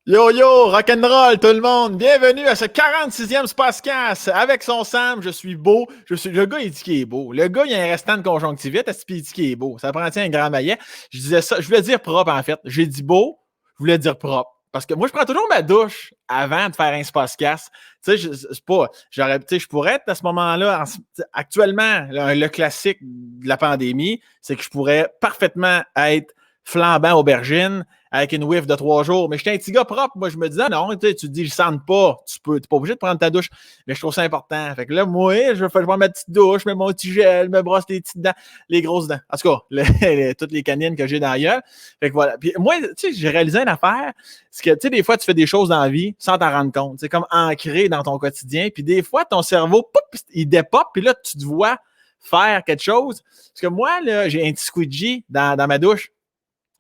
Yo yo, rock'n'roll tout le monde, bienvenue à ce 46e Spacecast avec son Sam, je suis beau, le gars il dit qu'il est beau, le gars il a un restant de conjonctivite, il dit qu'il est beau, ça prend un grand maillet, je disais ça, je voulais dire propre en fait, j'ai dit beau, je voulais dire propre, parce que moi je prends toujours ma douche avant de faire un Spacecast, tu sais, c'est pas, je pourrais être à ce moment-là, actuellement, le classique de la pandémie, c'est que je pourrais parfaitement être flambant aubergine, avec une whiff de 3 jours. Mais j'étais un petit gars propre. Moi, je me disais, non, tu te dis, je sens pas. Tu n'es pas obligé de prendre ta douche. Mais je trouve ça important. Fait que là, moi, je vais prendre ma petite douche, je mets mon petit gel, je me brosse les petites dents, les grosses dents. En tout cas, toutes les canines que j'ai dans la gueule. Fait que voilà. Puis moi, tu sais, j'ai réalisé une affaire. C'est que, tu sais, des fois, tu fais des choses dans la vie sans t'en rendre compte. C'est comme ancré dans ton quotidien. Puis des fois, ton cerveau, pop, il dépop. Puis là, tu te vois faire quelque chose. Parce que moi, là, j'ai un petit squeegee dans ma douche.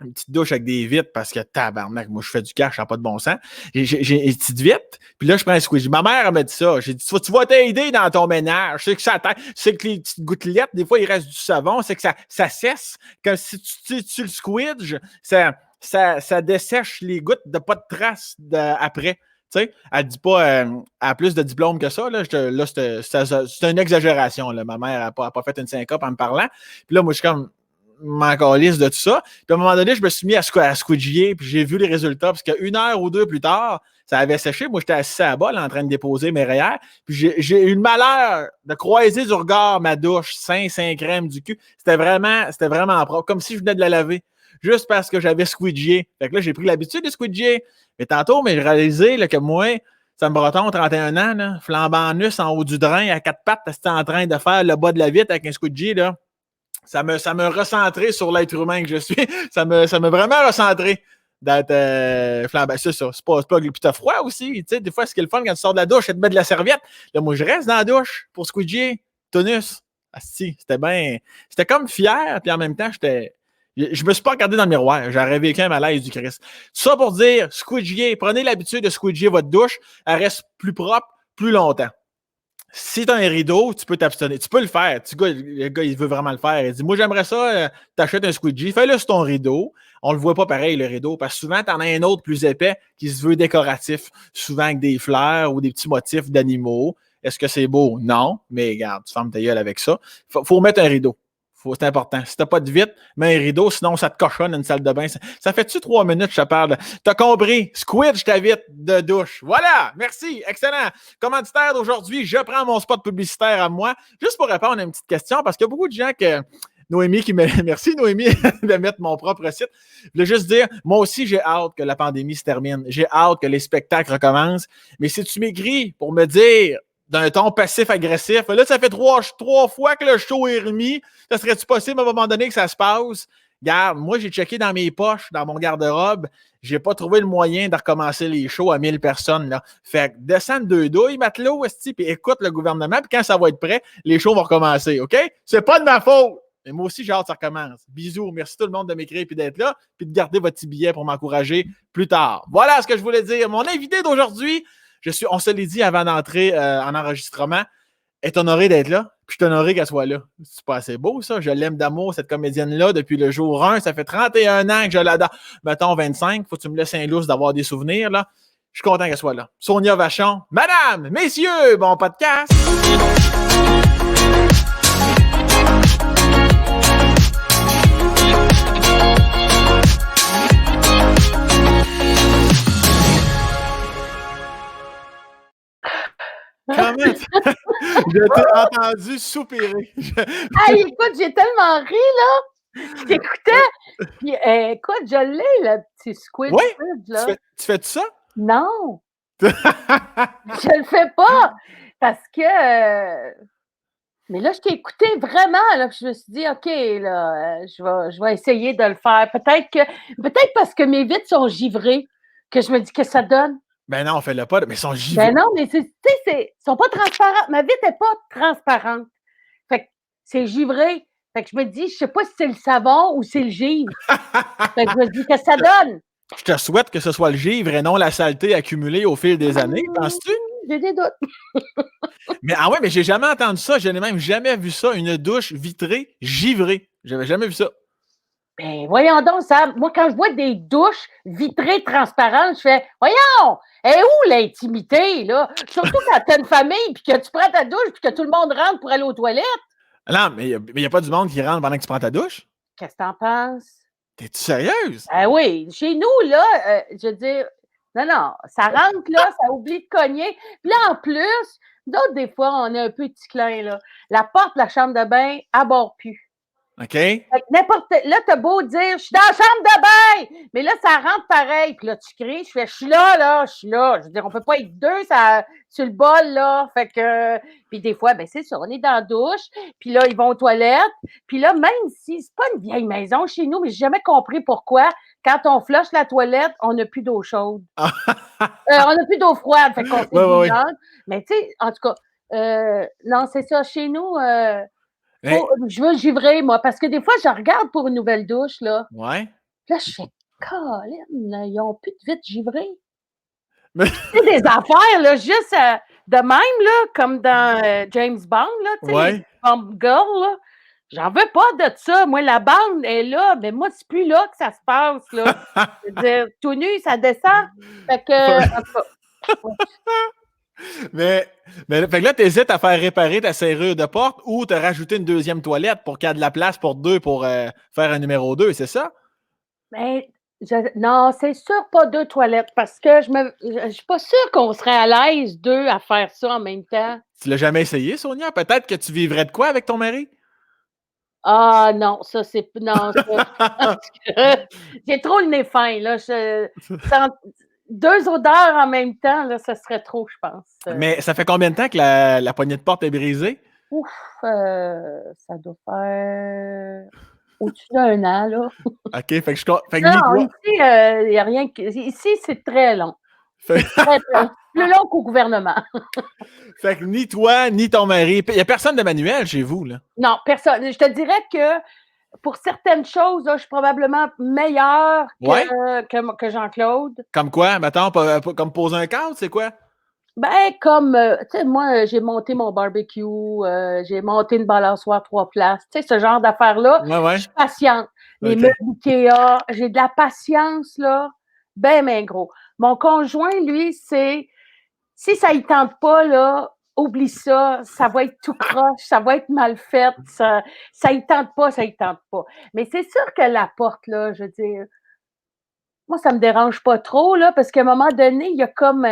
Une petite douche avec des vitres parce que tabarnak, moi je fais du cash, ça n'a pas de bon sens. J'ai une petite vitre, puis là je prends un squeegee. Ma mère m'a dit ça. J'ai dit, tu vas t'aider dans ton ménage. Je sais que ça t'aide. Je sais que les petites gouttelettes, des fois il reste du savon, c'est que ça cesse. Comme si tu le squeeges, ça dessèche les gouttes de pas de traces après. Tu sais, elle dit pas, elle a plus de diplômes que ça. Là, c'est une exagération. Là. Ma mère n'a pas fait une syncope en me parlant. Puis là, moi, je suis comme, m'en calisse de tout ça. Puis à un moment donné, je me suis mis à squidger, puis j'ai vu les résultats, parce qu'une heure ou deux plus tard, ça avait séché. Moi, j'étais assis à la balle en train de déposer mes rayères. Puis j'ai eu le malheur de croiser du regard ma douche, saint crème du cul. C'était vraiment propre, comme si je venais de la laver. Juste parce que j'avais squidgé. Fait que là, j'ai pris l'habitude de squidger. Mais tantôt, j'ai réalisé là, que moi, Sam Breton, 31 ans, là, flambant nus en haut du drain, à quatre pattes, c'était en train de faire le bas de la vitre avec un squidgé, là. Ça me recentré sur l'être humain que je suis. Ça me vraiment recentré d'être flambant. C'est ça. C'est pas puis t'as froid aussi. Tu sais, des fois, ce qui est le fun quand tu sors de la douche, c'est de mettre de la serviette. Là, moi, je reste dans la douche pour squidger. Tonus. Asti, c'était bien. J'étais comme fier, puis en même temps, je me suis pas regardé dans le miroir. J'aurais vécu un malaise du Christ. Ça pour dire, squidger, prenez l'habitude de squidger votre douche. Elle reste plus propre plus longtemps. Si tu as un rideau, tu peux t'abstenir. Tu peux le faire. Le gars, il veut vraiment le faire. Il dit, moi, j'aimerais ça, t'achètes un squeegee, fais-le sur ton rideau. On le voit pas pareil, le rideau, parce que souvent, tu en as un autre plus épais qui se veut décoratif, souvent avec des fleurs ou des petits motifs d'animaux. Est-ce que c'est beau? Non, mais regarde, tu fermes ta gueule avec ça. Faut mettre un rideau. C'est important. Si t'as pas de vitre, mets un rideau, sinon ça te cochonne une salle de bain. Ça fait-tu 3 minutes que je te parle? T'as compris? Squidge ta vitre de douche. Voilà! Merci! Excellent! Commanditaire d'aujourd'hui, je prends mon spot publicitaire à moi. Juste pour répondre à une petite question, parce qu'il y a beaucoup de gens que... Noémie qui me... Merci Noémie de mettre mon propre site. Je voulais juste dire, moi aussi j'ai hâte que la pandémie se termine. J'ai hâte que les spectacles recommencent. Mais si tu m'écris pour me dire d'un ton passif-agressif. Là, ça fait trois fois que le show est remis. Ça serait-tu possible à un moment donné que ça se passe? Regarde, moi, j'ai checké dans mes poches, dans mon garde-robe. J'ai pas trouvé le moyen de recommencer les shows à 1000 personnes. Là. Fait que descends 2 douilles, matelot, puis écoute le gouvernement, puis quand ça va être prêt, les shows vont recommencer, OK? C'est pas de ma faute! Mais moi aussi, j'ai hâte que ça recommence. Bisous. Merci tout le monde de m'écrire et d'être là, puis de garder votre petit billet pour m'encourager plus tard. Voilà ce que je voulais dire. Mon invité d'aujourd'hui, on se l'est dit avant d'entrer en enregistrement, est honoré d'être là, puis je suis honoré qu'elle soit là. C'est pas assez beau, ça? Je l'aime d'amour, cette comédienne-là, depuis le jour 1. Ça fait 31 ans que je l'adore. Mettons 25, faut que tu me laisses un lousse d'avoir des souvenirs, là. Je suis content qu'elle soit là. Sonia Vachon, madame, messieurs, bon podcast! Comment? Je t'ai entendu soupirer. Hey, écoute, j'ai tellement ri, là. Je t'écoutais. Puis, écoute, je l'ai, le petit squid. Oui? Là. Tu fais ça? Non. Je le fais pas. Parce que... Mais là, je t'ai écouté vraiment, là. Puis je me suis dit, OK, là, je vais essayer de le faire. Peut-être parce que mes vitres sont givrées, que je me dis que ça donne. Ben non, fais-le pas, mais ils sont givrés. Ben non, mais tu sais, ils sont pas transparents. Ma vitre n'est pas transparente. Fait que c'est givré. Fait que je me dis, je sais pas si c'est le savon ou c'est le givre. Fait que je me dis que ça donne. Je te souhaite que ce soit le givre et non la saleté accumulée au fil des années, penses-tu? J'ai des doutes. Mais ah ouais, mais j'ai jamais entendu ça. Je n'ai même jamais vu ça, une douche vitrée givrée. J'avais jamais vu ça. Ben, voyons donc, ça. Moi, quand je vois des douches vitrées transparentes, je fais, voyons, est où l'intimité, là? Surtout quand t'as une famille, puis que tu prends ta douche, puis que tout le monde rentre pour aller aux toilettes. Non, mais il n'y a pas du monde qui rentre pendant que tu prends ta douche? Qu'est-ce que t'en penses? T'es-tu sérieuse? Ah oui, chez nous, là, je veux dire, non, ça rentre, là, ça oublie de cogner. Puis là, en plus, d'autres, des fois, on est un peu petit clin, là. La porte de la chambre de bain, elle barre plus. OK? Fait que là, t'as beau dire, je suis dans la chambre de bain, mais là, ça rentre pareil. Puis là, tu cries, je fais, je suis là, je suis là. Je veux dire, on peut pas être deux sur le bol, là. Fait que, puis des fois, ben c'est ça, on est dans la douche, puis là, ils vont aux toilettes. Puis là, même si c'est pas une vieille maison chez nous, mais j'ai jamais compris pourquoi, quand on flush la toilette, on n'a plus d'eau chaude. On n'a plus d'eau froide, fait qu'on s'est Ouais. Mais tu sais, en tout cas, non, c'est ça, chez nous, Mais, je veux givrer, moi, parce que des fois, je regarde pour une nouvelle douche, là. ouais. Là, je fais, Colin, ils ont plus de vite givré. Mais, Tu sais, des affaires, là, juste de même, là, comme dans James Bond, là, tu sais, ouais. les Bomb Girl, là. J'en veux pas de ça. Moi, la bande est là, mais moi, c'est plus là que ça se passe, là. Je veux dire, tout nu, ça descend. Fait que, en tout cas, ouais. mais fait que là, t'hésites à faire réparer ta serrure de porte ou te rajouter une deuxième toilette pour qu'il y ait de la place pour deux pour faire un numéro 2, c'est ça? Ben, non, c'est sûr pas 2 toilettes parce que je suis pas sûre qu'on serait à l'aise 2 à faire ça en même temps. Tu l'as jamais essayé, Sonia? Peut-être que tu vivrais de quoi avec ton mari? Ah non, ça c'est non, ça j'ai trop le nez fin là, sans 2 odeurs en même temps là, ça serait trop, je pense. Mais ça fait combien de temps que la poignée de porte est brisée? Ouf, ça doit faire au-dessus d'1 an là. OK, fait que ni Non, toi. ici, il y a rien que ici, c'est très long. Fait, C'est très, très plus long qu'au gouvernement. fait que ni toi, ni ton mari. Il n'y a personne de manuel chez vous, là. Non, personne. Je te dirais que pour certaines choses, là, je suis probablement meilleure Ouais? que Jean-Claude. Comme quoi? Mettons, comme poser un cadre, c'est quoi? Ben, comme, tu sais, moi, j'ai monté mon barbecue, j'ai monté une balançoire 3 places, tu sais, ce genre d'affaires-là. Je Ouais. suis patiente. Les OK. meubles IKEA, j'ai de la patience, là, ben gros. Mon conjoint, lui, si ça ne tente pas, là, oublie ça, ça va être tout croche, ça va être mal fait, ça y tente pas, ça y tente pas. Mais c'est sûr que la porte, là, je veux dire, moi, ça me dérange pas trop, là, parce qu'à un moment donné, il y a comme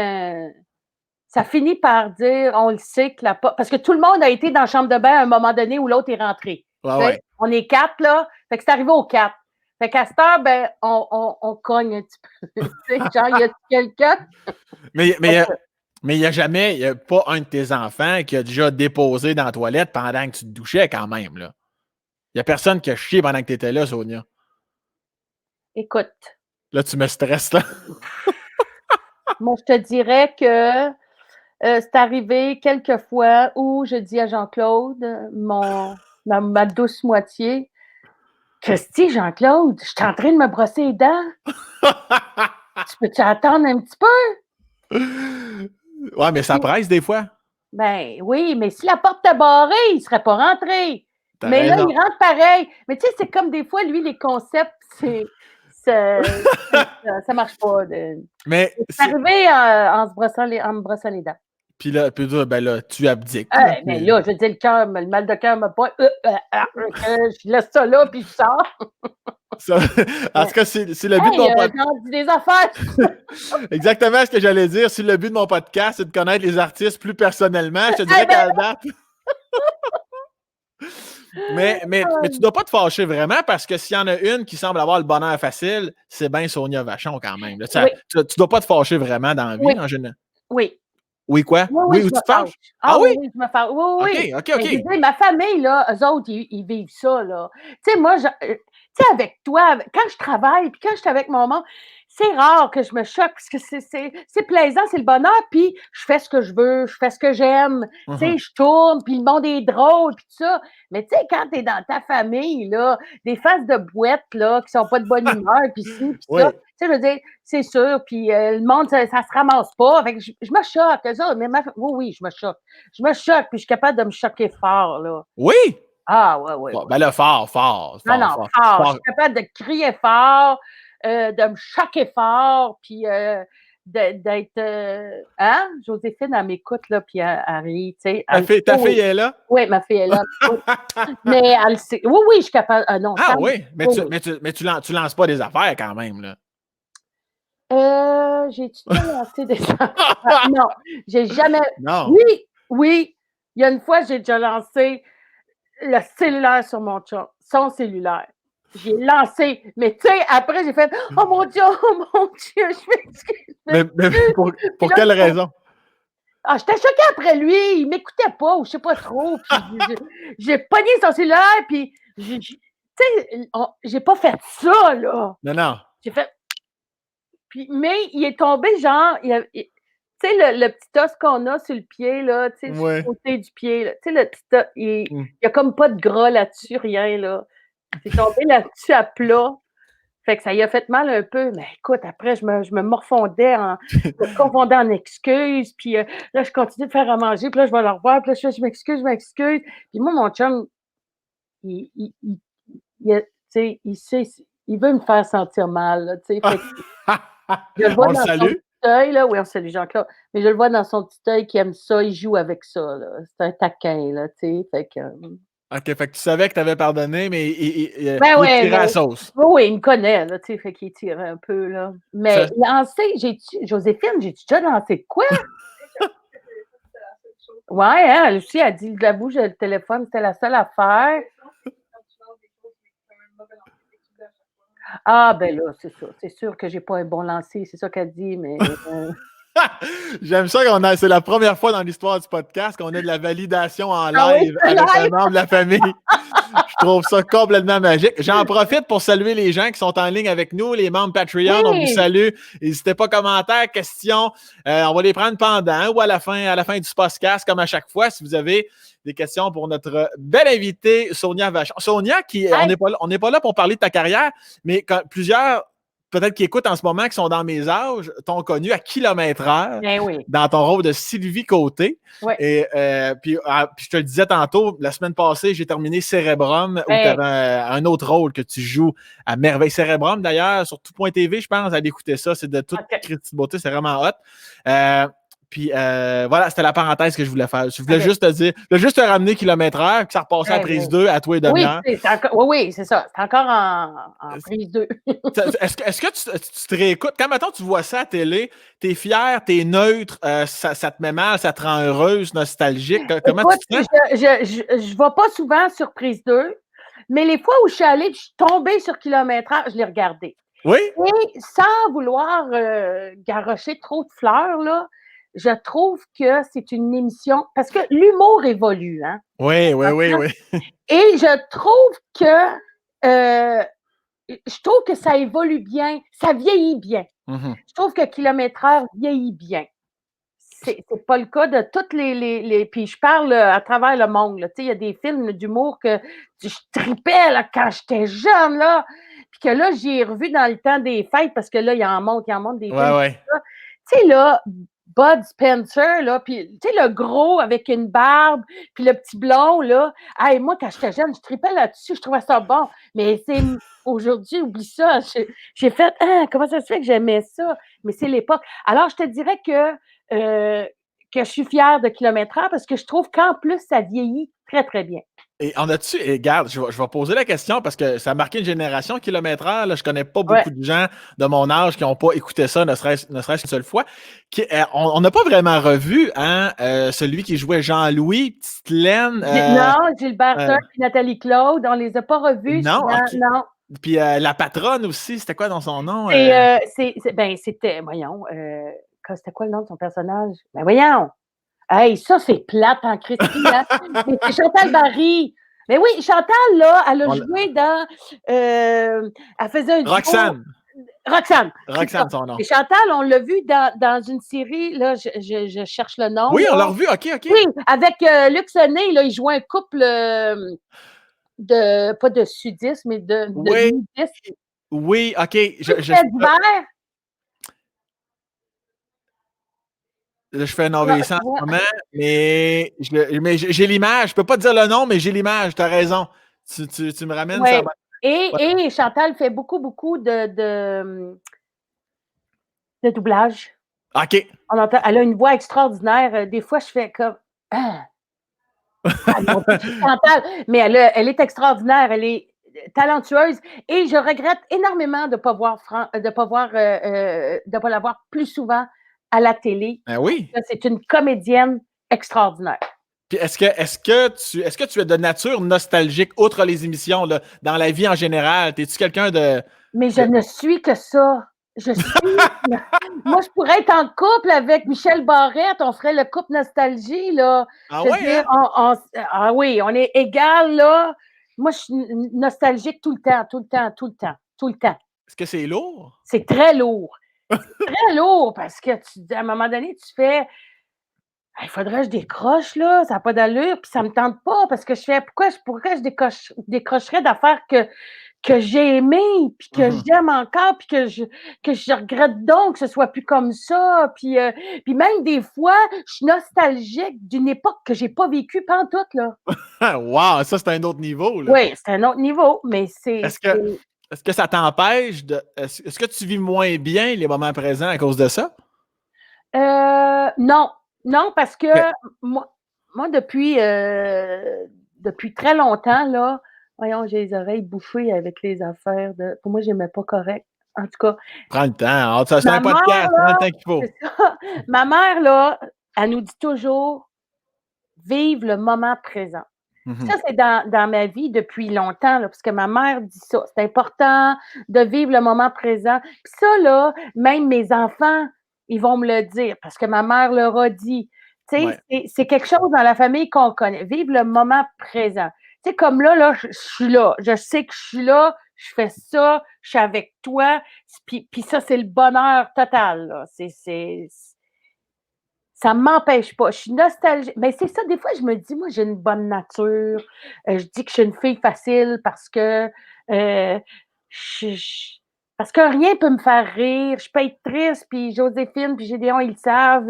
ça finit par dire, on le sait que la porte, parce que tout le monde a été dans la chambre de bain à un moment donné où l'autre est rentré. Ouais. On est 4, là, fait que c'est arrivé aux 4. Fait qu'à cette heure, ben, on cogne un petit peu. Genre, il y a quelqu'un. Mais il n'y a pas un de tes enfants qui a déjà déposé dans la toilette pendant que tu te douchais quand même, là. Il n'y a personne qui a chié pendant que tu étais là, Sonia. Écoute, Là, tu me stresses, là. moi, je te dirais que c'est arrivé quelques fois où je dis à Jean-Claude, ma douce moitié, Christy, Jean-Claude, je suis en train de me brosser les dents. Tu peux-tu attendre un petit peu? Ouais, mais ça presse des fois. Ben oui, mais si la porte était barrée, il ne serait pas rentré. T'as Mais là, raison. il rentre pareil. Mais tu sais, c'est comme des fois, lui, les concepts, ça marche pas. Mais C'est arrivé en me brossant les dents. puis là, ben là, tu abdiques. Là, Mais là, je veux dire, le mal de cœur me pas. Je laisse ça là, puis je sors. En tout cas, c'est le but de mon podcast. J'en dis des affaires. Exactement ce que j'allais dire. Si le but de mon podcast, c'est de connaître les artistes plus personnellement, je te dirais qu'à la date. Mais tu dois pas te fâcher vraiment parce que s'il y en a une qui semble avoir le bonheur facile, c'est bien Sonia Vachon quand même. Là, Oui. tu dois pas te fâcher vraiment dans la vie Oui. en général. Oui. Oui, quoi? Oui, Où je tu me te fâches? fâche. Ah oui? Oui, je me fâche. Oui. OK. Mais je veux dire, ma famille, là, eux autres, ils vivent ça, là. Tu sais, moi, tu sais, avec toi, quand je travaille, puis quand je suis avec mon monde, c'est rare que je me choque parce que c'est plaisant, c'est le bonheur, puis je fais ce que je veux, je fais ce que j'aime, tu sais, je tourne, puis le monde est drôle, puis tout ça. Mais tu sais, quand t'es dans ta famille, là, des faces de boîtes, là, qui sont pas de bonne humeur, puis ci, puis ça, tu sais, je veux dire, c'est sûr, puis le monde, ça se ramasse pas. Fait que je me choque, eux autres, mais oui, je me choque. Je me choque, puis je suis capable de me choquer fort, là. Oui? Ah, ouais, ouais, Bon, ouais. ben là, fort, fort, Non, fort, non, fort, fort. Je fort. suis capable de crier fort, de me choquer fort, puis d'être, hein? Joséphine, elle m'écoute, là, puis elle rit, tu sais. Ta fille est là? Oui, ma fille est là, elle m'écoute. Mais elle sait. Oui, oui, je suis capable. Ah non, Ah Sam, oui, mais oui, tu, oui. mais tu, mais tu, lan- tu lances pas des affaires quand même, là. J'ai-tu déjà lancé des affaires? Non, j'ai jamais. Non. Oui, oui, il y a une fois, j'ai déjà lancé le cellulaire sur mon chum, son cellulaire. J'ai lancé, mais tu sais, après, j'ai fait: «Oh mon Dieu, oh mon Dieu, je m'excuse, je Mais m'excuse». Puis pour là, quelle raison? j'étais choquée après lui, il m'écoutait pas ou je sais pas trop, puis j'ai pogné son cellulaire, puis tu sais, j'ai pas fait ça, là. Non, non. J'ai fait puis mais il est tombé genre, tu sais le petit os qu'on a sur le pied là, tu sais, sur Ouais. le côté du pied là, tu sais le petit os, il Mmh. y a comme pas de gras là-dessus, rien là. C'est tombé là-dessus à plat, fait que ça y a fait mal un peu, mais écoute après je me morfondais je me confondais en excuses, puis, là je continue de faire à manger, puis là je vais le revoir, puis là je fais: «Je m'excuse, je m'excuse». Puis moi mon chum, tu sais, il sait, il veut me faire sentir mal là, tu sais, fait que je le vois On le dans son salue. petit œil, là, oui, on salue Jean-Claude, mais je le vois dans son petit œil qui aime ça, il joue avec ça, là. C'est un taquin, là, tu sais, fait que, OK, fait que tu savais que tu avais pardonné, mais ben il est ouais, tiré à mais la sauce. oui, oui, il me connaît, là, tu sais, fait qu'il tire un peu, là. Ça Mais lancer, Joséphine, j'ai-tu déjà lancé de quoi? Ouais, hein, elle aussi, elle dit: «J'avoue, le téléphone, c'était la seule affaire». Ah, ben là, c'est ça. C'est sûr que j'ai pas un bon lancer, c'est ça qu'elle dit, mais J'aime ça c'est la première fois dans l'histoire du podcast qu'on a de la validation en ah oui, live c'est avec un live! membre de la famille. Je trouve ça complètement magique. J'en profite pour saluer les gens qui sont en ligne avec nous, les membres Patreon. On vous Oui! salue. N'hésitez pas, commentaires, questions. On va les prendre pendant ou à la fin du podcast, comme à chaque fois, si vous avez des questions pour notre belle invitée, Sonia Vachon. Sonia, Hey! on n'est pas là pour parler de ta carrière, mais plusieurs peut-être qui écoutent en ce moment, qui sont dans mes âges, t'ont connu à kilomètre-heure Ben oui, dans ton rôle de Sylvie Côté. ouais, Et puis je te le disais tantôt, la semaine passée, j'ai terminé Cérébrum, où tu ben avais un autre rôle que tu joues à merveille. Cérébrum, d'ailleurs, sur tout.tv, je pense, allez écouter ça. C'est de toute OK, critique beauté, c'est vraiment hot. Puis voilà, c'était la parenthèse que je voulais faire. Je voulais OK. juste te dire, je voulais juste te ramener kilomètre-heure, que ça repassait à Ben prise oui. 2 à toi et Oui, demi-heure. c'est encore oui, oui, c'est ça. C'est encore en prise 2. Est-ce que tu te réécoutes? Quand maintenant tu vois ça à télé, t'es fier, t'es neutre, ça te met mal, ça te rend heureuse, nostalgique. Comment tu Écoute, te sens? je vais pas souvent sur prise 2, mais les fois où je suis allée, puis je suis tombée sur kilomètre-heure, je l'ai regardé. Oui? Et sans vouloir, garrocher trop de fleurs, là, je trouve que c'est une émission parce que l'humour évolue, hein, Oui, on oui, oui, s'entend? oui. Et je trouve que, heu, ça évolue bien, ça vieillit bien. Mhm. Je trouve que kilomètre heure vieillit bien. C'est pas le cas de toutes les puis je parle, à travers le monde, là. Tu sais, il y a des films d'humour que je tripais, là, quand j'étais jeune, là, puis que là, j'ai revu dans le temps des fêtes parce que là, il en monte des Ouais, films ouais. comme ça. Tu sais, là, Bud Spencer, là, puis tu sais, le gros avec une barbe, puis le petit blond, là. Hey, moi, quand j'étais jeune, je tripais là-dessus, je trouvais ça bon. Mais c'est aujourd'hui, oublie ça. J'ai fait: «Ah, comment ça se fait que j'aimais ça?» Mais c'est l'époque. Alors, je te dirais euh, que je suis fière de kilomètre-heure parce que je trouve qu'en plus, ça vieillit très, très bien. Et regarde, je vais poser la question parce que ça a marqué une génération kilomètre-heure. Là, je connais pas Ouais. beaucoup de gens de mon âge qui n'ont pas écouté ça, ne serait-ce qu'une seule fois. On n'a pas vraiment revu hein, celui qui jouait Jean-Louis, Petite Laine. Non, Gilbert Euh, Turk et Nathalie Claude, on les a pas revus non, souvent, ok. non. Puis la patronne aussi, c'était quoi dans son nom? Ben, c'était, voyons, c'était quoi le nom de son personnage? Ben, voyons! Hey, ça, c'est plate en Christie, hein? Mais c'est Chantal Barry. Mais oui, Chantal, là, elle a On joué dans, elle faisait un duo. Roxane. Roxane, c'est ça. Roxane, son nom. Et Chantal, on l'a vu dans une série, là, je cherche le nom, Oui, on l'a là. revu. OK, OK. Oui, avec Luc Sonnet, là, ils jouaient un couple pas de sudistes, mais de Oui, nudistes. oui, OK. Fait d'hiver. Là, je fais un Ouais, AVC en ce ouais. moment, mais j'ai l'image. Je peux pas te dire le nom, mais j'ai l'image. Tu as raison. Tu me ramènes ça. Ouais. Et Chantal fait beaucoup, beaucoup de doublage. OK. Elle a une voix extraordinaire. Des fois, je fais comme ah, mon Dieu, Chantal, mais elle est extraordinaire, elle est talentueuse et je regrette énormément de pas voir de pas la voir plus souvent à la télé. Ben oui. C'est une comédienne extraordinaire. Puis est-ce que tu es de nature nostalgique, outre les émissions, là, dans la vie en général? Es-tu quelqu'un de. Mais je ne suis que ça. Moi, je pourrais être en couple avec Michel Barrette, on ferait le couple nostalgie, là. Ah Je veux ouais, dire, hein? ah oui, on est égal, là. Moi, je suis nostalgique tout le temps, tout le temps, tout le temps, tout le temps. Est-ce que c'est lourd? C'est très lourd. C'est très lourd parce que à un moment donné, tu fais il faudrait que je décroche, là, ça n'a pas d'allure, puis ça me tente pas parce que je fais pourquoi je décrocherais d'affaires que j'ai aimé, puis que j'aime encore, puis que je regrette donc que ce soit plus comme ça. Puis même des fois, je suis nostalgique d'une époque que j'ai pas vécue pantoute, là. Wow, ça, c'est un autre niveau, là. Oui, c'est un autre niveau, mais Est-ce que, est-ce que ça t'empêche de. Est-ce que tu vis moins bien les moments présents à cause de ça? Non, non, parce que OK. moi depuis très longtemps, là, voyons, j'ai les oreilles bouffées avec les affaires de pour moi, j'aimais pas correct. En tout cas, Prends le temps. Ah, c'est un ma mère, podcast, prends le là temps qu'il faut. c'est ça, ma mère, là, elle nous dit toujours: «Vive le moment présent». Ça, Mhm. c'est dans ma vie depuis longtemps, là, parce que ma mère dit ça. C'est important de vivre le moment présent. Puis ça, là, même mes enfants, ils vont me le dire parce que ma mère leur a dit. Tu sais, Ouais. c'est quelque chose dans la famille qu'on connaît. Vivre le moment présent. Tu sais, comme là, je suis là. Je sais que je suis là. Je fais ça. Je suis avec toi. Puis ça, c'est le bonheur total, là. Ça ne m'empêche pas. Je suis nostalgique. Mais c'est ça, des fois, je me dis, moi, j'ai une bonne nature. Je dis que je suis une fille facile parce que parce que rien peut me faire rire. Je peux être triste, puis Joséphine, puis Gédéon, ils le savent.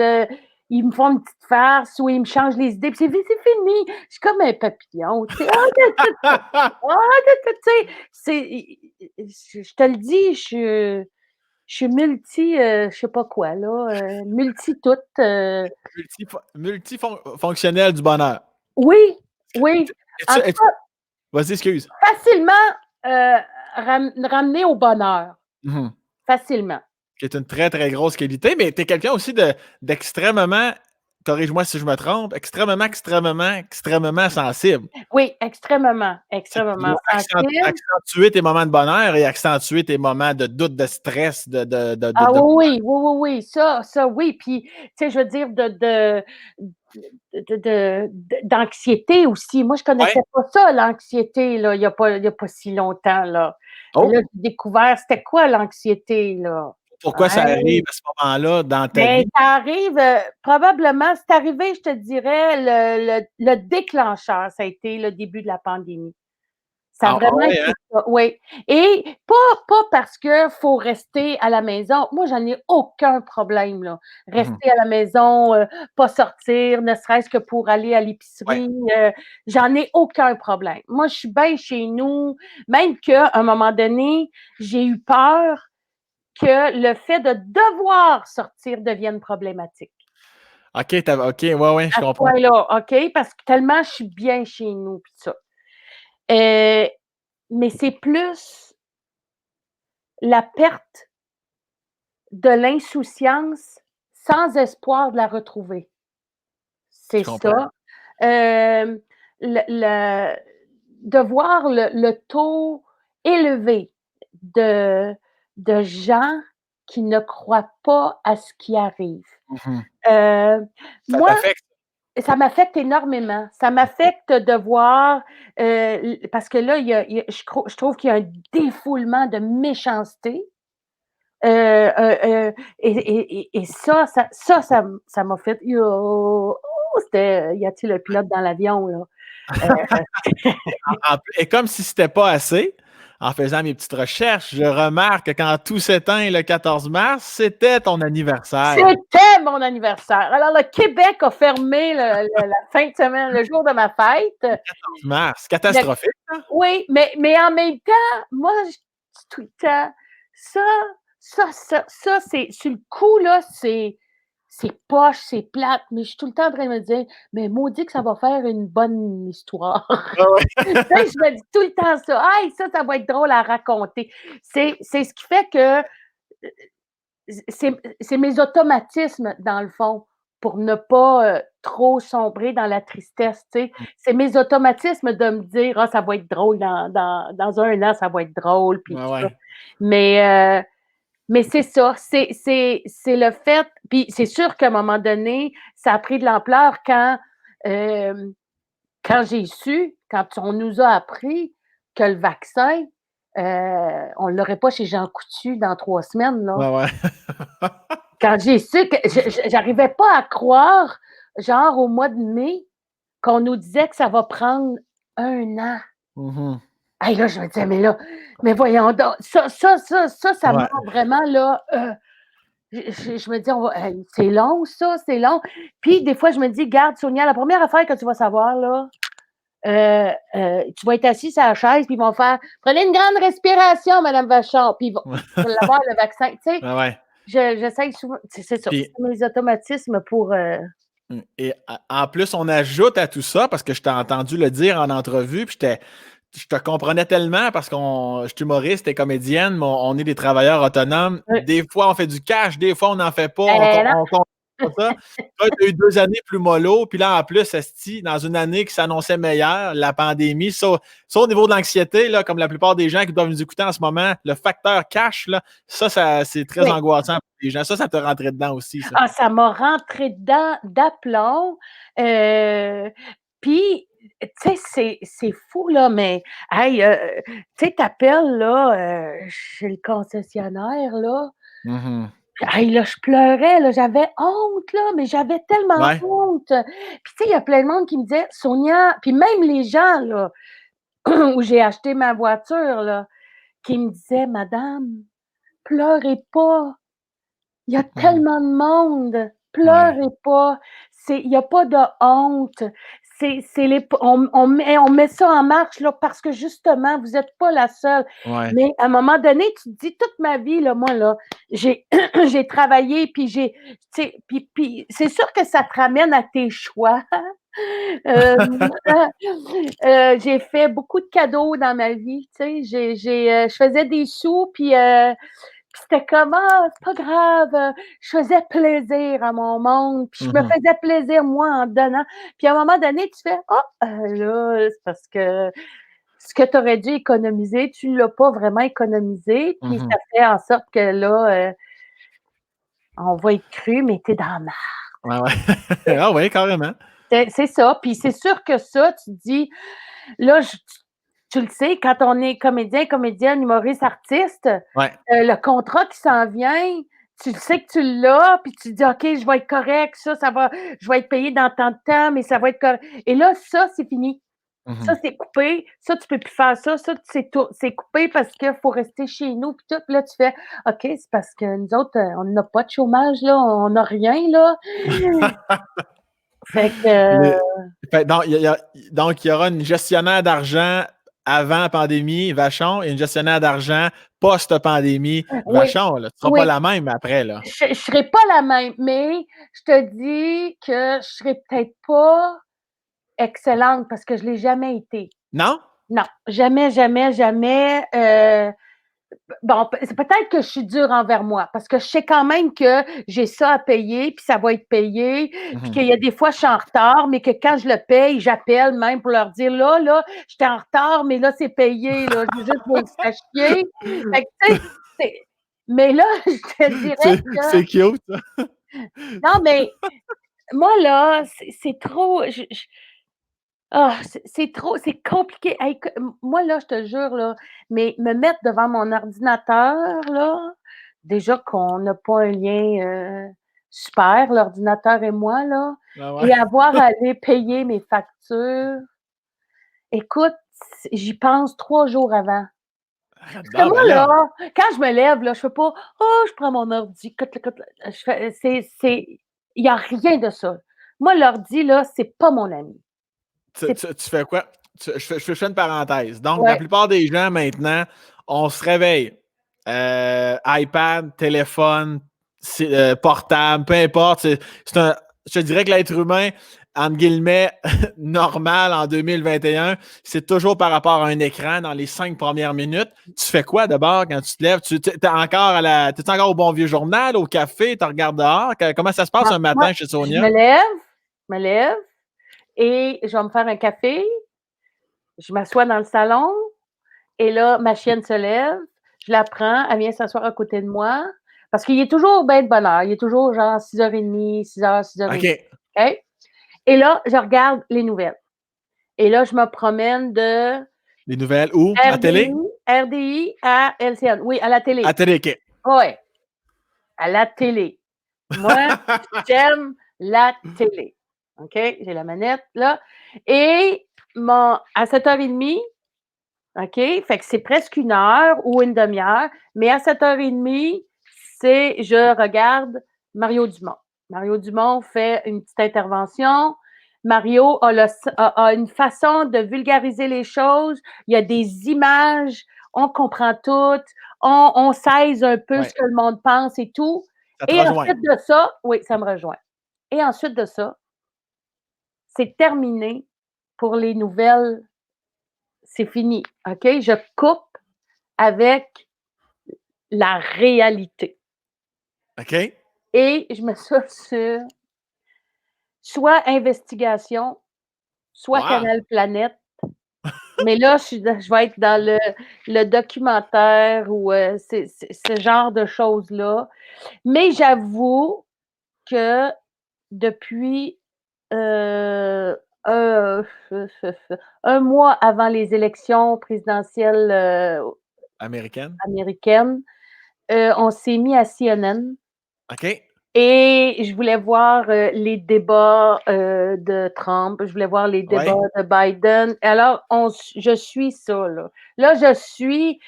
Ils me font une petite farce ou ils me changent les idées, puis c'est fini. Je suis comme un papillon. Tu sais, je te le dis, je suis je sais pas quoi, là, multi-tout. Multifonctionnel du bonheur. Oui, oui. En Es-tu- tout es-tu- cas, Vas-y, excuse. facilement euh, ramener au bonheur. Mhm. Facilement. Qui est une très, très grosse qualité, mais tu es quelqu'un aussi d'extrêmement, corrige-moi si je me trompe, extrêmement, extrêmement, extrêmement sensible. Oui, extrêmement, Tu extrêmement dois sensible. accentuer tes moments de bonheur et accentuer tes moments de doute, de stress, Ah oui, oui, oui, oui, oui, ça, oui. Puis, tu sais, je veux dire, d'anxiété aussi. Moi, je Ouais. connaissais pas ça, l'anxiété, là, il y a pas si longtemps, là. Et là, Oh! j'ai découvert c'était quoi l'anxiété, là. Pourquoi ça Hein? arrive à ce moment-là dans ta Ben, vie? ça arrive, probablement c'est arrivé, je te dirais, le déclencheur, ça a été le début de la pandémie. Ça a Ah vraiment ouais, hein? été ça, oui. Et pas parce que faut rester à la maison. Moi, j'en ai aucun problème, là. Mhm. Rester à la maison, pas sortir, ne serait-ce que pour aller à Ouais. l'épicerie, j'en ai aucun problème. Moi, je suis bien chez nous, même qu'à un moment donné, j'ai eu peur que le fait de devoir sortir devienne problématique. OK, ouais, je À ce comprends. point-là, OK? Parce que tellement je suis bien chez nous, pis ça. Euh, mais c'est plus la perte de l'insouciance sans espoir de la retrouver. Je C'est comprends. ça. Euh, le, de voir le taux élevé de, de gens qui ne croient pas à ce qui arrive. Mhm. Euh, Ça moi, t'affecte? ça m'affecte énormément. Ça m'affecte de voir, parce que là, je trouve qu'il y a un défoulement de méchanceté. Et ça m'a fait, c'était, y a-t-il un pilote dans l'avion, là? Euh, Et comme si c'était pas assez, en faisant mes petites recherches, je remarque que quand tout s'éteint le 14 mars, c'était ton anniversaire. C'était mon anniversaire. Alors, le Québec a fermé la fin de semaine, le jour de ma fête. 14 mars, catastrophique, hein? Oui, mais en même temps, moi, je dis tout le temps, ça, c'est sur le coup, là, c'est poche, c'est plate, mais je suis tout le temps en train de me dire, mais maudit que ça va faire une bonne histoire. Ah ouais. Tu sais, je me dis tout le temps ça. Hey, ça va être drôle à raconter. C'est ce qui fait que c'est mes automatismes, dans le fond, pour ne pas trop sombrer dans la tristesse. Tu sais. C'est mes automatismes de me dire, ah, ça va être drôle dans un an, ça va être drôle, puis Ouais, tout ça. ouais. Mais c'est ça, c'est le fait, puis c'est sûr qu'à un moment donné, ça a pris de l'ampleur quand j'ai su, quand on nous a appris que le vaccin, on ne l'aurait pas chez Jean Coutu dans 3 semaines, là. Ouais, ouais. Quand j'ai su que j'arrivais pas à croire, genre au mois de mai, qu'on nous disait que ça va prendre 1 an. Mhm. Hey, là, je me disais: mais voyons donc, ça Ouais. m'a vraiment là, je me dis: hey, c'est long ça, c'est long. Puis des fois, je me dis: «Garde Sonia, la première affaire que tu vas savoir là, tu vas être assis sur la chaise, puis ils vont faire: "Prenez une grande respiration, madame Vachon", puis ils vont l'avoir le vaccin». Tu sais, Ouais, ouais. j'essaye souvent, c'est ça, Puis, c'est mes automatismes pour, et en plus, on ajoute à tout ça, parce que je t'ai entendu le dire en entrevue, puis je te comprenais tellement parce je suis humoriste et comédienne, mais on est des travailleurs autonomes. Des fois, on fait du cash, des fois, on n'en fait pas. non. On comprend ça. Toi, tu as eu 2 années plus mollo, puis là, en plus, esti, dans une année qui s'annonçait meilleure, la pandémie, ça au niveau de l'anxiété, là, comme la plupart des gens qui doivent nous écouter en ce moment, le facteur cash, là, ça c'est très Oui. angoissant pour les gens. Ça te rentrait dedans aussi, ça. Ah, ça m'a rentré dedans d'aplomb, puis, tu sais, c'est fou, là, mais hey, tu sais, tu appelles, là, chez le concessionnaire, là, Mhm. hey, là, je pleurais, là, j'avais honte, là, mais j'avais tellement Ouais. honte. Puis, tu sais, il y a plein de monde qui me disait: «Sonia», puis même les gens, là, où j'ai acheté ma voiture, là, qui me disaient: «Madame, pleurez pas, il y a Mhm. tellement de monde, Ouais. pleurez pas, il y a pas de honte». C'est les on met ça en marche, là, parce que justement, vous êtes pas la seule. Ouais. Mais à un moment donné, tu te dis: «Toute ma vie, là, moi, là, j'ai j'ai travaillé, puis tu sais, puis c'est sûr que ça te ramène à tes choix». Hem, j'ai fait beaucoup de cadeaux dans ma vie, tu sais, je faisais des sous, puis c'était comme: «Ah, c'est pas grave, je faisais plaisir à mon monde, puis je me Mhm. faisais plaisir moi en donnant». Puis à un moment donné, tu fais: «Ah, là, c'est parce que ce que tu aurais dû économiser, tu l'as pas vraiment économisé, puis Mhm. ça fait en sorte que là, on va être cru, mais tu es dans la merde». Ouais, ouais. Ah oui, carrément. C'est ça, puis c'est sûr que ça, tu te dis là, tu le sais, quand on est comédien, comédienne, humoriste, artiste, Ouais. le contrat qui s'en vient, tu le sais que tu l'as, puis tu te dis: «OK, je vais être correct, je vais être payé dans tant de temps, mais ça va être correct». Et là, ça, c'est fini. Ça, Mhm. c'est coupé. Ça, tu peux plus faire ça. Ça, c'est coupé parce qu'il faut rester chez nous, puis tout. Puis là, tu fais: «OK, c'est parce que nous autres, on n'a pas de chômage, là, on n'a rien, là». Fait que, Le donc, il y aura une gestionnaire d'argent avant pandémie, Vachon, et une gestionnaire d'argent post-pandémie, oui, Vachon, là. Tu ne seras pas oui. la même après, là. Je serai pas la même, mais je te dis que je serai peut-être pas excellente parce que je l'ai jamais été. Non? Non, jamais, jamais, jamais, bon, c'est peut-être que je suis dure envers moi parce que je sais quand même que j'ai ça à payer, puis ça va être payé, puis Mhm. qu'il y a des fois, je suis en retard, mais que quand je le paye, j'appelle même pour leur dire: «Là, j'étais en retard, mais là, c'est payé, là, je veux juste que vous le sachiez». Fait que, tu sais, c'est mais là, je te dirais que C'est cute, ça. non, mais moi, là, c'est trop, c'est trop, c'est compliqué. Hey, moi, là, je te jure, là, mais me mettre devant mon ordinateur, là, déjà qu'on n'a pas un lien, super, l'ordinateur et moi, là, Ah ouais. et avoir à aller payer mes factures. Écoute, j'y pense 3 jours avant. Parce que moi, là, quand je me lève, là, je fais pas « Oh, je prends mon ordi. » Je fais, il n'y a rien de ça. Moi, l'ordi, là, c'est pas mon ami. Tu fais quoi? Je fais une parenthèse. Donc, Ouais. la plupart des gens, maintenant, on se réveille. iPad, téléphone, portable, peu importe. Je te dirais que l'être humain, entre guillemets, normal en 2021, c'est toujours par rapport à un écran dans les 5 premières minutes. Tu fais quoi d'abord quand tu te lèves? T'es encore au bon vieux journal, au café, tu regardes dehors? Comment ça se passe un matin chez Sonia? Je me lève et je vais me faire un café. Je m'assois dans le salon et là, ma chienne se lève. Je la prends, elle vient s'asseoir à côté de moi parce qu'il est toujours bien de bonne heure. Il est toujours genre 6h30, 6h, 6h30. OK. Okay? Et là, je regarde les nouvelles. Et là, je me promène de Les nouvelles où? À la télé? RDI à LCN. Oui, à la télé. À la télé, OK. Oui, à la télé. Moi, j'aime la télé. OK? J'ai la manette, là. Et à 7h30, OK? Fait que c'est presque 1 heure ou une demi-heure. Mais à 7h30, je regarde Mario Dumont. Mario Dumont fait une petite intervention. Mario a une façon de vulgariser les choses. Il y a des images. On comprend tout. On saisit un peu ce que le monde pense et tout. Ça te Et rejoint. ensuite de ça, oui, ça me rejoint. Et ensuite de ça, c'est terminé pour les nouvelles. C'est fini. OK? Je coupe avec la réalité. OK. Et je me suis sur soit Investigation, soit Canal Planète. Mais là, je vais être dans le documentaire ou ce genre de choses-là. Mais j'avoue que depuis un mois avant les élections présidentielles américaines, on s'est mis à CNN. OK. Et je voulais voir les débats de Trump, je voulais voir les débats de Biden. Alors, je suis ça, là. Là, je suis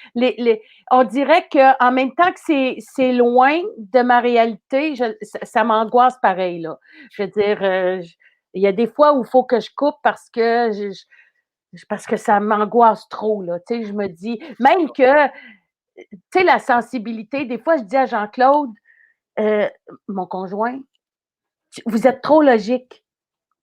on dirait qu'en même temps que c'est loin de ma réalité, ça m'angoisse pareil, là. Je veux dire, il y a des fois où il faut que je coupe parce que ça m'angoisse trop, là. Tu sais, je me dis, même que, tu sais, la sensibilité, des fois, je dis à Jean-Claude, mon conjoint, vous êtes trop logique.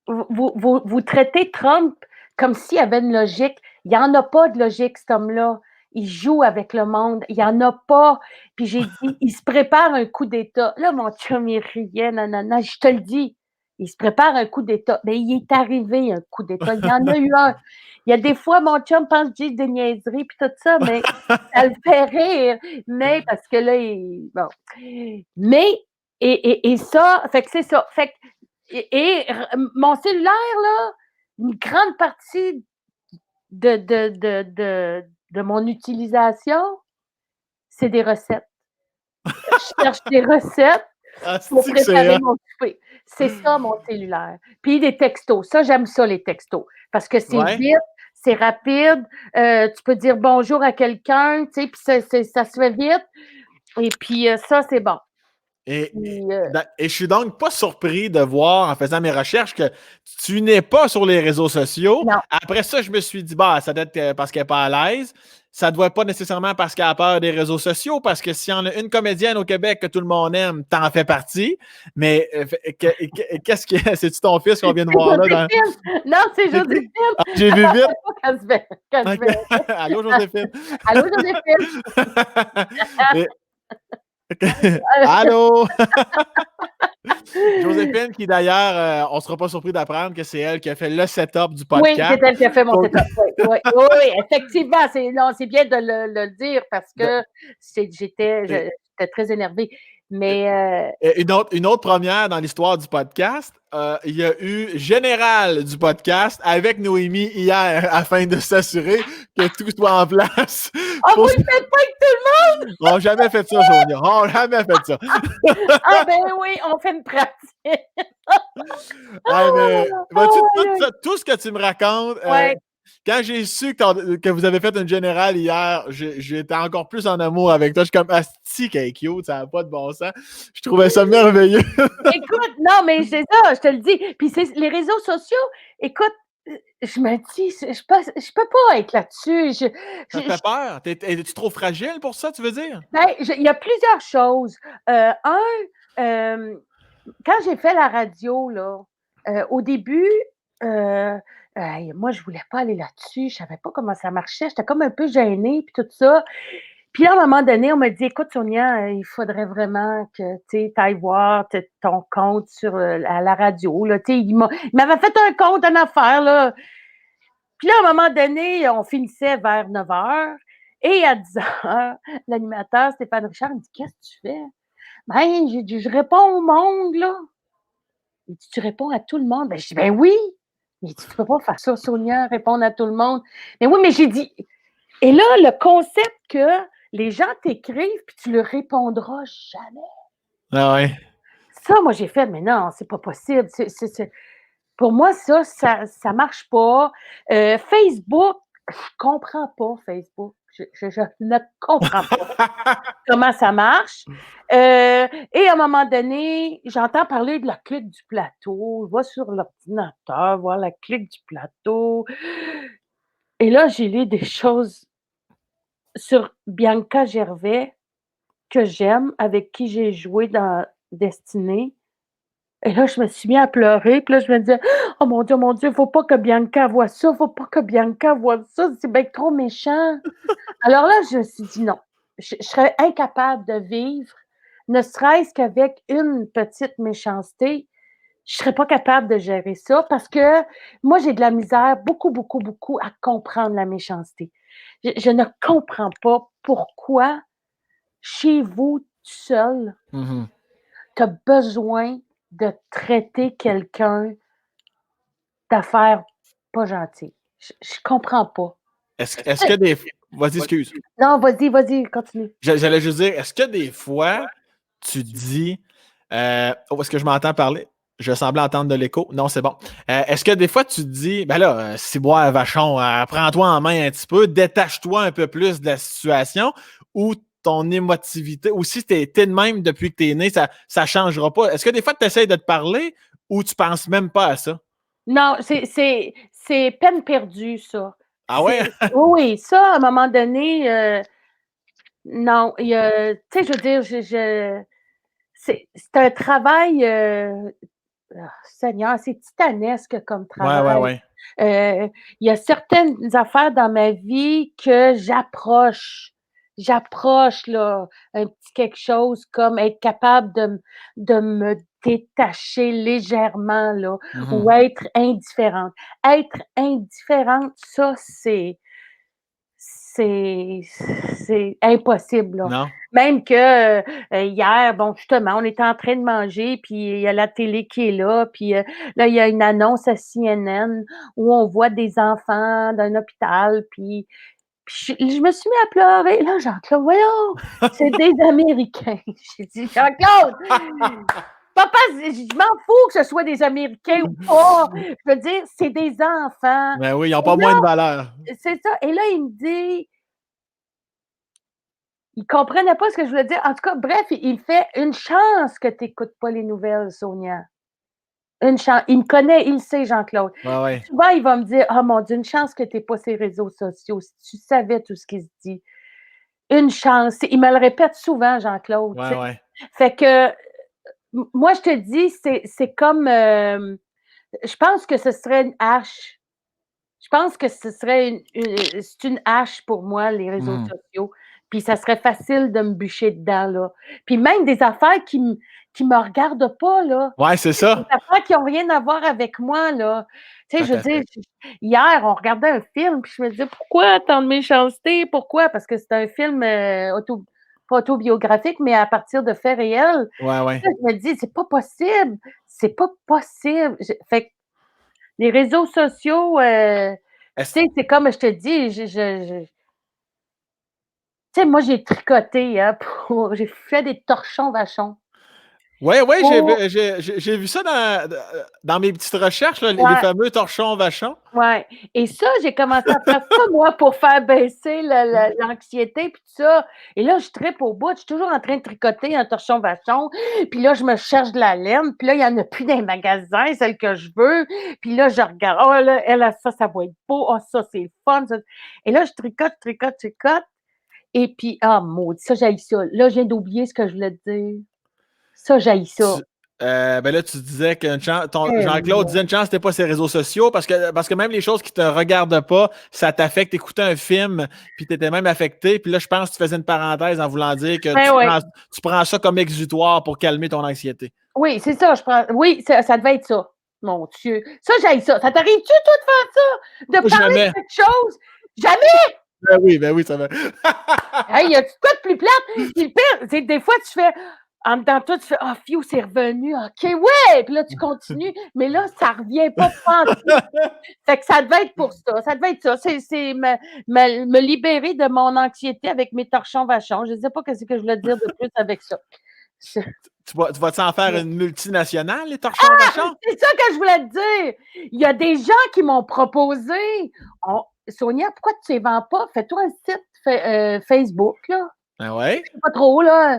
Vous traitez Trump comme s'il y avait une logique. Il n'y en a pas de logique, cet homme-là. Il joue avec le monde. Il n'y en a pas. Puis j'ai dit, il se prépare un coup d'État. Là, mon chum, il riait, nanana. Je te le dis, il se prépare un coup d'État. Mais il est arrivé un coup d'État. Il y en a eu un. Il y a des fois, mon chum pense que je dis des niaiseries puis tout ça, mais ça le fait rire. Mais parce que là, bon. Mais, et ça, fait que c'est ça. Fait que mon cellulaire, là, une grande partie de mon utilisation, c'est des recettes. Je cherche des recettes pour préparer mon souper. C'est ça, mon cellulaire. Puis des textos. Ça, j'aime ça, les textos. Parce que c'est vite, c'est rapide. Tu peux dire bonjour à quelqu'un, tu sais, puis ça se fait vite. Et puis ça, c'est bon. Et je suis donc pas surpris de voir, en faisant mes recherches, que tu n'es pas sur les réseaux sociaux. Non. Après ça, je me suis dit, ça doit être parce qu'elle n'est pas à l'aise. Ça ne doit pas nécessairement parce qu'elle a peur des réseaux sociaux, parce que s'il y en a une comédienne au Québec que tout le monde aime, t'en fais partie. Mais qu'est-ce que c'est-tu ton fils qu'on vient de voir là? Non, c'est Joséphine. J'ai vu vite. Allô, Joséphine. Allô, Joséphine. Allô! Joséphine, qui d'ailleurs, on ne sera pas surpris d'apprendre que c'est elle qui a fait le setup du podcast. Oui, c'est elle qui a fait mon setup. Oui, effectivement. C'est bien de le dire parce que j'étais très énervée. Mais une autre première dans l'histoire du podcast, il y a eu Général du podcast avec Noémie hier afin de s'assurer que tout soit en place. Vous le faites pas avec tout le monde? On n'a jamais fait ça, Sonia. On n'a jamais fait ça. Ah ben oui, on fait une pratique. Tout ce que tu me racontes, quand j'ai su que vous avez fait une générale hier, j'étais encore plus en amour avec toi. Je suis comme asti qu'elle est cute, ça n'a pas de bon sens. Je trouvais ça merveilleux. Écoute, non, mais c'est ça, je te le dis. Puis les réseaux sociaux, écoute, je me dis, je peux pas être là-dessus. Ça te fait peur? Es-tu trop fragile pour ça, tu veux dire? Ben, il y a plusieurs choses. Quand j'ai fait la radio, là, au début, moi, je voulais pas aller là-dessus. Je savais pas comment ça marchait. J'étais comme un peu gênée, puis tout ça. Puis là, à un moment donné, on m'a dit: «Écoute, Sonia, il faudrait vraiment que, tu ailles voir ton compte à la radio, là». Tu sais, il m'avait fait un compte, une affaire, là. Puis là, à un moment donné, on finissait vers 9 heures et à 10 heures, l'animateur Stéphane Richard me dit: «Qu'est-ce que tu fais?» «Ben», j'ai dit: «Je réponds au monde, là». Il dit: «Tu réponds à tout le monde?» Ben, je dis: «Ben oui». Il dit: «Tu peux pas faire ça, Sonia, répondre à tout le monde». Mais oui, mais j'ai dit et là, le concept que les gens t'écrivent puis tu leur répondras jamais. Ah ouais. Ça, moi, j'ai fait: «Mais non, c'est pas possible». Pour moi, ça marche pas. Facebook, je comprends pas Facebook. Je ne comprends pas comment ça marche. Et à un moment donné, j'entends parler de la clique du plateau. Je vais sur l'ordinateur, voir la clique du plateau. Et là, j'ai lu des choses sur Bianca Gervais que j'aime, avec qui j'ai joué dans Destinée. Et là, je me suis mis à pleurer, puis là, je me disais: «Oh mon Dieu, faut pas que Bianca voie ça, faut pas que Bianca voie ça, c'est bien trop méchant». Alors là, je me suis dit: «Non, je serais incapable de vivre, ne serait-ce qu'avec une petite méchanceté, je serais pas capable de gérer ça» parce que moi, j'ai de la misère beaucoup, beaucoup, beaucoup à comprendre la méchanceté. Je ne comprends pas pourquoi, chez vous, seul, Mhm. tu as besoin de traiter quelqu'un d'affaires pas gentilles. Je comprends pas. Est-ce que des fois. Vas-y, excuse. Non, vas-y, continue. J'allais juste dire, est-ce que des fois, tu dis. Oh, est-ce que je m'entends parler? Je semblais entendre de l'écho. Non, c'est bon. Est-ce que des fois, tu te dis, ben là, Ciboire, Vachon, prends-toi en main un petit peu, détache-toi un peu plus de la situation, ou ton émotivité, ou si t'es de même depuis que t'es né, ça ne changera pas. Est-ce que des fois, tu essaies de te parler ou tu penses même pas à ça? Non, c'est peine perdue, ça. Ah ouais? Oui, ça, à un moment donné, non, tu sais, je veux dire, c'est un travail, Seigneur, c'est titanesque comme Ouais, ouais, travail. ouais. Il y a certaines affaires dans ma vie que j'approche là, un petit quelque chose comme être capable de me détacher légèrement là, ou Mhm. être indifférente. Être indifférente, ça, c'est c'est impossible, là. Non? Même que, hier, bon, justement, on était en train de manger, puis il y a la télé qui est là, puis, là, il y a une annonce à CNN où on voit des enfants d'un hôpital, puis je me suis mis à pleurer. Là, Jean-Claude, voyons, c'est des Américains. J'ai dit: «Jean-Claude, papa, je m'en fous que ce soit des Américains ou pas. Je veux dire, c'est des enfants». Ben oui, ils n'ont Et pas moins de valeur. c'est ça. Et là, il me dit, il comprenait pas ce que je voulais dire. En tout cas, bref, il fait: «Une chance que tu écoutes pas les nouvelles, Sonia. Une chance». Il me connaît, il le sait, Jean-Claude. Ouais, ouais. Souvent, il va me dire: «Ah mon Dieu, une chance que tu pas ces réseaux sociaux. Si tu savais tout ce qui se dit. Une chance». Il me le répète souvent, Jean-Claude, tu Ouais, sais. ouais. Fait que, moi, je te dis, c'est comme, je pense que ce serait une hache. Je pense que ce serait c'est une hache pour moi, les réseaux Mhm. sociaux. Puis ça serait facile de me bûcher dedans, là. Puis même des affaires qui me regardent pas, là. Ouais, c'est Des ça. affaires qui ont rien à voir avec moi, là. Tu sais, Tout je veux à dire, fait. hier, on regardait un film, puis je me disais: «Pourquoi tant de méchanceté? Pourquoi?» Parce que c'est un film, pas autobiographique, mais à partir de faits réels. Ouais, ouais. Là, je me dis: «C'est pas possible, c'est pas possible». Fait que les réseaux sociaux, Est-ce tu sais, c'est comme je te dis, tu sais, moi, j'ai tricoté, hein, j'ai fait des torchons vachons. Oui, oui, Pour j'ai vu ça dans mes petites recherches, là, les ouais. fameux torchons vachons. Ouais, et ça, j'ai commencé à faire ça, moi, pour faire baisser l'anxiété puis tout ça, et là, je trippe au bout. Je suis toujours en train de tricoter un torchon vachon, puis là, je me cherche de la laine, puis là, il y en a plus dans les magasins, celle que je veux, puis là, je regarde: «Oh là, elle a ça, ça va être beau. Oh ça, c'est le fun ça», et là, je tricote, tricote, tricote, et puis ah maudit, ça, j'haïs ça. Là, je viens d'oublier ce que je voulais te dire. Ça, j'haïs ça. Tu ben là, tu disais que Eh Jean-Claude disait une chance c'était pas ses réseaux sociaux parce que même les choses qui te regardent pas, ça t'affecte. Écouter un film, puis tu étais même affecté. Puis là, je pense que tu faisais une parenthèse en voulant dire que ben oui. tu prends ça comme exutoire pour calmer ton anxiété. Oui, c'est ça, je prends. Oui, ça devait être ça. Mon Dieu. Ça, j'aille ça. Ça t'arrive-tu, toi, de faire ça? De parler de Jamais. quelque chose? Jamais! Ben oui, ça va. Hey, y a-tu quoi de plus plate? Puis le pire, c'est que des fois, tu fais. En dedans de toi, tu fais ah, fiou, c'est revenu. OK, ouais! Puis là, tu continues. Mais là, ça revient pas pantoute. Fait que ça devait être pour ça. Ça devait être ça. C'est me libérer de mon anxiété avec mes torchons vachons. Je ne sais pas ce que je voulais dire de plus avec ça. Tu vas t'en faire une multinationale, les torchons vachons? C'est ça que je voulais te dire. Il y a des gens qui m'ont proposé. Sonia, pourquoi tu ne les vends pas? Fais-toi un site Facebook, là. Ben ouais. Je sais pas trop, là.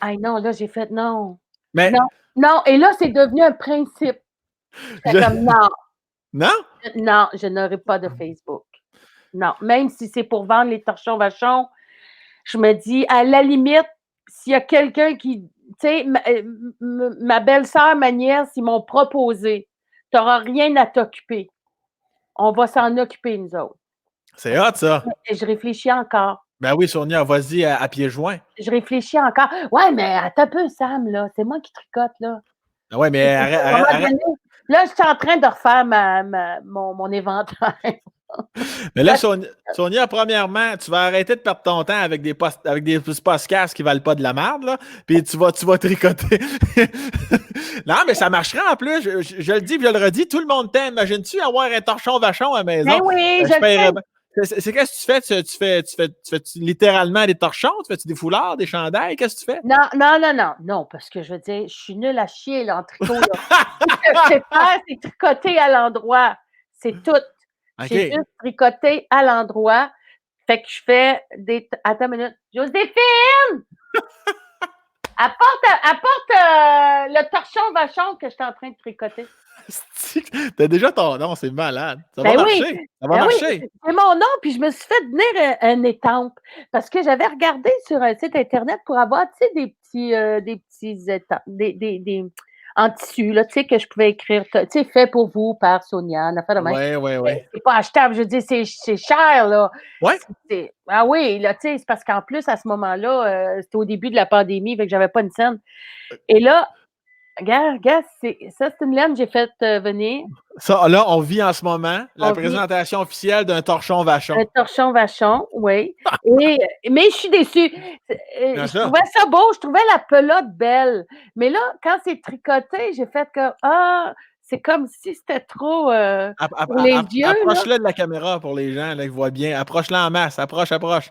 Ah non, là, j'ai fait non. Mais Non, non. Et là, c'est devenu un principe. je... J'étais comme non, Non? non, je n'aurai pas de Facebook. Non, même si c'est pour vendre les torchons vachons, je me dis, à la limite, s'il y a quelqu'un qui, tu sais, ma belle-sœur, ma nièce, ils m'ont proposé, tu n'auras rien à t'occuper. On va s'en occuper, nous autres. C'est hot, ça. Et je réfléchis encore. Ben oui, Sonia, vas-y à pieds joints. Je réfléchis encore. Ouais, mais attends un peu, Sam, là. C'est moi qui tricote, là. Ben ouais, mais À un moment donné, là, je suis en train de refaire mon éventail. Mais là, Sonia, premièrement, tu vas arrêter de perdre ton temps avec des podcasts qui valent pas de la merde, là, puis tu vas tricoter. Non, mais ça marcherait en plus. Je le dis, je le redis, tout le monde t'aime. Imagines-tu avoir un torchon vachon à la maison? Ben oui, Je je le sais. paierais bien. C'est qu'est-ce que tu fais? Tu fais littéralement des torchons? Tu fais-tu des foulards, des chandails? Qu'est-ce que tu fais? Non, non, non, non, non, parce que je veux dire, je suis nulle à chier, là, en tricot, là. Tout ce que je sais faire, c'est tricoter à l'endroit. C'est tout. J'ai OK. juste tricoté à l'endroit. Fait que je fais des. Attends une minute. Joséphine! Apporte le torchon vachon que je suis en train de tricoter. T'as déjà ton nom, c'est malade. Ça va Ben oui, marcher. Ça va ben oui, marcher. c'est mon nom, puis je me suis fait venir un étampe parce que j'avais regardé sur un site internet pour avoir, tu sais, des petits étampes, des en tissu, là, tu sais, que je pouvais écrire, tu sais, fait pour vous par Sonia, une affaire de même. Ouais, ouais, ouais. C'est pas achetable, je veux dire, c'est cher, là. Ouais? Ah oui, là, tu sais, c'est parce qu'en plus, à ce moment-là, c'était au début de la pandémie, fait que j'avais pas une scène. Et là, regarde, ça, c'est une laine que j'ai faite venir. Ça, là, on vit en ce moment la On vit présentation officielle d'un torchon vachon. un torchon vachon, oui. Mais je suis déçue. Bien Je ça. trouvais ça beau, je trouvais la pelote belle. Mais là, quand c'est tricoté, j'ai fait que c'est comme si c'était trop pour les yeux, là. Approche-le de la caméra pour les gens là, qui voient bien. Approche-le en masse. Approche, approche.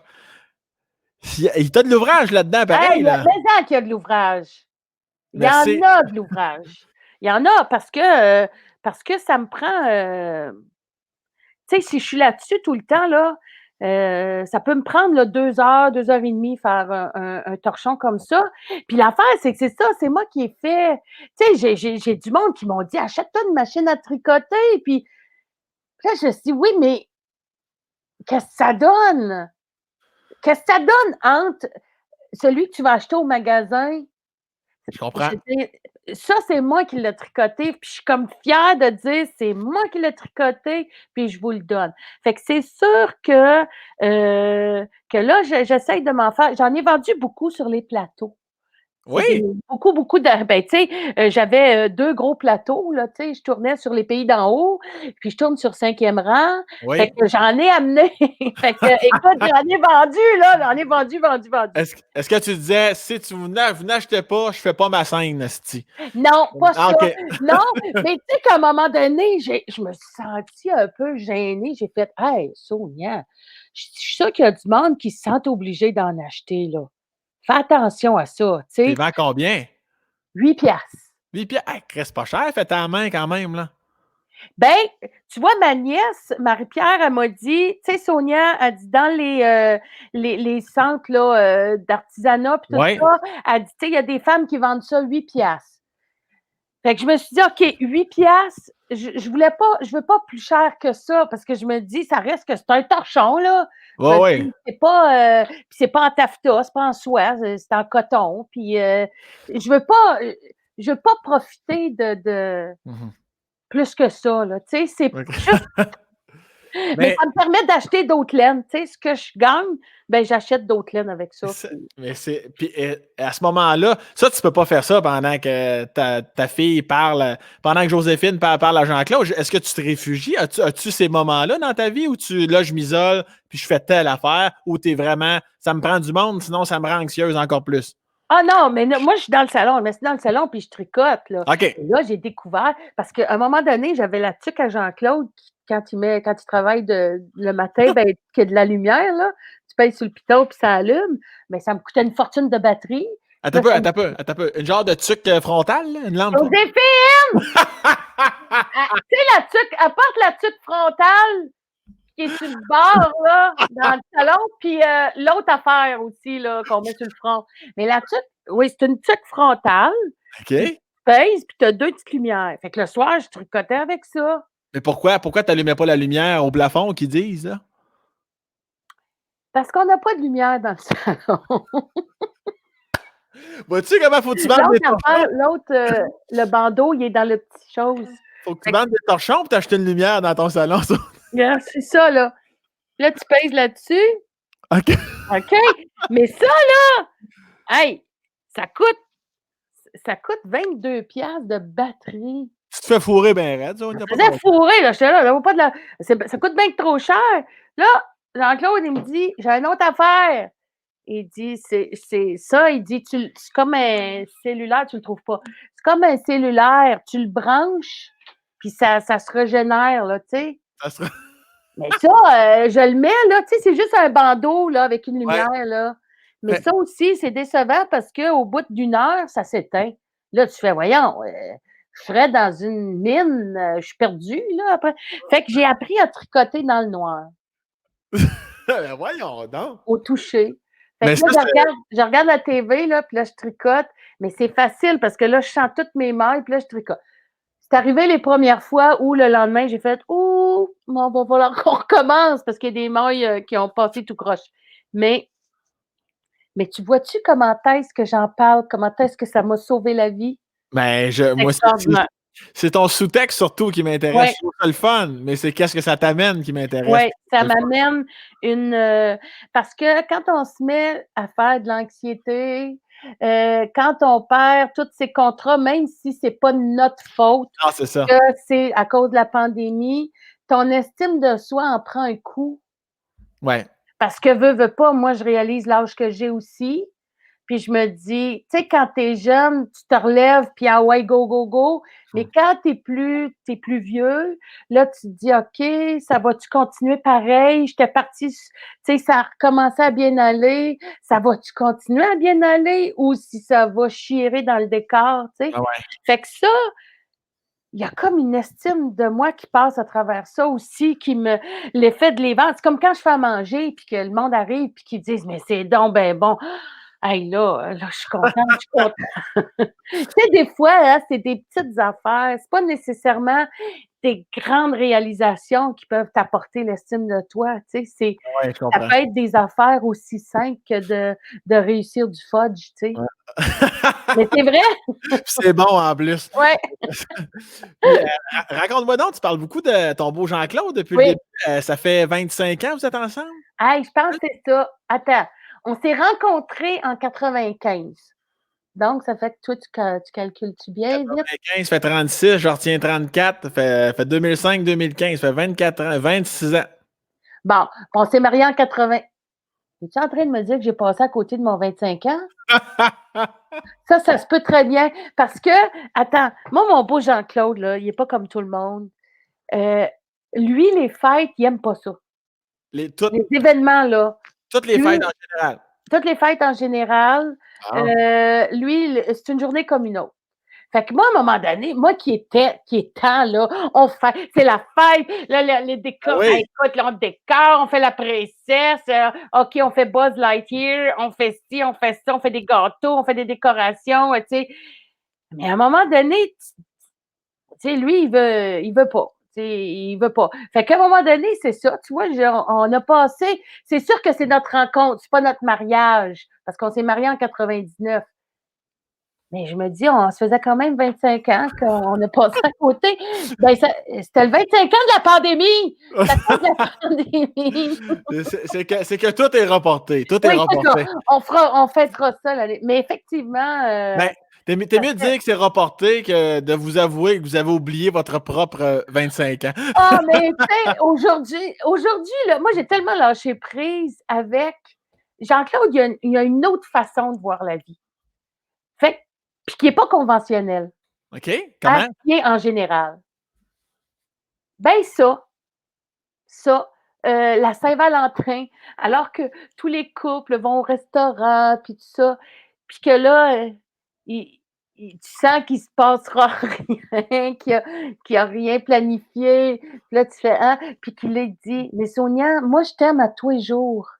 Il t'a de l'ouvrage là-dedans, Hey, pareil, là. mais qu'il y a de l'ouvrage. Il y Mais en c'est. a de l'ouvrage. Il y en a parce que ça me prend tu sais, si je suis là-dessus tout le temps, là, ça peut me prendre là, 2 heures et demie faire un torchon comme ça. Puis l'affaire, c'est que c'est ça, c'est moi qui ai fait. Tu sais, j'ai du monde qui m'ont dit achète-toi une machine à tricoter. Puis là, je me suis dit oui, mais qu'est-ce que ça donne? Qu'est-ce que ça donne entre celui que tu vas acheter au magasin? Je Je comprends. veux dire, ça, c'est moi qui l'ai tricoté, puis je suis comme fière de dire: «C'est moi qui l'ai tricoté, puis je vous le donne». Fait que c'est sûr que là, j'essaye de m'en faire j'en ai vendu beaucoup sur les plateaux. C'est des Oui, beaucoup, beaucoup de ben, tu sais, j'avais, 2 gros plateaux, là, tu sais, je tournais sur les pays d'en haut, puis je tourne sur 5e rang. Fait oui. que j'en ai amené. Fait que, écoute, j'en ai vendu, là, j'en ai vendu, vendu, vendu. Est-ce que tu disais, si vous n'achetez pas, je fais pas ma scène, esti? Non, pas Ah, ça. OK. Non, mais tu sais qu'à un moment donné, je me suis sentie un peu gênée. J'ai fait: «Hey, Sonia, je suis sûre qu'il y a du monde qui se sent obligé d'en acheter, là». Fais attention à ça, tu T'es sais. vends combien? 8 piastres. 8 piastres. Hey, reste pas cher, fais ta main quand même, là. Ben, tu vois, ma nièce, Marie-Pierre, elle m'a dit, tu sais, Sonia, elle dit dans les centres là, d'artisanat puis tout Ouais. ça, elle dit, tu sais, il y a des femmes qui vendent ça 8 piastres. Fait que je me suis dit, OK, 8 piastres, je veux pas plus cher que ça parce que je me dis, ça reste que c'est un torchon, là. Je me Ouais. dis, puis c'est pas en taffetas, c'est pas en soie, c'est en coton. Puis je veux pas profiter de Mhm. plus que ça, là. Tu sais, c'est Ok. juste. Mais ça me permet d'acheter d'autres laines. Tu sais, ce que je gagne, ben j'achète d'autres laines avec ça. Mais c'est. Puis à ce moment-là, ça, tu peux pas faire ça pendant que ta fille parle, pendant que Joséphine parle à Jean-Claude. Est-ce que tu te réfugies? As-tu ces moments-là dans ta vie où là, je m'isole, puis je fais telle affaire, ou t'es vraiment, ça me prend du monde, sinon ça me rend anxieuse encore plus? Ah non, mais moi, je suis dans le salon. Je me suis dans le salon puis je tricote, là. OK. Et là, j'ai découvert, parce qu'à un moment donné, j'avais la tuque à Jean-Claude, quand il travaille le matin, ben, qu'il y a de la lumière, là, tu payes sur le piton puis ça allume, mais ça me coûtait une fortune de batterie. Attends Là, un peu, attends un peu. Une genre de tuque frontale, là, une lampe. Joséphine! Tu sais, la tuque, apporte la tuque frontale qui est sur le bord, là, dans le salon, puis l'autre affaire aussi, là, qu'on met sur le front. Mais la tuque, oui, c'est une tuque frontale. OK. Tu pèses, puis tu as 2 petites lumières. Fait que le soir, je tricotais avec ça. Mais pourquoi tu n'allumais pas la lumière au plafond qu'ils disent, là? Parce qu'on n'a pas de lumière dans le salon. Vois-tu comment faut que tu vendes des torchons? Le bandeau, il est dans le petit chose. Faut que tu vendes des torchons pour t'acheter une lumière dans ton salon, ça. Regarde, c'est ça, là. Là, tu pèses là-dessus. OK. OK? Mais ça, là, hey, ça coûte 22 piastres de batterie. Tu te fais fourrer bien raide, ça. Ça me faisait fourrer, là. J'étais là, pas de la. Ça coûte bien trop cher. Là, Jean-Claude, il me dit, j'ai une autre affaire. Il dit, c'est ça, il dit, c'est comme un cellulaire, tu le trouves pas. C'est comme un cellulaire, tu le branches, puis ça se régénère, là, tu sais. Ça sera... Mais ça, je le mets, là, tu sais, c'est juste un bandeau, là, avec une lumière, Ouais. là. Mais Mais... ça aussi, c'est décevant parce qu'au bout d'une heure, ça s'éteint. Là, tu fais, voyons, je serais dans une mine, je suis perdue, là, après. Fait que j'ai appris à tricoter dans le noir. Ben voyons donc. Au toucher. Fait Mais que là, ça, je regarde la TV, là, puis là, je tricote. Mais c'est facile parce que là, je sens toutes mes mailles, puis là, je tricote. C'est arrivé les premières fois où le lendemain, j'ai fait ouh, on va falloir qu'on recommence parce qu'il y a des mailles qui ont passé tout croche. Mais tu vois-tu comment est-ce que j'en parle? Comment est-ce que ça m'a sauvé la vie? ben, C'est moi, extraordinaire. c'est ton sous-texte surtout qui m'intéresse. Ouais. Je trouve ça le fun, mais c'est qu'est-ce que ça t'amène qui m'intéresse. Oui, ça m'amène parce que quand on se met à faire de l'anxiété, quand on perd tous ces contrats, même si c'est pas de notre faute, Ah, c'est ça. que c'est à cause de la pandémie, ton estime de soi en prend un coup. Ouais. Parce que veux pas, moi, je réalise l'âge que j'ai aussi. Puis je me dis, tu sais, quand t'es jeune, tu te relèves, puis ah ouais, go, go, go. Mais quand t'es plus vieux, là, tu te dis, OK, ça va-tu continuer pareil? J'étais partie, tu sais, ça a recommencé à bien aller. Ça va-tu continuer à bien aller? Ou si ça va chirer dans le décor, tu sais? Ah ouais. Fait que ça, il y a comme une estime de moi qui passe à travers ça aussi, l'effet de les ventes. C'est comme quand je fais à manger, puis que le monde arrive, puis qu'ils disent, mais c'est donc ben bon. Hey, là, je suis contente, je suis contente. Tu sais, des fois, hein, c'est des petites affaires. C'est pas nécessairement des grandes réalisations qui peuvent t'apporter l'estime de toi. Tu sais, Ouais, je ça comprends. peut être des affaires aussi simples que de réussir du fudge, tu sais. Ouais. Mais c'est vrai? C'est bon en plus. Ouais. Puis, raconte-moi donc, tu parles beaucoup de ton beau Jean-Claude depuis le Oui. début. Ça fait 25 ans que vous êtes ensemble? Hey, je pense que c'est ça. Attends, on s'est rencontrés en 95. Donc, ça fait que toi, tu calcules-tu bien vite? 95 fait 36, je retiens 34, fait 2005-2015, fait 24 ans, 26 ans. Bon, on s'est mariés en 80. Es-tu en train de me dire que j'ai passé à côté de mon 25 ans? Ça se peut très bien. Parce que, attends, moi, mon beau Jean-Claude, là, il n'est pas comme tout le monde. Lui, les fêtes, il n'aime pas ça. Les Les événements, là. toutes les Lui, fêtes en général. toutes les fêtes en général. Ah. Lui, c'est une journée comme une autre. Fait que moi, à un moment donné, moi qui étant là, c'est la fête, là, les Ben décors, oui. écoute, là, on décore, on fait la princesse, OK, on fait Buzz Lightyear, on fait ci, on fait ça, on fait des gâteaux, on fait des décorations, tu sais. Mais à un moment donné, tu sais, lui, il veut pas. Tu sais, il veut pas. Fait qu'à un moment donné, c'est ça, tu vois, on a passé, c'est sûr que c'est notre rencontre, c'est pas notre mariage, parce qu'on s'est mariés en 99. Mais je me dis, on se faisait quand même 25 ans qu'on a passé à côté. Ben, c'était le 25 ans de la pandémie! C'est à cause de la pandémie. C'est que tout est reporté. Tout est Oui, c'est ça. reporté. On fêtera ça l'année. Mais effectivement, Ben, t'es ça mieux de fait. dire que c'est reporté que de vous avouer que vous avez oublié votre propre 25 ans. Ah, mais tu sais, aujourd'hui, là, moi, j'ai tellement lâché prise avec Jean-Claude, il y a une autre façon de voir la vie. Fait puis qui est pas conventionnelle, OK? à Comment? rien en général. Ben ça, la Saint-Valentin, alors que tous les couples vont au restaurant, puis tout ça, puis que là, il tu sens qu'il se passera rien, qu'il y a rien planifié. Puis là, tu fais: «Hein?» Puis qu'il est dit: «Mais Sonia, moi, je t'aime à tous les jours.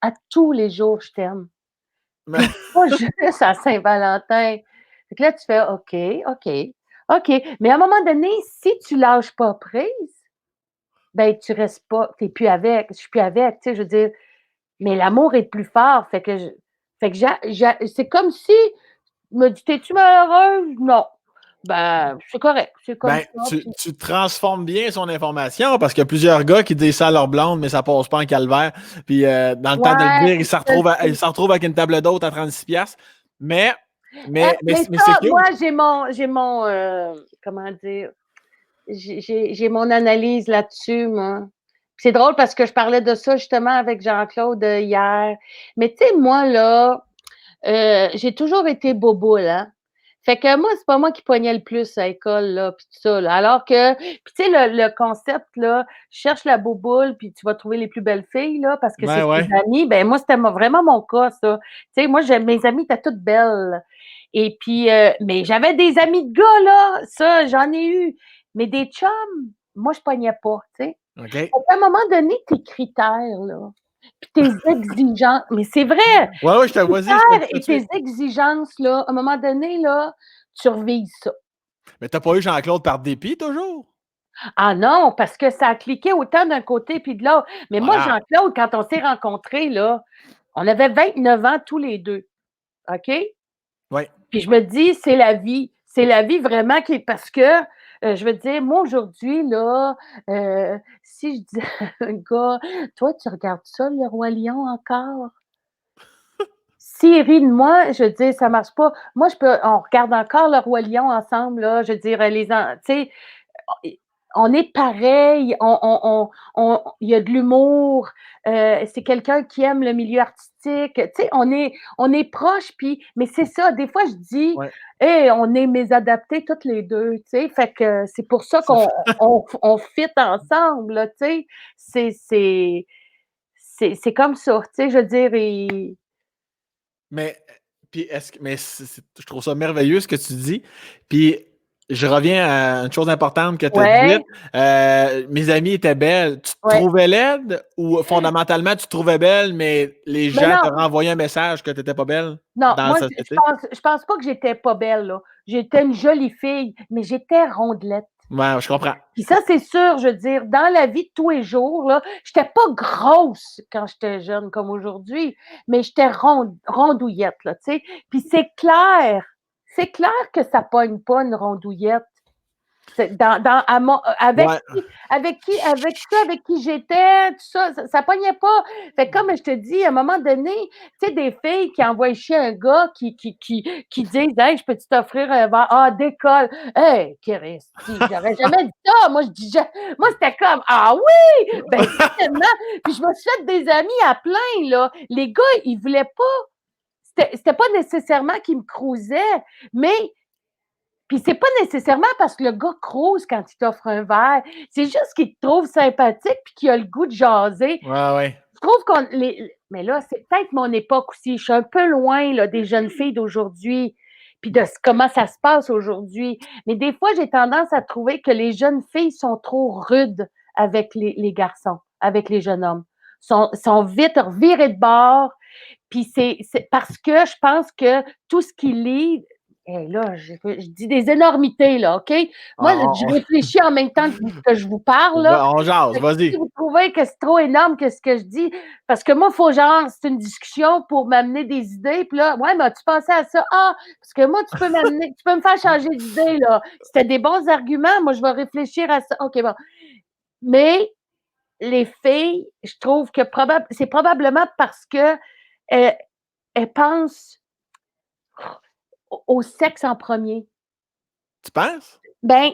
À tous les jours, je t'aime. Puis pas juste à Saint-Valentin». Fait que là, tu fais: «OK, OK, OK». Mais à un moment donné, si tu lâches pas prise, ben, tu restes pas, tu es plus avec, je suis plus avec, tu sais, je veux dire, mais l'amour est plus fort, fait que c'est comme si il me dit: «Es-tu malheureuse?» «Non». Ben, c'est correct, c'est comme Ben, ça, puis tu transformes bien son information parce qu'il y a plusieurs gars qui disent ça à leur blonde, mais ça passe pas en calvaire. Puis dans le temps de le ouais, dire, je le ils sais. se retrouvent avec une table d'hôte à 36$. piastres. Mais, Mais mais c'est ça, cute. moi, j'ai mon, comment dire? J'ai mon analyse là-dessus, moi. Puis c'est drôle parce que je parlais de ça justement avec Jean-Claude, hier. Mais tu sais, moi, là, j'ai toujours été boboule, hein. Fait que moi, c'est pas moi qui pognais le plus à l'école, là, puis tout ça, là. Alors que, puis tu sais, le concept, là, cherche la boboule, puis tu vas trouver les plus belles filles, là, parce que c'est Ouais, tes ouais. amies. Ben moi, c'était vraiment mon cas, ça. Tu sais, moi, mes amies étaient toutes belles. Et puis, mais j'avais des amis de gars, là, ça, j'en ai eu. Mais des chums, moi, je pognais pas, tu sais. OK. À un moment donné, tes critères, là, puis tes exigences, mais c'est vrai! Ouais, ouais, je te vas-y, Critères je te et suis. tes exigences, là, à un moment donné, là, tu revises ça. Mais t'as pas eu Jean-Claude par dépit toujours? Ah non, parce que ça a cliqué autant d'un côté puis de l'autre. Mais moi, Voilà. Jean-Claude, quand on s'est rencontrés, là, on avait 29 ans tous les 2, OK? Ouais. Puis je me dis: «C'est la vie». C'est la vie vraiment qui est parce que, je veux dire, moi, aujourd'hui, là, si je dis à un gars: «Toi, tu regardes ça, Le Roi Lion, encore?» S'il rit de moi, je veux dire, ça marche pas. Moi, on regarde encore Le Roi Lion ensemble, là, je veux dire, tu sais, on est pareil, il y a de l'humour, c'est quelqu'un qui aime le milieu artistique, tu sais, on est proches, puis mais c'est ça, des fois, je dis: Ouais. «Hey, on est mésadaptés toutes les 2, tu sais, fait que c'est pour ça qu'on fit ensemble, là, tu sais. C'est c'est c'est comme ça, tu sais, je veux dire et Mais, puis est-ce que mais je trouve ça merveilleux ce que tu dis. Puis je reviens à une chose importante que tu as dite. ouais, Mes amies étaient belles. Tu te ouais. trouvais laide ou fondamentalement tu te trouvais belle, mais les Mais gens te non, renvoyaient un message que tu étais pas belle non, dans la moi, je société? pense pas que j'étais pas belle, là. J'étais une jolie fille, mais j'étais rondelette. Ouais, je comprends. Puis ça, c'est sûr, je veux dire, dans la vie de tous les jours, là, j'étais pas grosse quand j'étais jeune comme aujourd'hui, mais j'étais rondouillette, là, tu sais. Puis c'est clair que ça pogne pas une rondouillette. C'est Ouais, avec ceux avec qui j'étais, tout ça, ça pognait pas. Fait que comme je te dis, à un moment donné, tu sais, des filles qui envoient chier un gars qui disent: «Hey, je peux-tu t'offrir un verre?» «Ah, décolle!» Hey, cristi, j'aurais jamais dit ça. Moi, c'était comme: «Ah oui! Ben, certainement!» Puis je me suis fait des amis à plein, là. Les gars, ils voulaient pas, c'était pas nécessairement qu'ils me cruisaient, mais puis c'est pas nécessairement parce que le gars crouse quand il t'offre un verre, c'est juste qu'il te trouve sympathique puis qu'il a le goût de jaser. ouais, ouais. Je trouve Mais là, c'est peut-être mon époque aussi. Je suis un peu loin là, des jeunes filles d'aujourd'hui, puis de comment ça se passe aujourd'hui. Mais des fois, j'ai tendance à trouver que les jeunes filles sont trop rudes avec les garçons, avec les jeunes hommes. Sont vite revirés de bord. Puis c'est parce que je pense que tout ce qui lit, et là, je dis des énormités, là, OK? Moi, je On, réfléchis en même temps que je vous parle, là. on jase, Fait que si vas-y. vous trouvez que c'est trop énorme que ce que je dis, parce que moi, il faut genre, c'est une discussion pour m'amener des idées, puis là, ouais, mais as-tu pensé à ça? Ah, parce que moi, tu peux me faire changer d'idée, là. C'était des bons arguments, moi, je vais réfléchir à ça. OK, bon. Mais les filles, je trouve que c'est probablement parce que elles pensent au sexe en premier. Tu penses? Ben,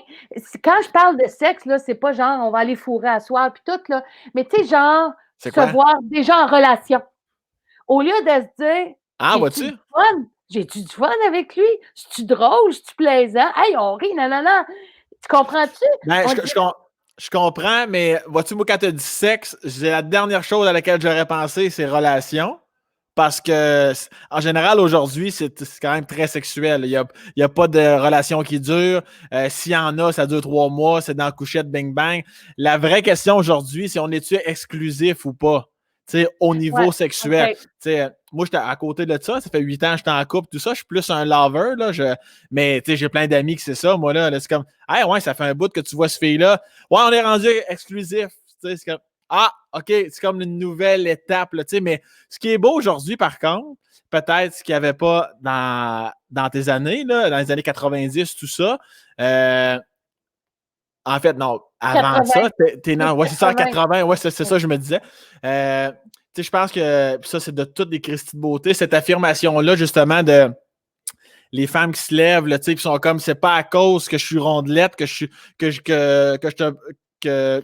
quand je parle de sexe, là, c'est pas genre on va aller fourrer à soir puis tout, là. Mais tu sais, genre, C'est se quoi? voir déjà en relation. Au lieu de se dire Ah, j'ai-tu du vois-tu? fun? J'ai-tu du fun avec lui? C'est-tu drôle? C'est-tu plaisant? Hey, on rit, non, non, non. Tu comprends-tu? Ben, On je, dit je, com- je comprends, mais vois-tu, moi, quand tu as dit sexe, la dernière chose à laquelle j'aurais pensé, c'est relation. Parce que, en général, aujourd'hui, c'est quand même très sexuel. Il y a pas de relation qui dure. S'il y en a, ça dure 3 mois, c'est dans la couchette, bing bang. La vraie question aujourd'hui, c'est on est-tu exclusif ou pas? Tu sais, au ouais, niveau sexuel. OK. Tu sais, moi, j'étais à côté de ça fait 8 ans que j'étais en couple, tout ça. Je suis plus un lover, là. Mais tu sais, j'ai plein d'amis qui c'est ça. Moi, là c'est comme, hey, ouais, ça fait un bout que tu vois ce fille-là. Ouais, on est rendu exclusif. Tu sais, c'est comme, ah, OK, c'est comme une nouvelle étape, là, tu sais, mais ce qui est beau aujourd'hui, par contre, peut-être ce qu'il n'y avait pas dans tes années, là, dans les années 90, tout ça. En fait, non, avant 80, ça, ouais, c'est ça, en 80. 80, ouais, c'est ça, je me disais. Tu sais, je pense que ça, c'est de toutes les Christie de beauté, cette affirmation-là, justement, de les femmes qui se lèvent, là, tu sais, qui sont comme, c'est pas à cause que je suis rondelette, que je suis, que je te, que,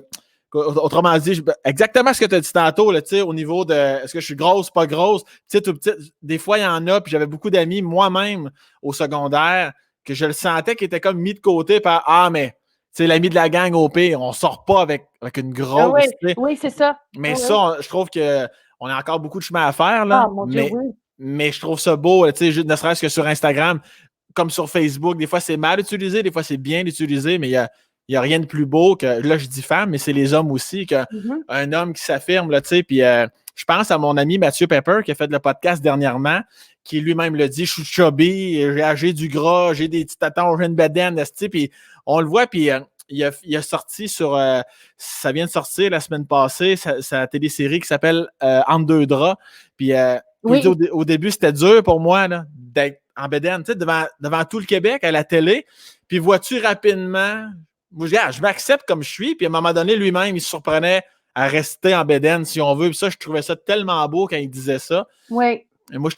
autrement dit, exactement ce que tu as dit tantôt, là, au niveau de est-ce que je suis grosse, pas grosse, petite ou petite. Des fois, il y en a, puis j'avais beaucoup d'amis, moi-même, au secondaire, que je le sentais qui était comme mis de côté par ah, mais c'est l'ami de la gang au pire, on sort pas avec une Ah oui, grosse. oui, c'est ça. Mais Oui, ça, oui. je trouve qu'on a encore beaucoup de chemin à faire, là, Ah, mon Dieu, oui. mais je trouve ça beau, ne serait-ce que sur Instagram, comme sur Facebook, des fois c'est mal utilisé, des fois c'est bien utilisé, mais il y a rien de plus beau que, là je dis femme, mais c'est les hommes aussi, qu'un homme qui s'affirme, là, tu sais, puis je pense à mon ami Mathieu Pepper qui a fait le podcast dernièrement, qui lui-même le dit, je suis chubby, j'ai du gras, j'ai des petits tatons, j'ai une bedaine, puis on le voit, puis il a sorti sur, ça vient de sortir la semaine passée, sa télésérie qui s'appelle Entre deux draps, puis Oui. au début c'était dur pour moi là, d'être en bedaine, tu sais, devant tout le Québec à la télé, puis vois-tu rapidement, moi, je m'accepte comme je suis, puis à un moment donné, lui-même, il se surprenait à rester en bedaine si on veut, puis ça, je trouvais ça tellement beau quand il disait ça. Oui. Et moi,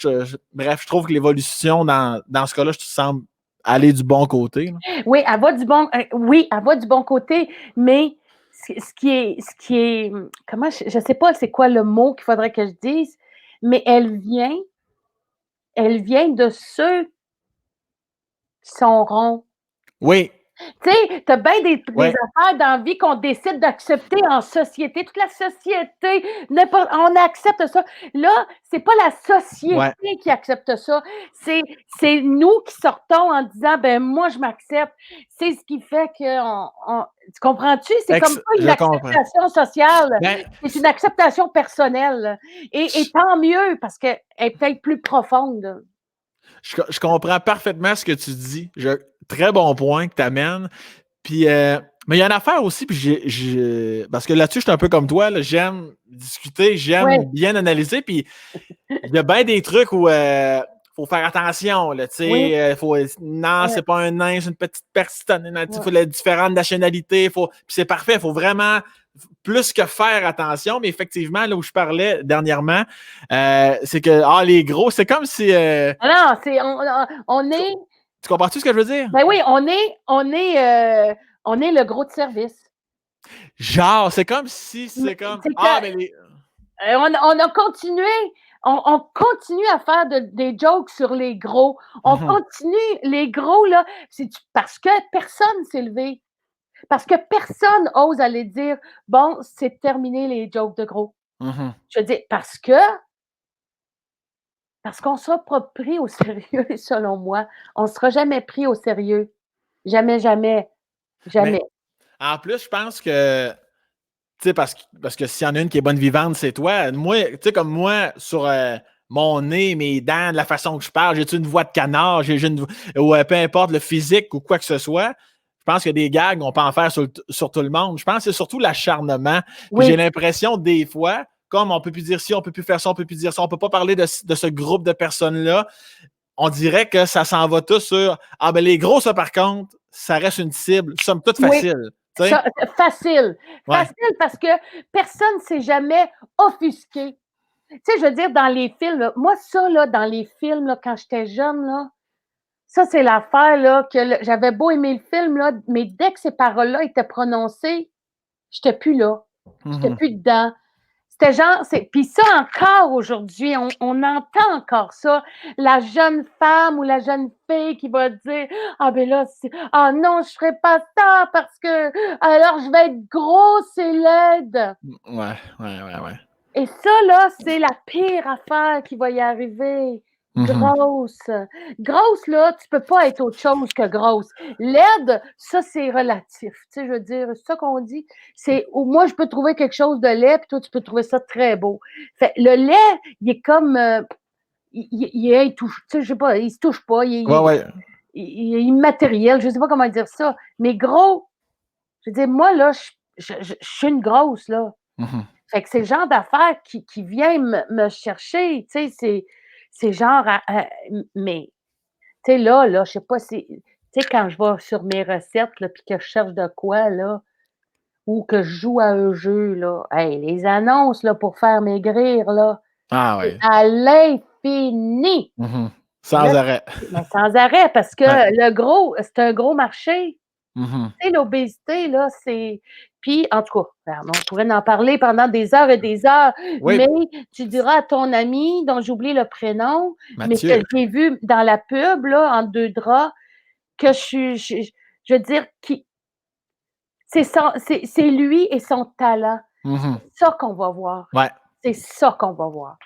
bref, je trouve que l'évolution dans ce cas-là, je te semble aller du bon côté. Là. Oui, elle va du bon, oui, elle va du bon côté, mais ce qui est, comment, je sais pas c'est quoi le mot qu'il faudrait que je dise, mais elle vient de ceux qui sont ronds. Oui, Tu sais, tu as bien des oui, affaires dans la vie qu'on décide d'accepter en société. Toute la société, on accepte ça. Là, c'est pas la ouais. société qui accepte ça. C'est nous qui sortons en disant, ben moi, je m'accepte. C'est ce qui fait que, tu comprends-tu? C'est comme pas une Je comprends. acceptation sociale. Ben, C'est une acceptation personnelle. Et tant mieux, parce qu'elle est peut-être plus profonde. je comprends parfaitement ce que tu dis. Très bon point que tu amènes. Puis, mais il y a une affaire aussi, puis parce que là-dessus, je suis un peu comme toi, là, j'aime discuter, Oui, j'aime bien analyser, puis il y a bien des trucs où faut faire attention, là, tu oui, sais, non, oui, c'est pas un nain, c'est une petite personne, il oui. faut les différentes nationalités, puis c'est parfait, il faut vraiment plus que faire attention, mais effectivement, là où je parlais dernièrement, c'est que, les gros, c'est comme si, Ah non, on est. tu comprends-tu ce que je veux dire? Ben oui, on est le gros de service. Genre, c'est comme si, c'est Mais comme, c'est que, mais les... on a continué, on continue à faire des jokes sur les gros. On Mhm, continue, les gros, là, c'est parce que personne s'est levé. Parce que personne ose aller dire, bon, c'est terminé les jokes de gros. mhm. Je veux dire, parce que Parce qu'on ne sera pas pris au sérieux, selon moi. On ne sera jamais pris au sérieux. Jamais, jamais, jamais. Mais en plus, je pense que, tu sais, parce que s'il y en a une qui est bonne vivante, c'est toi. Moi, tu sais, comme moi, sur mon nez, mes dents, la façon que je parle, j'ai-tu une voix de canard, ou peu importe le physique ou quoi que ce soit. Je pense que des gags, on peut en faire sur tout le monde. Je pense que c'est surtout l'acharnement. Puis j'ai Oui, l'impression, des fois, comme on peut plus dire ci, on peut plus faire ça, on peut plus dire ça, on peut pas parler de ce groupe de personnes-là, on dirait que ça s'en va tout sur ah ben les gros, ça par contre, ça reste une cible, somme toute oui. facile. Tu sais? Ça, facile. Ouais. Facile parce que personne ne s'est jamais offusqué. Tu sais, je veux dire, dans les films, là, moi, ça, là, dans les films, là, quand j'étais jeune, là, ça, c'est l'affaire, là, que j'avais beau aimer le film, là, mais dès que ces paroles-là étaient prononcées, j'étais plus là. J'étais Mhm. plus dedans. C'était genre, puis ça encore aujourd'hui, on entend encore ça. La jeune femme ou la jeune fille qui va dire, ah ben là, ah non, je ferai pas ça parce que alors je vais être grosse et laide. Ouais. Et ça, là, c'est la pire affaire qui va y arriver. Mhm. Grosse. Grosse, là, tu peux pas être autre chose que grosse. Laide, ça, c'est relatif. Tu sais, je veux dire, c'est ça qu'on dit. Moi, je peux trouver quelque chose de laid, puis toi, tu peux trouver ça très beau. Fait, le lait, il est comme, il est intouchable. Tu sais, je sais pas, il se touche pas, Ouais. il est immatériel, je sais pas comment dire ça. Mais gros, je veux dire, moi, là, je suis une grosse, là. Mhm. Fait que c'est le genre d'affaires qui vient me chercher, tu sais, c'est genre mais tu sais, là, je sais pas si tu sais, quand je vais sur mes recettes, là, puis que je cherche de quoi, là, ou que je joue à un jeu, là, hey, les annonces, là, pour faire maigrir, là, Ah c'est ouais. à l'infini. Mhm. Là, Sans arrêt. mais sans arrêt parce que Ouais. c'est un gros marché. Mhm. Tu sais, l'obésité, là, c'est puis en tout cas, on pourrait en parler pendant des heures et des heures, Oui, mais tu diras à ton ami, dont j'ai oublié le prénom, mais que Mathieu. j'ai vu dans la pub, là, entre 2 draps, que je veux dire, c'est lui et son talent. Mhm. C'est ça qu'on va voir. Ouais. C'est ça qu'on va voir.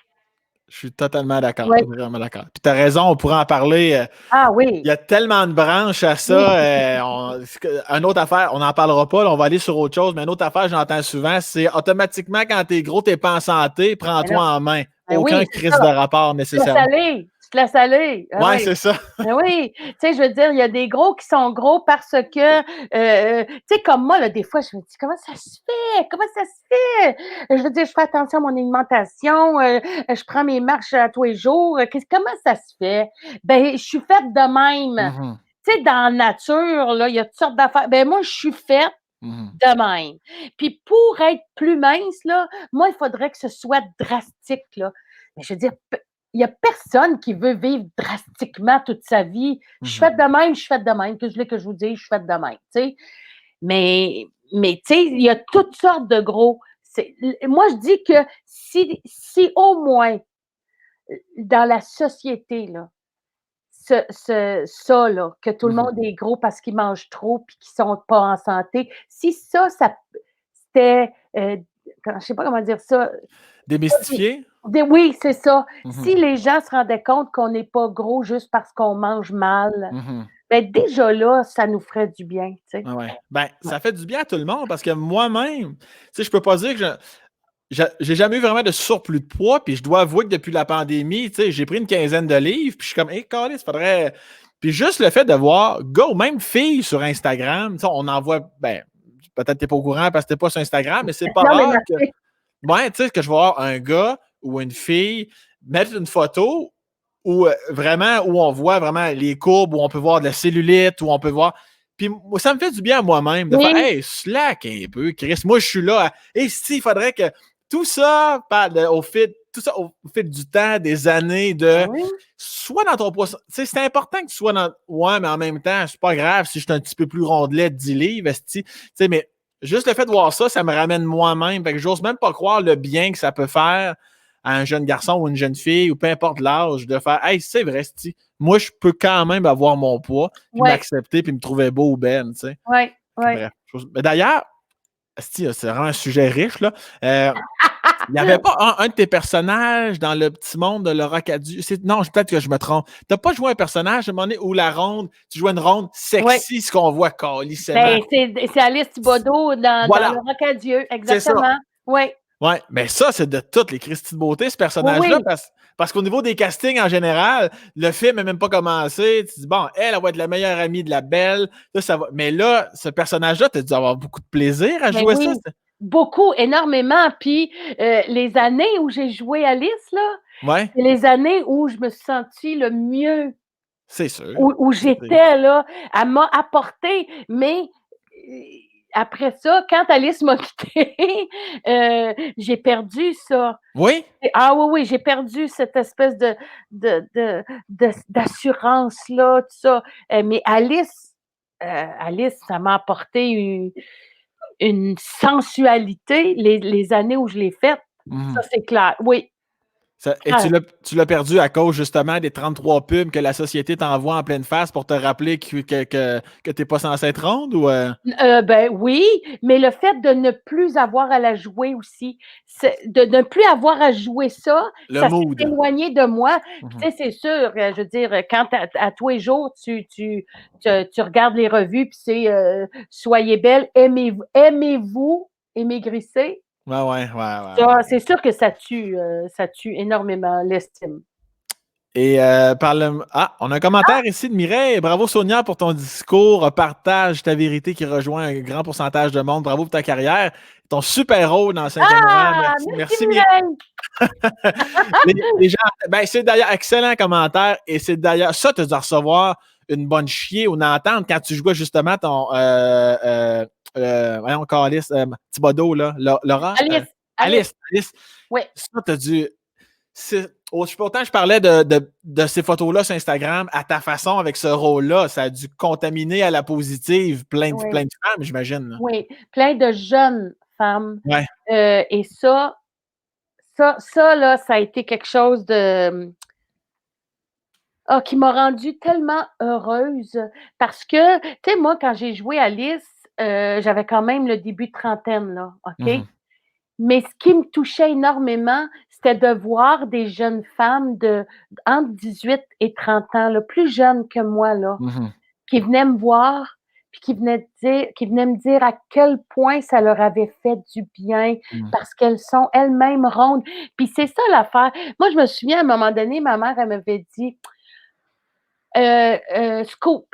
Je suis totalement d'accord. Oui. Vraiment d'accord. Puis t'as raison, on pourrait en parler. Ah Il oui, y a tellement de branches à oui, ça. Une autre affaire, on n'en parlera pas, là, on va aller sur autre chose, mais une autre affaire, j'entends souvent, c'est automatiquement, quand t'es gros, t'es pas en santé, ben non, prends-toi en main. ben Aucun oui, c'est crise ça. de rapport Tu te laisses nécessairement. aller, tu te laisses aller. Ah Ouais, oui. c'est ça. Ben oui, tu sais, je veux dire, il y a des gros qui sont gros parce que, tu sais, comme moi, là, des fois, je me dis, comment ça se fait? Comment ça se fait? Je veux dire, je fais attention à mon alimentation, je prends mes marches à tous les jours. Comment ça se fait? Ben, je suis faite de même. Mhm. Tu sais, dans la nature, là, il y a toutes sortes d'affaires. Ben, moi, je suis faite Mhm. de même. Puis pour être plus mince, là, moi, il faudrait que ce soit drastique, là. Mais je veux dire, il n'y a personne qui veut vivre drastiquement toute sa vie. Je suis Mhm. faite de même, je suis faite de même. Que je voulais que je vous dise, je suis faite de même. Tu sais. Mais tu sais, il y a toutes sortes de gros. Moi, je dis que si au moins dans la société, là, ça, là, que tout le Mhm. monde est gros parce qu'ils mangent trop puis qu'ils sont pas en santé, si ça c'était, je sais pas comment dire ça, Démystifier? oui, c'est ça. Mhm. Si les gens se rendaient compte qu'on n'est pas gros juste parce qu'on mange mal, Mhm. ben déjà là, ça nous ferait du bien, tu sais. Ah ouais. Ben, Ouais. ça fait du bien à tout le monde parce que moi-même, tu sais, je peux pas dire que j'ai jamais eu vraiment de surplus de poids, puis je dois avouer que depuis la pandémie, tu sais, j'ai pris une quinzaine de livres, puis je suis comme, hé, hey, il faudrait. Puis juste le fait de voir gars ou même filles sur Instagram, tu sais, on en voit, ben, peut-être que t'es pas au courant parce que t'es pas sur Instagram, mais c'est pas Non, mais rare que, merci. ouais, tu sais, que je vais voir un gars ou une fille mettre une photo où vraiment, où on voit vraiment les courbes, où on peut voir de la cellulite, où on peut voir. Puis ça me fait du bien à moi-même de faire, Oui, hey, slack un peu, Chris. Moi, je suis là. Et si, il faudrait que tout ça, au fil du temps, des années, ben de oui, soit dans ton poids. Tu sais, c'est important que tu sois dans. Ouais, mais en même temps, c'est pas grave si je suis un petit peu plus rondelet de 10 livres, esti. Tu sais, mais juste le fait de voir ça, ça me ramène moi-même. Fait que j'ose même pas croire le bien que ça peut faire à un jeune garçon ou une jeune fille, ou peu importe l'âge, de faire hey, c'est vrai, esti. Moi, je peux quand même avoir mon poids, puis ouais, m'accepter, puis me trouver beau ou belle, tu sais. ouais, Puis ouais. bref. Mais d'ailleurs, esti, c'est vraiment un sujet riche, là. Il n'y avait pas un de tes personnages dans le petit monde de Laura Cadu. Non, peut-être que je me trompe. Tu n'as pas joué un personnage à un moment donné où la ronde, tu jouais une ronde Ouais. sexy, ce qu'on voit calicement. Ben, c'est Alice Thibodeau dans Voilà, Le Rocadieu, c'est ça. exactement. Oui. Ouais, mais ça, c'est de toutes les Christy de beauté, ce Oui, personnage-là, oui. parce qu'au niveau des castings en général, le film n'est même pas commencé. Tu te dis, bon, elle va être la meilleure amie de la belle. Là, ça va. Mais là, ce personnage-là, tu as dû avoir beaucoup de plaisir à Ben jouer ça. oui, beaucoup, énormément. Puis les années où j'ai joué Alice, là, Ouais, c'est les années où je me suis sentie le mieux, c'est sûr. où j'étais, là. Elle m'a apporté, mais après ça, quand Alice m'a quittée, j'ai perdu ça. Oui? Ah oui, oui, j'ai perdu cette espèce d'assurance-là, tout ça. Mais Alice, ça m'a apporté une sensualité, les années où je l'ai faite, ça c'est clair, oui. Et Ah, tu l'as perdu à cause justement des 33 pubs que la société t'envoie en pleine face pour te rappeler que tu n'es pas censé être ronde ou. ben oui, mais le fait de ne plus avoir à la jouer aussi, de ne plus avoir à jouer ça, Le ça s'est mood. éloigné de moi. Puis Mhm. tu sais, c'est sûr, je veux dire, quand à tous les jours, tu regardes les revues, puis c'est Soyez belle, aimez-vous, émaigrissez. Ouais, ouais, ouais, ouais, Ça, ouais. c'est sûr que ça tue énormément l'estime. Et on a un commentaire ici de Mireille. Bravo Sonia pour ton discours. Partage ta vérité qui rejoint un grand pourcentage de monde. Bravo pour ta carrière. Ton super rôle dans cinquième rang. Ah! Merci, Merci merci Mireille. Mireille! Les gens, c'est d'ailleurs excellent commentaire. Et c'est d'ailleurs ça, tu dois recevoir une bonne chier ou une entente quand tu jouais justement ton voyons, Alice, Thibodeau, là, Laura. Alice, Alice, Alice. oui, Ça, t'as dû. Pourtant, je parlais de ces photos-là sur Instagram, à ta façon, avec ce rôle-là, ça a dû contaminer à la positive plein oui, de femmes, j'imagine. Là. oui, plein de jeunes femmes. Ouais. Et ça, là, ça a été quelque chose qui m'a rendue tellement heureuse parce que, tu sais, moi, quand j'ai joué Alice, j'avais quand même le début de trentaine, là, OK? Mhm. Mais ce qui me touchait énormément, c'était de voir des jeunes femmes entre 18 et 30 ans, là, plus jeunes que moi, là, Mhm. qui venaient me voir, puis qui venaient me dire à quel point ça leur avait fait du bien Mhm. parce qu'elles sont elles-mêmes rondes. Puis c'est ça l'affaire. Moi, je me souviens, à un moment donné, ma mère, elle m'avait dit, Scoop.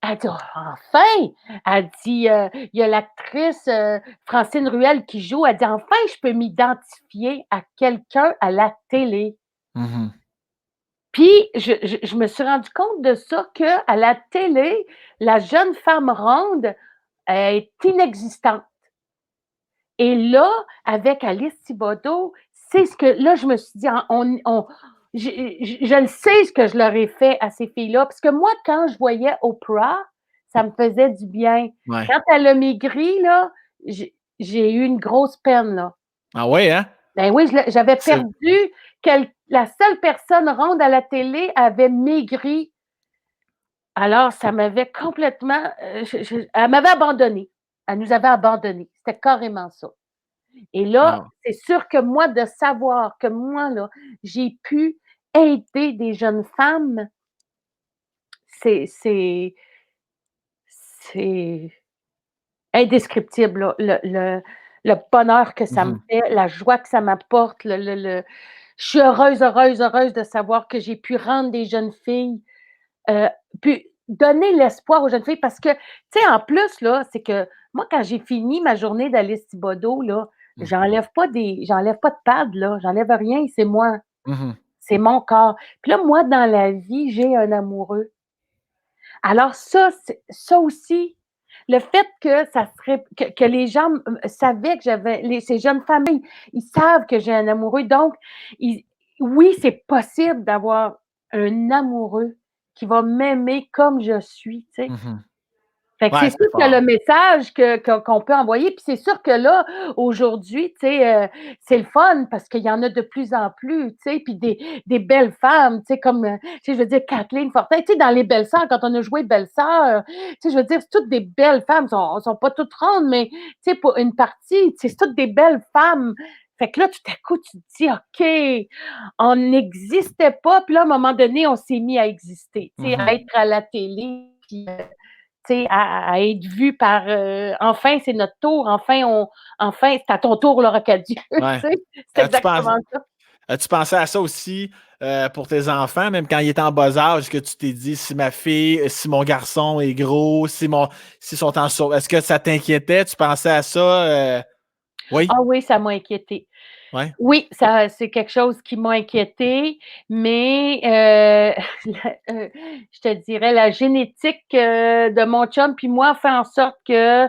Elle dit: «Oh, enfin!» Elle dit, «Il y a l'actrice, Francine Ruel qui joue». Elle dit: «Enfin, je peux m'identifier à quelqu'un à la télé». Mhm. Puis je me suis rendu compte de ça, qu'à la télé, la jeune femme ronde est inexistante. Et là, avec Alice Thibodeau, c'est ce que là, je me suis dit, je le sais ce que je leur ai fait à ces filles-là, parce que moi, quand je voyais Oprah, ça me faisait du bien. Ouais. Quand elle a maigri, là, j'ai eu une grosse peine, là. Ah ouais, hein? Ben oui, j'avais C'est- perdu la seule personne ronde à la télé avait maigri. Alors, ça m'avait complètement, elle m'avait abandonnée. Elle nous avait abandonnés. C'était carrément ça. Et là, Ah. c'est sûr que moi, de savoir que moi, là, j'ai pu aider des jeunes femmes, c'est c'est c'est indescriptible, là, le bonheur que ça me Mhm. fait, la joie que ça m'apporte, je suis heureuse, heureuse, heureuse de savoir que j'ai pu rendre des jeunes filles, heu, puis donner l'espoir aux jeunes filles parce que, tu sais, en plus, là, c'est que moi, quand j'ai fini ma journée d'Alice Thibodeau, là, j'enlève pas de pad, là, j'enlève rien, c'est moi, Mhm. c'est mon corps. Puis là, moi, dans la vie, j'ai un amoureux. Alors ça aussi, le fait que ça serait que les gens savaient que ces jeunes femmes, ils savent que j'ai un amoureux, donc ils oui, c'est possible d'avoir un amoureux qui va m'aimer comme je suis, tu sais? Mhm. Fait que c'est Ouais, sûr c'est que le fort. message qu'on peut envoyer, puis c'est sûr que là, aujourd'hui, tu sais, c'est le fun parce qu'il y en a de plus en plus, tu sais, puis des belles femmes, tu sais, comme, tu sais, je veux dire, Kathleen Fortin, tu sais, dans Les Belles-Sœurs, quand on a joué Belles-Sœurs, tu sais, je veux dire, c'est toutes des belles femmes, sont pas toutes rondes, mais, tu sais, pour une partie, c'est toutes des belles femmes. Fait que là, tout à coup, tu te dis: «OK, on n'existait pas», puis là, à un moment donné, on s'est mis à exister, tu sais, à être à la télé, puis, tu sais, à être vu par, enfin, c'est notre tour, enfin, c'est à ton tour, Laura Cadieux, tu Ouais. sais? C'est As-tu pensé exactement ça. as-tu pensé à ça aussi, pour tes enfants, même quand ils étaient en bas âge, que tu t'es dit: «Si ma fille si mon garçon est gros, s'ils sont en sur» est-ce que ça t'inquiétait? Tu pensais à ça, oui? Ah oui, ça m'a inquiétée. Ouais? Oui, ça c'est quelque chose qui m'a inquiétée, mais la je te dirais la génétique, de mon chum puis moi fait en sorte que,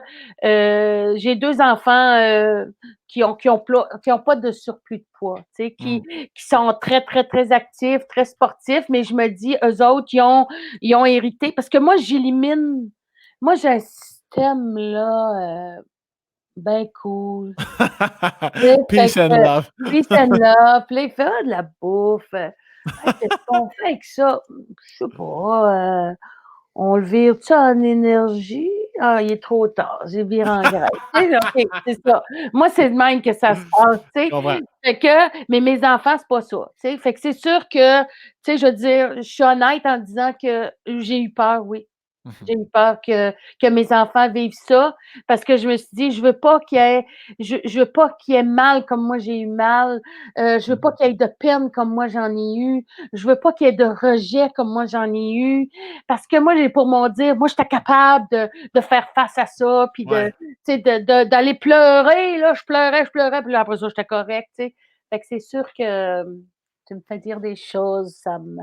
j'ai 2 enfants, qui ont pas de surplus de poids, tu sais, Mmh. qui sont très, très, très actifs, très sportifs, mais je me dis: «Eux autres, ils ont hérité» parce que moi j'ai un système là, ben cool. Tu sais, fait Peace and que love. peace and love, puis là, il fait: «Ah, de la bouffe, hey, qu'est-ce qu'on fait avec ça?» Je sais pas, on le vire-tu en énergie? Ah, il est trop tard, j'ai viré en graisse. Tu sais, OK, c'est ça. Moi, c'est de même que ça se passe, tu Je sais? comprends. Fait que mais mes enfants, c'est pas ça, tu sais? Fait que c'est sûr que, tu sais, je veux dire, je suis honnête en disant que j'ai eu peur, oui. Mmh mh. J'ai eu peur que mes enfants vivent ça parce que je me suis dit: Je veux pas qu'il y ait mal comme moi j'ai eu mal, je veux pas Mmh. qu'il y ait de peine comme moi j'en ai eu, je veux pas qu'il y ait de rejet comme moi j'en ai eu». Parce que moi, j'ai pour mon dire, moi, j'étais capable de faire face à ça, puis Ouais. tu sais, d'aller pleurer, là, je pleurais, puis là, après ça, j'étais correcte, tu sais? Fait que c'est sûr que, tu me fais dire des choses, ça me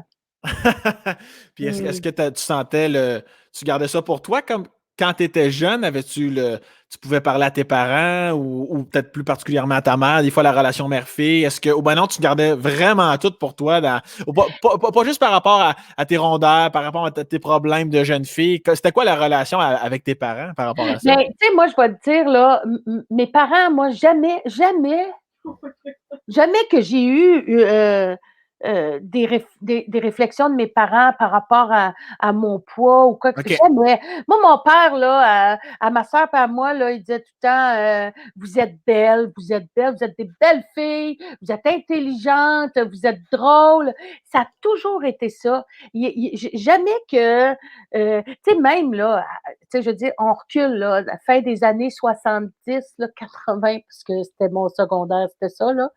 Puis est-ce mmh. que tu sentais tu gardais ça pour toi comme quand tu étais jeune? Avais-tu tu pouvais parler à tes parents ou peut-être plus particulièrement à ta mère, des fois la relation mère-fille? Est-ce que ou ben non, tu gardais vraiment tout pour toi ou pas juste par rapport à tes rondeurs, par rapport à tes problèmes de jeune fille? C'était quoi la relation avec tes parents par rapport à ça? Mais tu sais, moi, je vais te dire là, mes parents, moi, jamais, jamais, jamais que j'ai eu, des réflexions de mes parents par rapport à mon poids ou quoi que ce OK. soit. Jamais. Moi, mon père, là, à ma sœur et à moi, là, il disait tout le temps, «Vous êtes belles, vous êtes belles, vous êtes des belles filles, vous êtes intelligentes, vous êtes drôles». Ça a toujours été ça. Jamais que, tu sais, même là, tu sais, je veux dire, on recule là, à la fin des années 70, là, 80, parce que c'était mon secondaire, c'était ça, là.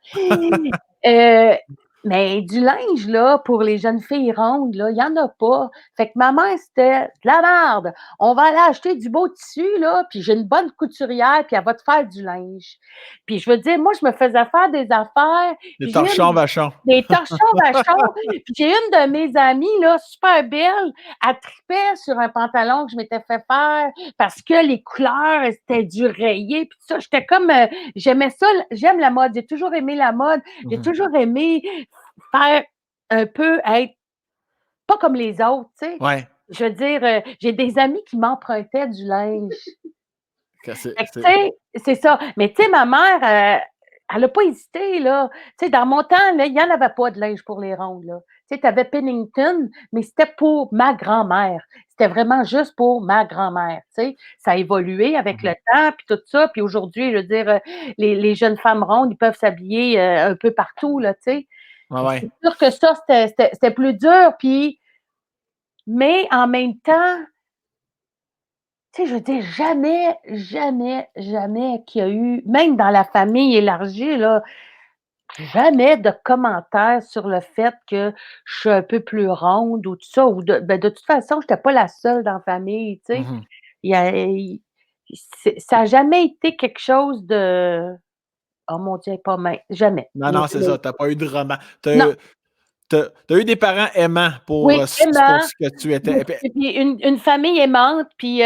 Heu, mais du linge, là, pour les jeunes filles rondes, là, il y en a pas. Fait que ma mère, c'était: «De la merde, on va aller acheter du beau tissu, là, puis j'ai une bonne couturière, puis elle va te faire du linge». Puis je veux dire, moi, je me faisais faire des affaires, Les puis j'ai torchons une vachons. des torchons vachons, puis j'ai une de mes amies, là, super belle, elle tripait sur un pantalon que je m'étais fait faire parce que les couleurs, c'était du rayé, puis tout ça. J'étais comme, j'aimais ça, j'aime la mode, j'ai toujours aimé la mode, Mmh j'ai mh. toujours aimé faire un peu être pas comme les autres, tu sais? Ouais. Je veux dire, j'ai des amis qui m'empruntaient du linge. Que Fait que tu sais, c'est ça. Mais tu sais, ma mère, elle a pas hésité, là. Tu sais, dans mon temps, là, il y en avait pas de linge pour les rondes, là. Tu sais, tu avais Pennington, mais c'était pour ma grand-mère. C'était vraiment juste pour ma grand-mère, tu sais? Ça a évolué avec Mmh le mh. temps puis tout ça, puis aujourd'hui, je veux dire, les jeunes femmes rondes, ils peuvent s'habiller, un peu partout, là, tu sais? Ouais, Mais ouais. c'est sûr que ça, c'était plus dur, puis mais en même temps, tu sais, je veux dire, jamais, jamais, jamais qu'il y a eu, même dans la famille élargie, là, jamais de commentaires sur le fait que je suis un peu plus ronde ou tout ça, ou de toute façon, j'étais pas la seule dans la famille, tu Mmh sais. mh. Il y a il ça a jamais été quelque chose de: «Oh mon Dieu, elle est pas mince», jamais. Non, Mais non, c'est ça, tu as pas eu de roman. non, Tu as eu des parents aimants oui, pour vraiment. ce que tu étais. Et puis Et puis une famille aimante, puis,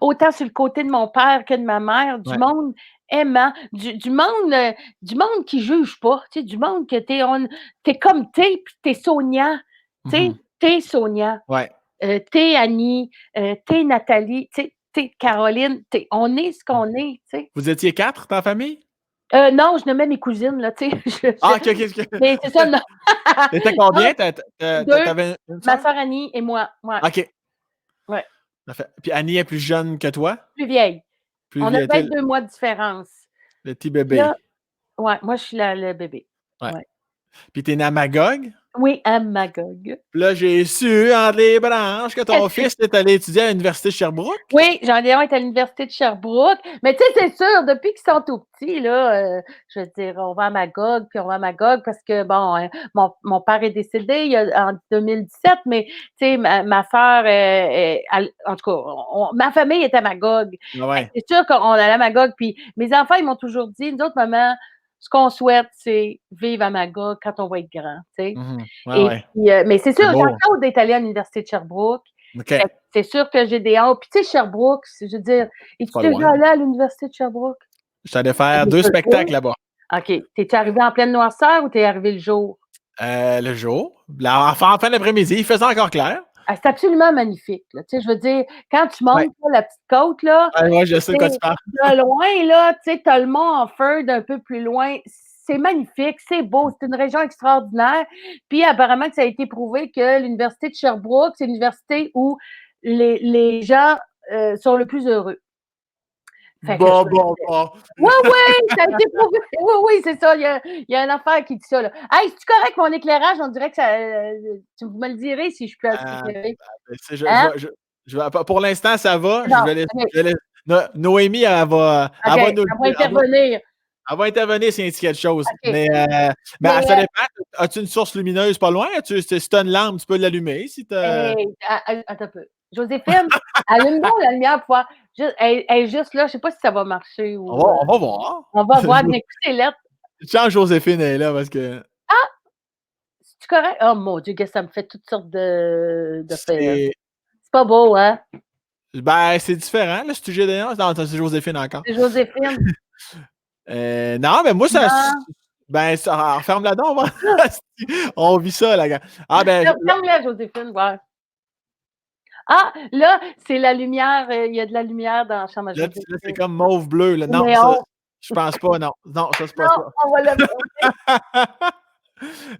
autant sur le côté de mon père que de ma mère, du ouais. monde aimant, du monde qui juge pas, tu sais, du monde que tu es comme tu es, puis tu es sognant, tu Mmh sais, mh. tu es Sonia, Ouais. tu es Annie, tu es Nathalie, tu sais, tu es Caroline, on est ce Mmh. qu'on est, tu sais. Vous étiez 4 dans la famille? Non, je nommais mes cousines, là, tu sais, Ah, OK, OK, mais c'est ça, non. tu étais Non, combien? Tu 2, avais une ma sœur? sœur Annie et moi, ouais, OK, ouais, parfait. Puis Annie est plus jeune que toi? plus vieille. Plus On a vieille, tu sais, 22 mois de différence. le petit Puis là, bébé. Ouais, moi, je suis le bébé. Ouais. Ouais. Puis t'es né à Magog? Oui, à Magog. Puis là, j'ai su entre les branches que ton Qu'est-ce que fils est allé étudier à l'université de Sherbrooke. Oui, j'en ai un est à l'université de Sherbrooke. Mais tu sais, c'est sûr, depuis qu'ils sont tout petits, là, je veux dire, on va à Magog, puis on va à Magog parce que, bon, mon père est décédé en 2017, mais tu sais, ma sœur, en tout cas, ma famille est à Magog. Ah ouais. C'est sûr qu'on allait à Magog, puis mes enfants, ils m'ont toujours dit, nous autres, maman, ce qu'on souhaite, c'est vivre à Magog quand on va être grand, tu sais. Mhm. Ouais, Et ouais. puis, mais c'est sûr, C'est beau. Jean-Claude est allé à l'université de Sherbrooke. Fait OK. que c'est sûr que j'ai des hauts. Puis tu sais, Sherbrooke, je veux dire, C'est es-tu pas déjà loin. allé à l'université de Sherbrooke? Je suis allé T'as faire déjà 2 le spectacles tour? là-bas. OK. T'es-tu arrivé en pleine noirceur ou t'es arrivé le jour? Le jour. Là, en fin d'après-midi, il faisait encore clair. Ah, c'est absolument magnifique, là. Tu sais, je veux dire, quand tu Ouais. montes là, la petite côte, là, Ouais, ouais, je sais de tu quoi sais, tu parles. de loin, là, tu sais, t'as le mont Offord un peu plus loin. C'est magnifique, c'est beau, c'est une région extraordinaire. Puis apparemment que ça a été prouvé que l'université de Sherbrooke, c'est l'université où les gens sont le plus heureux. Fait que je me Bon, disais, bon. oui, oui, ça a été prouvé. Oui, oui, c'est ça. Il y a une affaire qui dit ça. Là. Hey, c'est correct mon éclairage? On dirait que ça. Tu me le dirais si je peux être Euh, éclairé. c'est- Hein? pour l'instant, ça va. C'est bon. OK. Noémie, OK. Elle va intervenir. elle va intervenir s'il y a quelque chose. OK. Mais Mais, ça dépend. As-tu une source lumineuse pas loin? Si tu as une lampe, tu peux l'allumer. Si hey, attends un peu. Joséphine, allume donc la lumière pour voir. Elle est juste là. Je ne sais pas si ça va marcher on va, ou. on va voir. On va voir. Mais écoutez, lettres. Chance Joséphine est là parce que Ah, c'est correct? Oh mon Dieu, que ça me fait toutes sortes de faits. c'est C'est pas beau, hein? c'est différent, le sujet d'ailleurs. Non, c'est Joséphine encore. C'est Joséphine. Non, mais moi, Non. referme-la donc. On vit ça, la gars. Ah, ben, Ferme-la, Joséphine, ouais. Ah, là, c'est la lumière, il y a de la lumière dans la chambre à là, c'est Joséphine. comme mauve-bleu. Là. Non, ça, Néon. je pense pas. Non, non, ça, c'est pas Non, on va le OK. ça.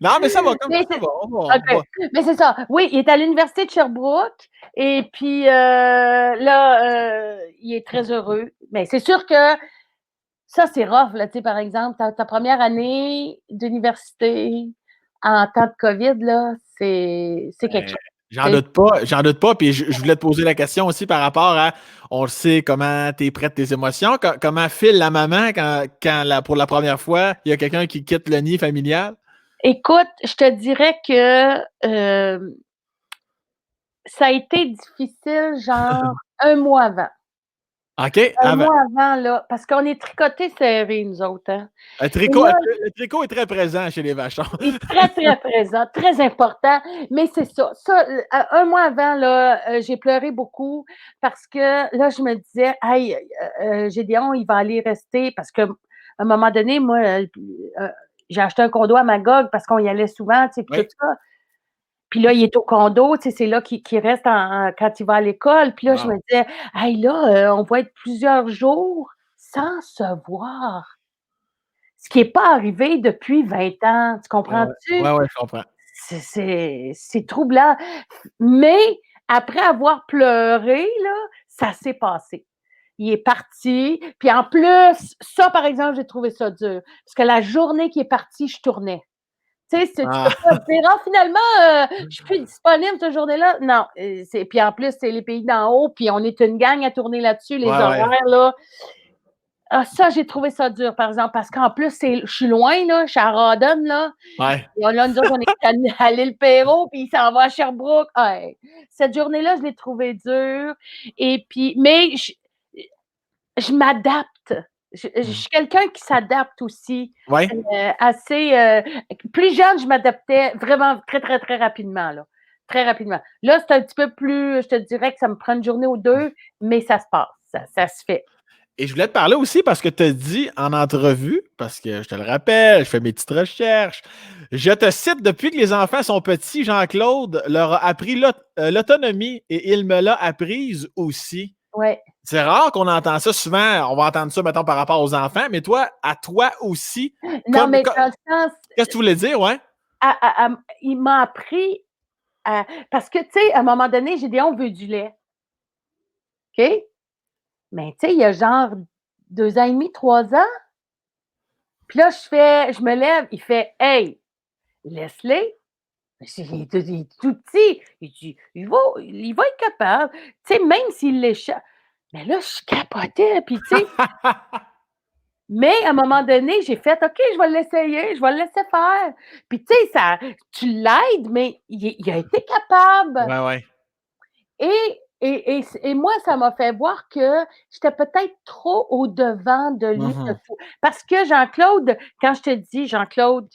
Non, mais ça va comme Mais ça c'est va. OK. Mais c'est ça. Oui, il est à l'université de Sherbrooke et puis, là, il est très heureux. Mais c'est sûr que ça, c'est rough, là, tu sais, par exemple, ta 1re année d'université en temps de COVID, là, c'est quelque Ben, chose, tu sais. j'en doute pas. Puis je voulais te poser la question aussi par rapport à, on le sait, comment tu es prête tes émotions. Comment file la maman quand pour la première fois, il y a quelqu'un qui quitte le nid familial? Écoute, je te dirais que, ça a été difficile, genre, 1 mois avant. OK? 1 mois avant, là, parce qu'on est tricotés serrés, nous autres, hein. Et là, Le tricot est très présent chez les vachons. il est très, très présent, très important, mais c'est ça. Ça, 1 mois avant, là, j'ai pleuré beaucoup parce que là, je me disais: «Hey, Gédéon, il va aller rester» parce qu'à un moment donné, moi, j'ai acheté un condo à Magog parce qu'on y allait souvent, tu sais, puis Oui, tout ça. Puis là, il est au condo, tu sais, c'est là qu'il reste quand il va à l'école. Puis là, je wow. me disais: «Hey, là, on va être plusieurs jours sans se voir». Ce qui est pas arrivé depuis 20 ans, tu Ouais, ouais. comprends-tu? Ouais, ouais, je comprends. C'est troublant. Mais après avoir pleuré, là, ça s'est passé. Il est parti, puis en plus, ça, par exemple, j'ai trouvé ça dur, parce que la journée qu'il est parti, je tournais. Tu sais, tu peux Ah, pas dire: «Ah finalement, je suis plus disponible cette journée-là». Non, c'est puis en plus, c'est les pays d'en haut, puis on est une gang à tourner là-dessus, les ouais, ouais. horaires, là. Ah ça, j'ai trouvé ça dur, par exemple, parce qu'en plus, je suis loin, là, je suis à Rawdon, là. Ouais. Et là, nous autres, on est à l'île Perrot, puis il s'en va à Sherbrooke. Hey, cette journée-là, je l'ai trouvée dure et puis mais je m'adapte. Je Mmh. suis quelqu'un qui s'adapte aussi, Ouais. assez, plus jeune, je m'adaptais vraiment très, très, très rapidement, là, très rapidement. Là, c'est un petit peu plus je te dirais que ça me prend une journée ou 2, mais ça se passe, ça se fait. Et je voulais te parler aussi parce que tu as dit en entrevue, parce que je te le rappelle, je fais mes petites recherches. Je te cite, depuis que les enfants sont petits, Jean-Claude leur a appris l'autonomie et il me l'a apprise aussi. Ouais. C'est rare qu'on entend ça souvent. On va entendre ça, mettons, par rapport aux enfants, mais toi, à toi aussi, Non, mais dans le sens, qu'est-ce que tu voulais dire, ouais? il m'a appris à parce que, tu sais, à un moment donné, j'ai dit: «On veut du lait». OK? Mais tu sais, il y a genre 2 ans et demi, 3 ans, Puis là, je me lève, il fait « Hey, laisse-les. » Il est tout petit. Il dit « Il va être capable. » Tu sais, même s'il l'échappe. Mais là, je capotais, puis tu sais, mais à un moment donné, j'ai fait OK, je vais l'essayer, je vais le laisser faire. Puis tu sais, tu l'aides, mais il a été capable. Ouais, ouais. Et moi, ça m'a fait voir que j'étais peut-être trop au-devant de lui de Mhm. tout. Parce que Jean-Claude, quand je te dis Jean-Claude,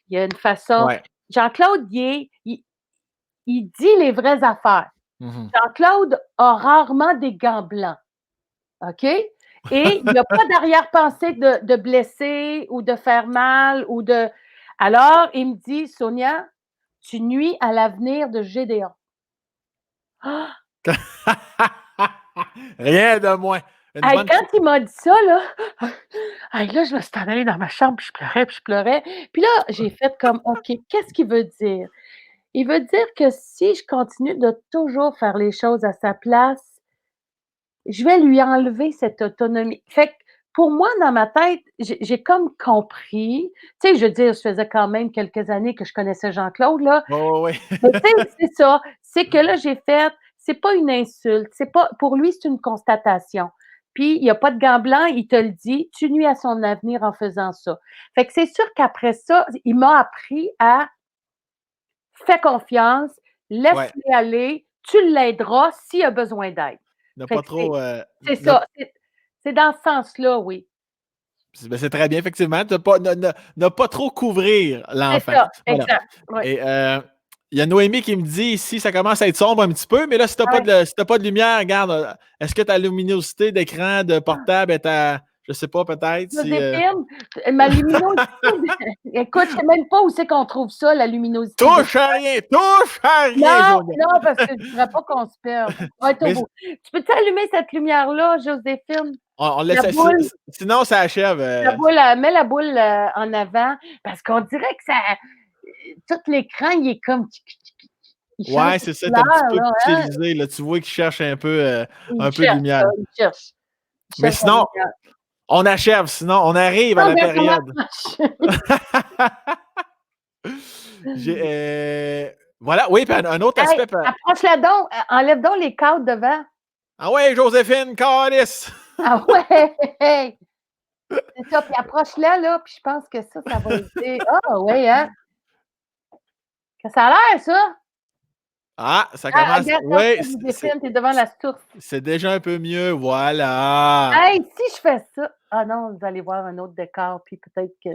il y a une façon. Ouais. Jean-Claude, il dit les vraies affaires. Mhm. Jean-Claude a rarement des gants blancs. OK? Et il n'y a pas d'arrière-pensée de blesser ou de faire mal ou de. Alors, il me dit, Sonia, tu nuis à l'avenir de Gédéon. Ah! Rien de moins. Une Hey, bonne. quand il m'a dit ça, là, hey, là, je me suis en allée dans ma chambre, puis je pleurais, puis je pleurais. Puis là, j'ai fait comme, OK, qu'est-ce qu'il veut dire? Il veut dire que si je continue de toujours faire les choses à sa place, je vais lui enlever cette autonomie. Fait que pour moi, dans ma tête, j'ai comme compris, tu sais, je veux dire, je faisais quand même quelques années que je connaissais Jean-Claude, là, Ouais, ouais, ouais. mais tu sais, c'est ça, c'est que là, j'ai fait, c'est pas une insulte, c'est pas, pour lui, c'est une constatation. Puis, il y a pas de gants blancs, il te le dit, tu nuis à son avenir en faisant ça. Fait que c'est sûr qu'après ça, il m'a appris à fais confiance, Ouais. laisse-le aller, tu l'aideras s'il a besoin d'aide. Ne Fait pas que trop. c'est ça, c'est dans ce sens-là, oui. Ben, c'est très bien, effectivement. Ne pas trop couvrir C'est l'enfant. ça, Voilà. exact, oui. Et il y a Noémie qui me dit ici, ça commence à être sombre un petit peu, mais là, si tu n'as pas, Ouais. si t'as pas de lumière, regarde, est-ce que ta luminosité d'écran de portable est à, je sais pas, peut-être, si. Joséphine, ma luminosité, écoute, je sais même pas où c'est qu'on trouve ça, la luminosité de. Touche à rien! Touche à rien, Non, Sonia! non, parce que je voudrais pas qu'on se perde. On va être au Mais bout. Tu peux-tu allumer cette lumière-là, Joséphine? on La laisse. boule, Sinon, ça achève. mets la boule en avant, parce qu'on dirait que ça, tout l'écran, il est comme, il change Ouais, de c'est ça, c'est un petit couleur, peu là, hein? pixelisé. Là, tu vois qu'il cherche Il un peu de cherche, lumière. là, il cherche. Il Mais cherche la sinon, lumière. on achève. Sinon, on arrive à Non, la regarde comment période. ça marche. J'ai, voilà, oui, puis un autre Hey, aspect. approche-la donc, enlève donc les cadres devant. Ah ouais, Joséphine, Calice! Ah ouais! C'est ça, puis approche-la, là, puis je pense que ça va aider. Ah ouais, hein? Que ça a l'air, ça? Ah, ça Ah, commence. regarde, Oui, comme Joséphine, t'es devant la source. c'est déjà un peu mieux. Voilà. Hey, si je fais ça, ah non, vous allez voir un autre décor, puis peut-être que.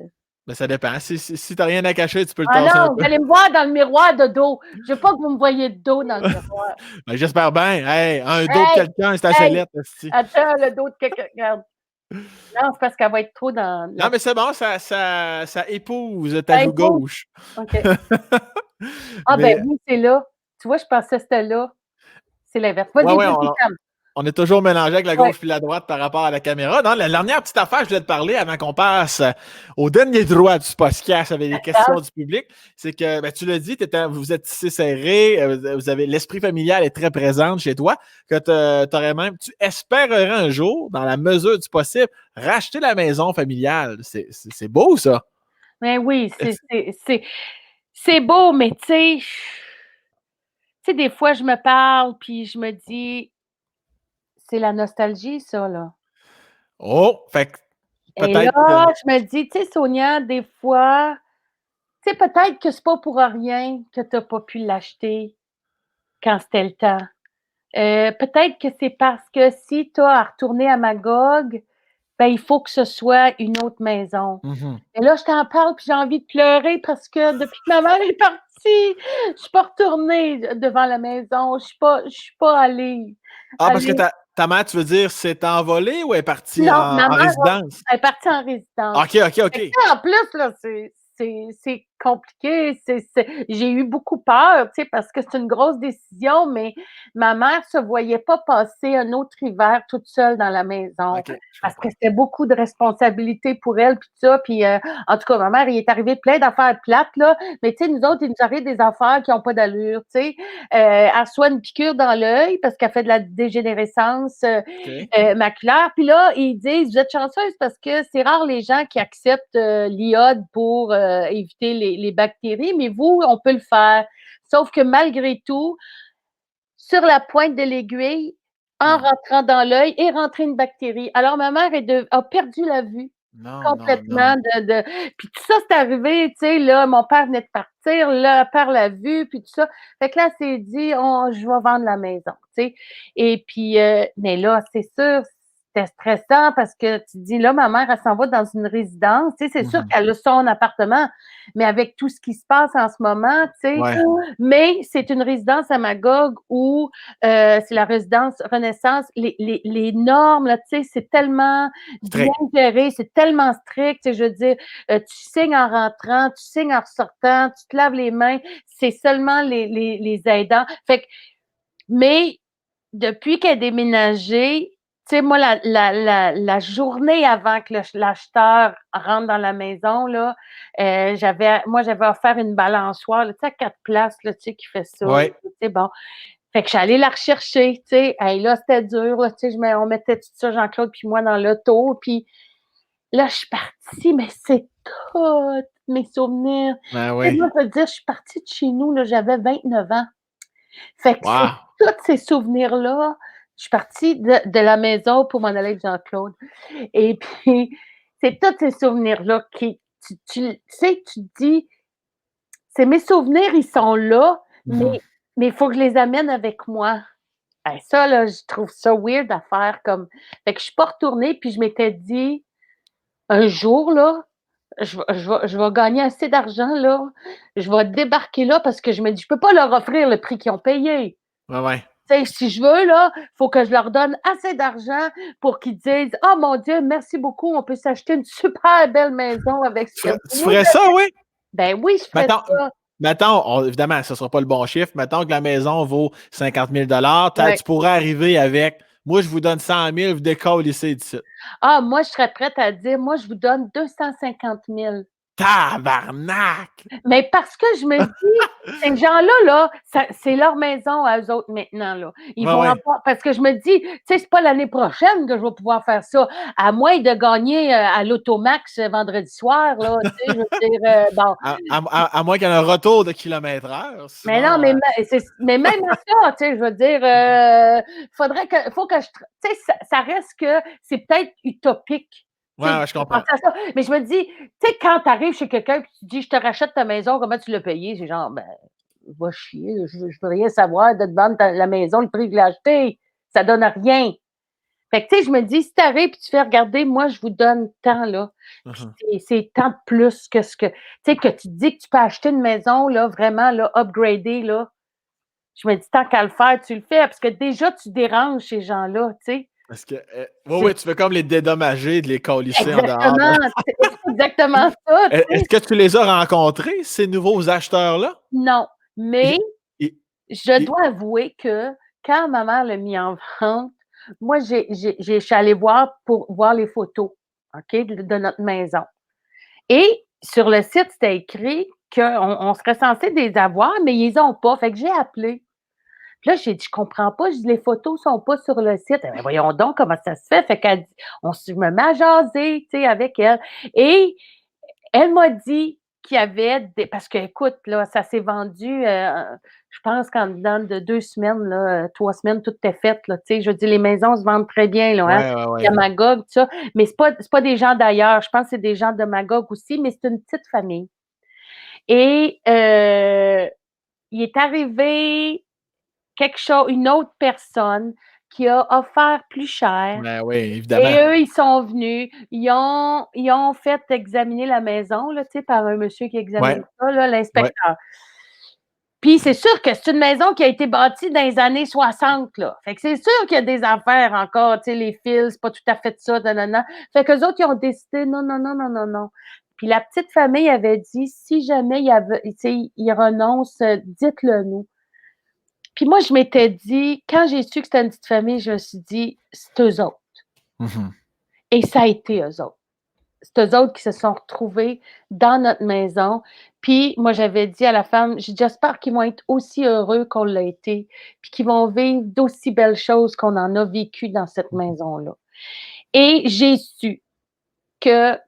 Mais ça dépend. Si t'as rien à cacher, tu peux le Ah tasser un non, peu. vous allez me voir dans le miroir de dos. Je veux pas que vous me voyez de dos dans le miroir. Ben, j'espère bien. Hey, un dos de Hey! quelqu'un, c'est assez Hey! lettre, esti. Attends, le dos de quelqu'un. Regarde. Non, c'est parce qu'elle va être trop dans Non, la. mais c'est bon, ça épouse ta Ça joue impose. gauche. OK. Ah ben Mais, oui, c'est là. Tu vois, je pensais que c'était là. C'est l'inverse. ouais, Vas-y, ouais, vas-y, Sam. on est toujours mélangé avec la Ouais. gauche puis la droite par rapport à la caméra. Non, la dernière petite affaire, je voulais te parler avant qu'on passe au dernier droit du podcast avec les questions Attends. du public, c'est que, ben, tu l'as dit, vous êtes tissé serré, vous avez l'esprit familial est très présent chez toi, que t'aurais même, tu espérerais un jour, dans la mesure du possible, racheter la maison familiale. C'est beau, ça. Ben oui, c'est beau, mais tu sais, des fois, je me parle, puis je me dis: «C'est la nostalgie, ça, là». Oh, fait que Et là, peut-être. je me dis: «Tu sais, Sonia, des fois, tu sais, peut-être que c'est pas pour rien que tu as pas pu l'acheter quand c'était le temps. Peut-être que c'est parce que si tu as à retourner à Magog, ben, il faut que ce soit une autre maison». Mhm. Et là, je t'en parle, puis j'ai envie de pleurer parce que depuis que ma mère est partie, je suis pas retournée devant la maison. Je suis pas Ah, parce que allée. ta mère, tu veux dire, s'est envolée ou est partie Non, ma en mère, résidence? elle est partie en résidence. OK, OK, Fait que OK. ça, en plus, là, c'est compliqué. J'ai eu beaucoup peur, tu sais, parce que c'est une grosse décision, mais ma mère se voyait pas passer un autre hiver toute seule dans la maison OK, je parce que comprends. c'était beaucoup de responsabilités pour elle, puis tout ça. Puis, en tout cas, ma mère, il est arrivé plein d'affaires plates, là. Mais, tu sais, nous autres, il nous arrive des affaires qui n'ont pas d'allure, tu sais. Elle reçoit une piqûre dans l'œil parce qu'elle fait de la dégénérescence OK. maculaire. Puis là, ils disent, vous êtes chanceuse parce que c'est rare les gens qui acceptent l'iode pour éviter les bactéries, mais vous, on peut le faire. Sauf que malgré tout, sur la pointe de l'aiguille, en Non. rentrant dans l'œil, est rentrée une bactérie. Alors, ma mère a perdu la vue Non, non, non. complètement puis tout ça, c'est arrivé, tu sais, là, mon père venait de partir, là, elle perd la vue, puis tout ça. Fait que là, elle s'est dit: je vais vendre la maison», tu sais? Et puis, mais là, c'est sûr, c'était stressant parce que tu te dis: «Là, ma mère, elle s'en va dans une résidence», tu sais, c'est sûr Mhm. qu'elle a son appartement, mais avec tout ce qui se passe en ce moment, tu sais, Ouais, mais c'est une résidence à Magog où, c'est la résidence Renaissance. Les normes, là, tu sais, c'est tellement bien strict. géré, c'est tellement strict, tu sais, je veux dire, tu signes en rentrant, tu signes en ressortant, tu te laves les mains, c'est seulement les aidants. Fait que, mais depuis qu'elle a déménagé, tu sais, moi, la journée avant que l'acheteur rentre dans la maison, là, j'avais offert une balançoire, là, tu sais, à 4 places, là, tu sais, qui fait ça. Ouais. Tu sais, bon. Fait que je suis allée la rechercher, tu sais. Hey, là, c'était dur, là, tu sais, on mettait tout ça, Jean-Claude puis moi, dans l'auto, puis là, je suis partie, mais c'est tous mes souvenirs. Ben Tu sais, oui. moi, je veux dire, je suis partie de chez nous, là, j'avais 29 ans. Fait que c'est Wow. tous ces souvenirs-là. Je suis partie de la maison pour m'en aller avec Jean-Claude. Et puis, c'est tous ces souvenirs-là qui, tu sais, tu te dis, c'est mes souvenirs, ils sont là, Mhm. mais il faut que je les amène avec moi. Hey, ça, là, je trouve ça weird à faire comme. Fait que je suis pas retournée, puis je m'étais dit, un jour, là, je vais gagner assez d'argent, là. Je vais débarquer là parce que je me dis, je peux pas leur offrir le prix qu'ils ont payé. Ouais, ouais. Tu sais, si je veux, là, il faut que je leur donne assez d'argent pour qu'ils disent, oh mon Dieu, merci beaucoup, on peut s'acheter une super belle maison avec ce que Tu vous ferais ça, avez. oui? Ben oui, je ferais Mettons, ça. évidemment, ce ne sera pas le bon chiffre. Mettons que la maison vaut 50 000 Ouais. tu pourrais arriver avec moi, je vous donne 100 000, vous décollez d'ici. Ah, moi, je serais prête à dire, moi, je vous donne 250 000. Tabarnak! Mais parce que je me dis, ces gens-là, là, c'est leur maison à eux autres maintenant, là. Ils Ouais, vont ouais. avoir, parce que je me dis, tu sais, c'est pas l'année prochaine que je vais pouvoir faire ça, à moins de gagner à l'Automax vendredi soir, là, tu sais, je veux dire, bon. À moins qu'il y ait un retour de kilomètre-heure. Mais non, Sinon, mais même à ça, tu sais, je veux dire, faut que tu sais, ça reste que c'est peut-être utopique, tu sais, ouais, je de comprends. penser à ça. Mais je me dis, tu sais, quand tu arrives chez quelqu'un et tu dis: «Je te rachète ta maison, comment tu l'as payée?» C'est genre, ben, va chier, je veux rien savoir de te vendre la maison, le prix que je l'ai achetée. Ça donne rien. Fait que, tu sais, je me dis, si tu arrives et tu fais regarder, moi, je vous donne tant, là. Puis Mhm. c'est tant de plus que ce que, tu sais, que tu te dis que tu peux acheter une maison, là, vraiment, là, upgradée, là. Je me dis, tant qu'à le faire, tu le fais, parce que déjà, tu déranges ces gens-là, tu sais. Parce que, oui, C'est oui, tu veux comme les dédommager, de les colisser en dehors. exactement, c'est exactement ça, tu sais. Est-ce que tu les as rencontrés, ces nouveaux acheteurs-là? Non, mais Et, et, je et- dois avouer que quand ma mère l'a mis en vente, moi, je suis allée voir pour voir les photos, OK, de notre maison. Et sur le site, c'était écrit qu'on serait censé les avoir, mais ils les ont pas. Fait que j'ai appelé. Puis là, j'ai dit: «Je comprends pas». Je dis: «Les photos sont pas sur le site». Elle dit: «Voyons donc comment ça se fait?» Fait qu'elle dit je me mets à jaser, tu sais, avec elle et elle m'a dit qu'il y avait des parce qu'écoute, là, ça s'est vendu, je pense qu'en dedans de 2 semaines, là, 3 semaines, tout est fait, là, tu sais. Je veux dire, les maisons se vendent très bien, là, hein. ouais, ouais, Il y a ouais. Magog, tout ça, mais c'est pas des gens d'ailleurs. Je pense que c'est des gens de Magog aussi, mais c'est une petite famille et il est arrivé quelque chose, une autre personne qui a offert plus cher Ben oui, et évidemment. eux, ils sont venus, ils ont fait examiner la maison, là, tu sais, par un monsieur qui Ouais, examine ça, là, ouais. l'inspecteur. Puis c'est sûr que c'est une maison qui a été bâtie dans les années 60, là. Fait que c'est sûr qu'il y a des affaires encore, tu sais, les fils, c'est pas tout à fait ça, nanana. Fait qu'eux autres, ils ont décidé non, non, non, non, non, non. Puis la petite famille avait dit, si jamais il renonce, dites-le nous. Puis moi, je m'étais dit, quand j'ai su que c'était une petite famille, je me suis dit, c'est eux autres. Mhm. Et ça a été eux autres. C'est eux autres qui se sont retrouvés dans notre maison. Puis moi, j'avais dit à la femme, j'espère qu'ils vont être aussi heureux qu'on l'a été, puis qu'ils vont vivre d'aussi belles choses qu'on en a vécu dans cette maison-là. Et j'ai su que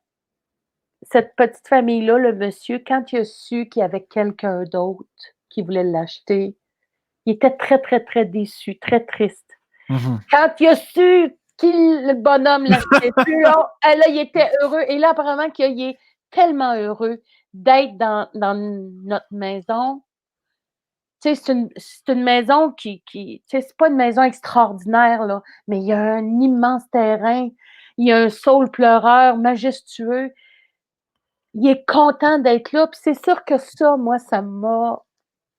cette petite famille-là, le monsieur, quand il a su qu'il y avait quelqu'un d'autre qui voulait l'acheter, il était très, très, très déçu, très triste. Mhm. Quand il a su le bonhomme l'achetait plus, là, il était heureux. Et là, apparemment qu'il est tellement heureux d'être dans notre maison. Tu sais, c'est une maison qui tu sais, c'est pas une maison extraordinaire, là, mais il y a un immense terrain, il y a un saule pleureur majestueux. Il est content d'être là, puis c'est sûr que ça, moi, ça m'a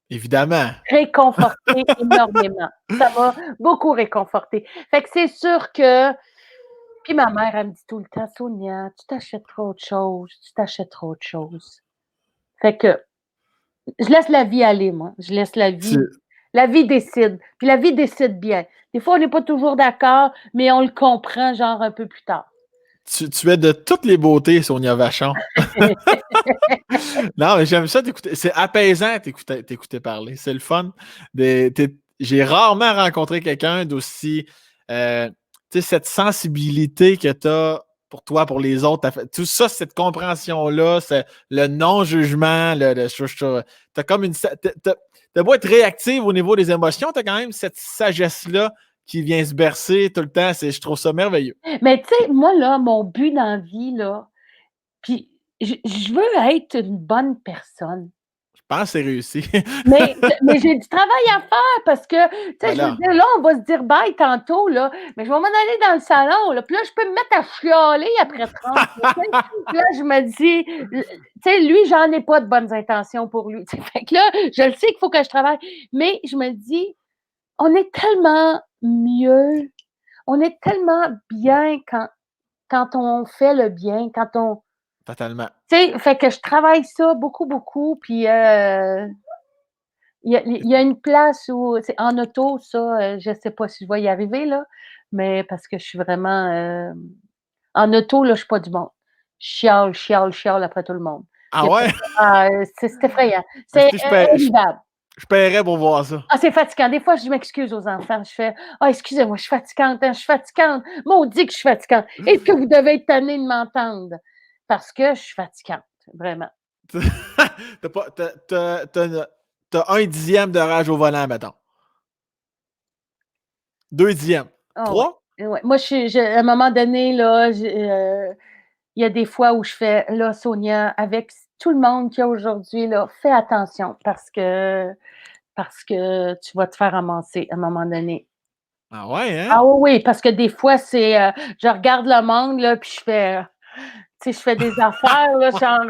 Évidemment. réconfortée énormément. Ça m'a beaucoup réconfortée. Fait que c'est sûr que puis ma mère, elle me dit tout le temps: «Sonia, tu t'achèteras autre chose, tu t'achèteras autre chose». Fait que je laisse la vie aller, moi. Je laisse la vie décide, puis la vie décide bien. Des fois, on n'est pas toujours d'accord, mais on le comprend, genre, un peu plus tard. Tu es de toutes les beautés, Sonia Vachon. Non, mais j'aime ça t'écouter. C'est apaisant t'écouter parler. C'est le fun. J'ai rarement rencontré quelqu'un d'aussi. Tu sais, cette sensibilité que tu as pour toi, pour les autres. Tout ça, cette compréhension-là, le non-jugement. T'as comme une. T'as beau être réactive au niveau des émotions, tu as quand même cette sagesse-là qui vient se bercer tout le temps. Je trouve ça merveilleux. Mais tu sais, moi, là, mon but dans la vie, là, puis je veux être une bonne personne. Je pense que c'est réussi. Mais j'ai du travail à faire parce que, tu sais, Ben je veux là. dire, là, on va se dire bye tantôt, là, mais je vais m'en aller dans le salon, là, puis là, je peux me mettre à chialer après 30 minutes. Puis là, je me dis, tu sais, lui, j'en ai pas de bonnes intentions pour lui. Tu sais, fait que là, je le sais qu'il faut que je travaille, mais je me dis, on est tellement mieux, on est tellement bien quand on fait le bien, quand on, Totalement. tu sais, fait que je travaille ça beaucoup, beaucoup, puis il y a une place où c'est en auto, ça, je sais pas si je vais y arriver, là, mais parce que je suis vraiment, en auto, là, je suis pas du monde. Je chiale, chiale, chiale après tout le monde. Ah Il y a pas ouais? c'est effrayant. C'est Est-ce que invivable. je paierais pour voir ça? Ah, c'est fatigant. Des fois, je m'excuse aux enfants. Je fais: «Ah, excusez-moi, je suis fatigante, hein, je suis fatigante. Maudit que je suis fatigante. Est-ce que vous devez être tannés de m'entendre?» Parce que je suis fatigante, vraiment. T'as pas, t'as un dixième de rage au volant, mettons. Deux dixièmes. Ah ouais. Trois? Ouais. Moi, à un moment donné, là, il y a des fois où je fais: «Là, Sonia, avec tout le monde qu'il y a aujourd'hui, là, fais attention parce que tu vas te faire ramasser à un moment donné». Ah ouais, hein? Ah oui, oui, parce que des fois, je regarde le monde, là, puis je fais, tu sais, je fais des affaires, là, genre,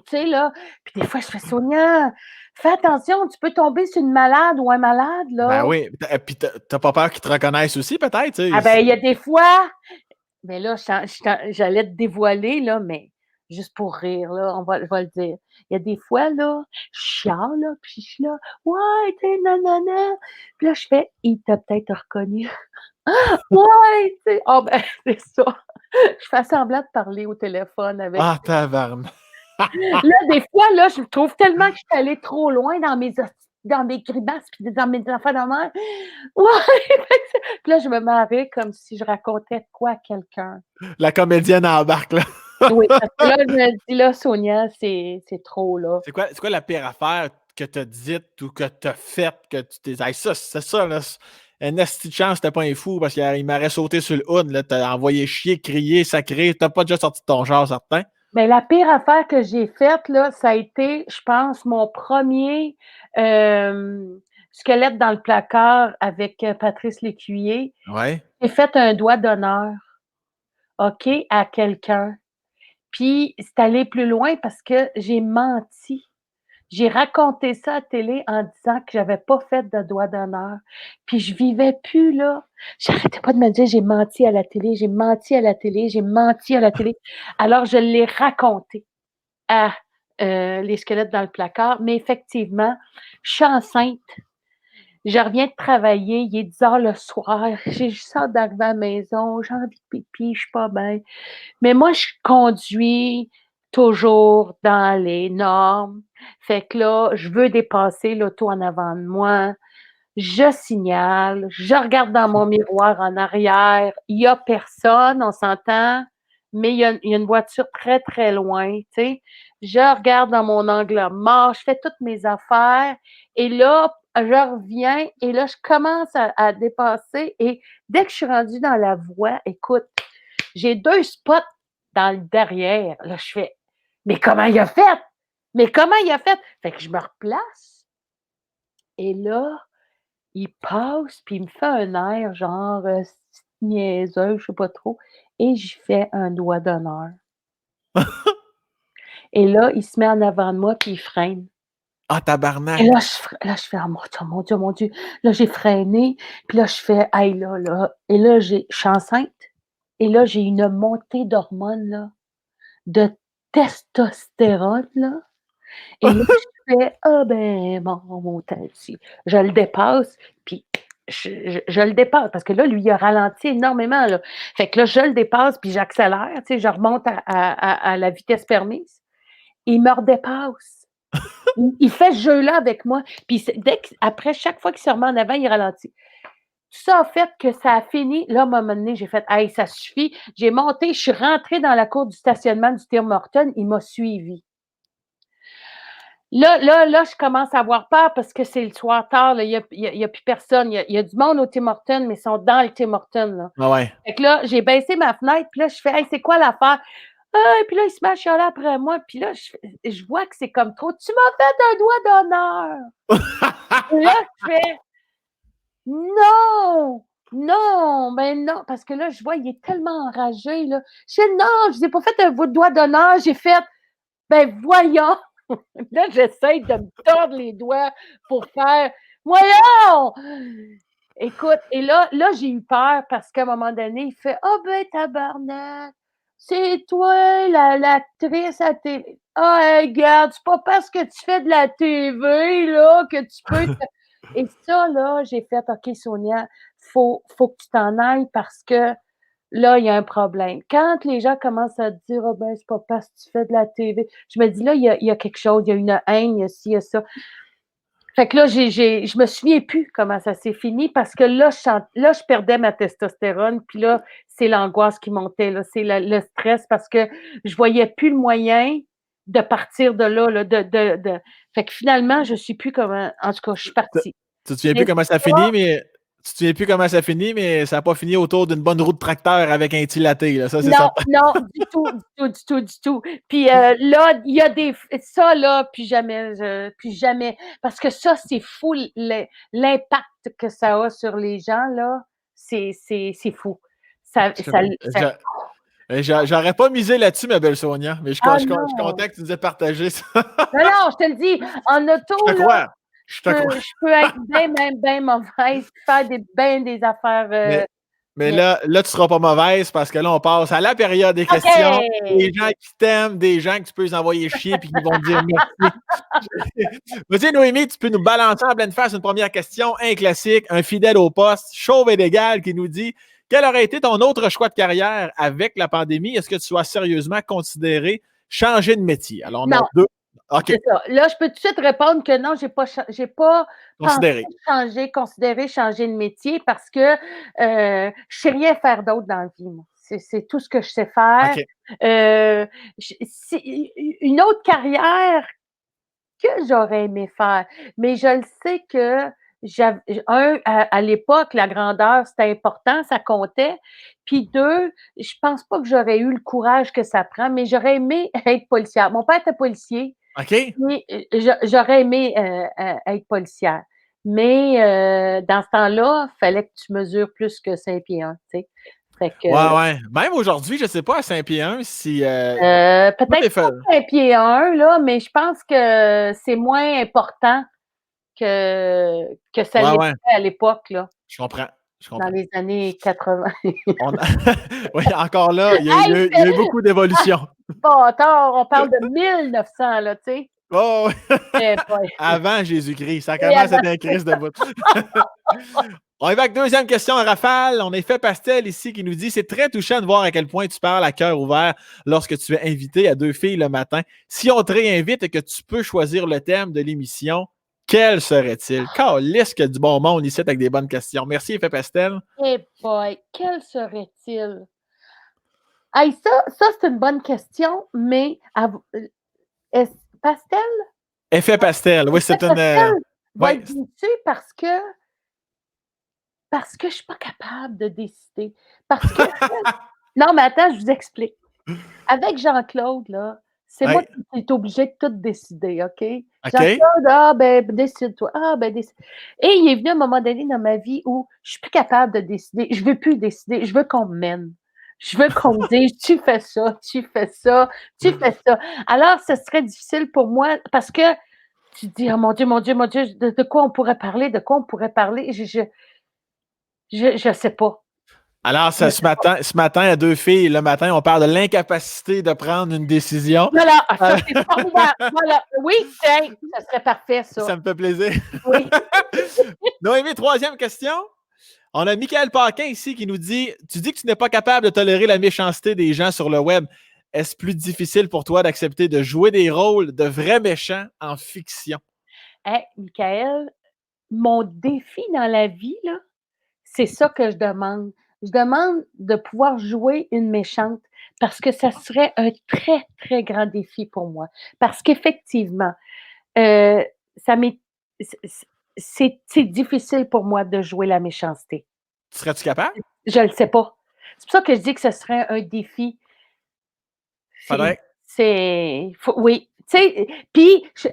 tu sais, là, puis des fois, je fais: «Sonia, fais attention, tu peux tomber sur une malade ou un malade, là». Ben oui. Puis t'as pas peur qu'ils te reconnaissent aussi, peut-être? Ah ben, il y a des fois, mais là, j'allais te dévoiler, là, mais juste pour rire, là, je vais le dire. Il y a des fois, là, je chiale, là, puis je suis là: «Ouais, tu sais, nanana». Puis là, je fais: «Il t'a peut-être reconnu». «Ouais, tu sais». Ah ben, c'est ça. Je fais semblant de parler au téléphone avec. Ah, tabarnak! Là, des fois, là, je trouve tellement que je suis allée trop loin dans mes grimaces puis dans mes affaires de même. Ouais, puis là, je me marrais comme si je racontais de quoi à quelqu'un. La comédienne embarque, là. Oui, parce que là, je me dis: «Là, Sonia, c'est trop, là». C'est quoi la pire affaire que t'as dite ou que t'as faite que tu t'es dit: «Hey, ça, c'est ça, là, un esti de chance, c'était pas un fou parce qu'il m'aurait sauté sur le hood, là, t'as envoyé chier, crier, sacrer, t'as pas déjà sorti de ton genre, certain?» Mais la pire affaire que j'ai faite, là, ça a été, je pense, mon premier squelette dans le placard avec, Patrice Lécuyer. Ouais. J'ai fait un doigt d'honneur, OK, à quelqu'un. Puis c'est allé plus loin parce que j'ai menti. J'ai raconté ça à la télé en disant que j'avais pas fait de doigt d'honneur. Puis je vivais plus, là. J'arrêtais pas de me dire: «J'ai menti à la télé, j'ai menti à la télé, j'ai menti à la télé». Alors je l'ai raconté à, les squelettes dans le placard, mais effectivement, je suis enceinte. Je reviens de travailler, il est 10 heures le soir, j'ai juste hâte d'arriver à la maison, j'ai envie de pipi, je suis pas bien. Mais moi, je conduis toujours dans les normes. Fait que là, je veux dépasser l'auto en avant de moi. Je signale, je regarde dans mon miroir en arrière. Il y a personne, on s'entend, mais il y a une voiture très, très loin, tu sais. Je regarde dans mon angle mort, je fais toutes mes affaires et là, je reviens et là, je commence à dépasser et dès que je suis rendue dans la voie, écoute, j'ai 2 spots dans le derrière. Là, je fais: «Mais comment il a fait? Mais comment il a fait?» Fait que je me replace et là, il passe, puis il me fait un air genre, niaiseux, je sais pas trop et j'y fais un doigt d'honneur et là, il se met en avant de moi, puis il freine Ah, et tabarnak! là, je fais: «Oh mon Dieu, mon Dieu, mon Dieu». Là, j'ai freiné, puis là, je fais: «Hey, là» et là, je suis enceinte et là, j'ai une montée d'hormones, là, de testostérone, là. Et là, je fais: «Ah ben, mon taxi». Je le dépasse, puis je le dépasse parce que là, lui, il a ralenti énormément, là. Fait que là, je le dépasse, puis j'accélère, tu sais, je remonte à la vitesse permise. Il me redépasse. Il fait ce jeu-là avec moi, puis c'est dès qu'après chaque fois qu'il se remet en avant, il ralentit. Tout ça a fait que ça a fini là, à un moment donné, j'ai fait: «Hey, ça suffit». J'ai monté, je suis rentrée dans la cour du stationnement du Tim Hortons, il m'a suivie. Là, je commence à avoir peur parce que c'est le soir tard, là, il y a plus personne. Il y a du monde au Tim Hortons, mais ils sont dans le Tim Hortons, là. Ah ouais. Fait que là, j'ai baissé ma fenêtre, puis là, je fais: «Hey, c'est quoi l'affaire?» Puis là, il se met à chialer après moi, puis là, je vois que c'est comme trop: «Tu m'as fait un doigt d'honneur!» Et là, je fais: «Non! Non, ben non!» Parce que là, je vois, il est tellement enragé, là. Je fais: «Non, je vous ai pas fait un doigt d'honneur, j'ai fait» ben voyons! Là, j'essaie de me tordre les doigts pour faire voyons! Écoute, et là, j'ai eu peur parce qu'à un moment donné, il fait: «Ah ben tabarnak, c'est toi l'actrice à télé. Ah hey, regarde, c'est pas parce que tu fais de la TV là que tu peux te» et ça là, j'ai fait: «OK Sonia, faut que tu t'en ailles parce que là, il y a un problème». Quand les gens commencent à te dire: «Ah ben, c'est pas parce que tu fais de la TV», je me dis: «Là, il y a quelque chose, il y a une haine, il y a ci, il y a ça». Fait que là, je me souviens plus comment ça s'est fini parce que là, je perdais ma testostérone, puis là, c'est l'angoisse qui montait, là, c'est le stress parce que je voyais plus le moyen de partir de là, là. Fait que finalement, je sais plus comment en tout cas, je suis Tu partie. tu te souviens plus Mais comment ça finit, mais ça a pas fini autour d'une bonne roue de tracteur avec un tilaté, là, ça, c'est non, certain. non, du tout, du tout, du tout, du tout. Puis, là, il y a des ça là, plus jamais parce que ça, c'est fou l'impact que ça a sur les gens là, c'est fou. Ça J'aurais pas misé là-dessus, ma belle Sonia, mais ah je suis non! content que tu nous aies partagé ça. Non, non, je te le dis, en Je auto te là, crois, je te crois. je peux être bien, même bien mauvaise, faire des affaires, Mais mais mais là, tu seras pas mauvaise parce que là, on passe à la période des questions. OK! Des gens qui t'aiment, des gens que tu peux les envoyer chier puis qui vont te dire merci. Vas-y, Noémie, tu peux nous balancer en pleine face une première question, un classique, un fidèle au poste, chauve et d'égal, qui nous dit: quel aurait été ton autre choix de carrière avec la pandémie? Est-ce que tu as sérieusement considéré changer de métier? Alors, on a Non. deux. OK, C'est ça. Là, je peux tout de suite répondre que non, j'ai pas pensé considéré. considéré changer de métier parce que, je sais rien faire d'autre dans la vie, moi. C'est tout ce que je sais faire. OK. Si une autre carrière que j'aurais aimé faire, mais je le sais que à l'époque, la grandeur, c'était important, ça comptait. Puis 2, je pense pas que j'aurais eu le courage que ça prend, mais j'aurais aimé être policière. Mon père était policier, OK. oui, j'aurais aimé, être policière, mais dans ce temps-là, fallait que tu mesures plus que 5 pieds 1, tu sais? Fait que, Ouais. Même aujourd'hui, je sais pas, à Saint-Pierre, si tout est peut-être fait. pas un pied 1, là, mais je pense que c'est moins important que ça l'était Ouais. à l'époque, là, Je comprends. dans les années 80. On a oui, encore là, Hey, il y a eu beaucoup d'évolution. pas tard, on parle de 1900, là, tu sais? Oh, ouais. Eh boy! Avant Jésus-Christ, ça Et commence à avant être un Christ de bout. On y va avec deuxième question en rafale. On a Effet Pastel ici qui nous dit: c'est très touchant de voir à quel point tu parles à cœur ouvert lorsque tu es invité à Deux filles le matin. Si on te réinvite et que tu peux choisir le thème de l'émission, quel serait-il? Calisse qu'il y a du bon monde ici avec des bonnes questions. Merci, Effet Pastel. eh boy! Quel serait-il? Hey, ça c'est une bonne question, mais est-ce Pastel? Effet Pastel, oui, c'est une. Pastel va Oui, être déçu parce que je suis pas capable de décider. Parce que non, mais attends, je vous explique. Avec Jean-Claude, là, c'est moi ouais, qui est obligée de tout décider, OK? OK. Jean-Claude: «Ah ben, décide-toi. Ah ben, décide». Et il est venu un moment donné dans ma vie où je suis plus capable de décider. Je veux plus décider, je veux qu'on me mène. Je veux qu'on me dise: «Tu fais ça, tu fais ça, tu fais ça». Alors, ce serait difficile pour moi parce que tu te dis: «Oh mon Dieu, mon Dieu, mon Dieu, de quoi on pourrait parler? De quoi on pourrait parler?» Je sais pas. Alors, Je ce sais pas. matin, à Deux filles, le matin, on parle de l'incapacité de prendre une décision. Voilà, ah Euh, ça c'est formidable. Voilà, oui, tiens, ça serait parfait ça. Ça me fait plaisir. Oui. Noémie, troisième question. On a Michael Paquin ici qui nous dit: tu dis que tu n'es pas capable de tolérer la méchanceté des gens sur le web. Est-ce plus difficile pour toi d'accepter de jouer des rôles de vrais méchants en fiction? Hey, Michael, mon défi dans la vie, là, c'est ça que je demande. Je demande de pouvoir jouer une méchante parce que ça serait un très, très grand défi pour moi. Parce qu'effectivement, heu, ça m'est c'est difficile pour moi de jouer la méchanceté. Serais-tu capable? Je le sais pas. C'est pour ça que je dis que ce serait un défi. C'est Faudrait. faut oui, tu sais, puis tu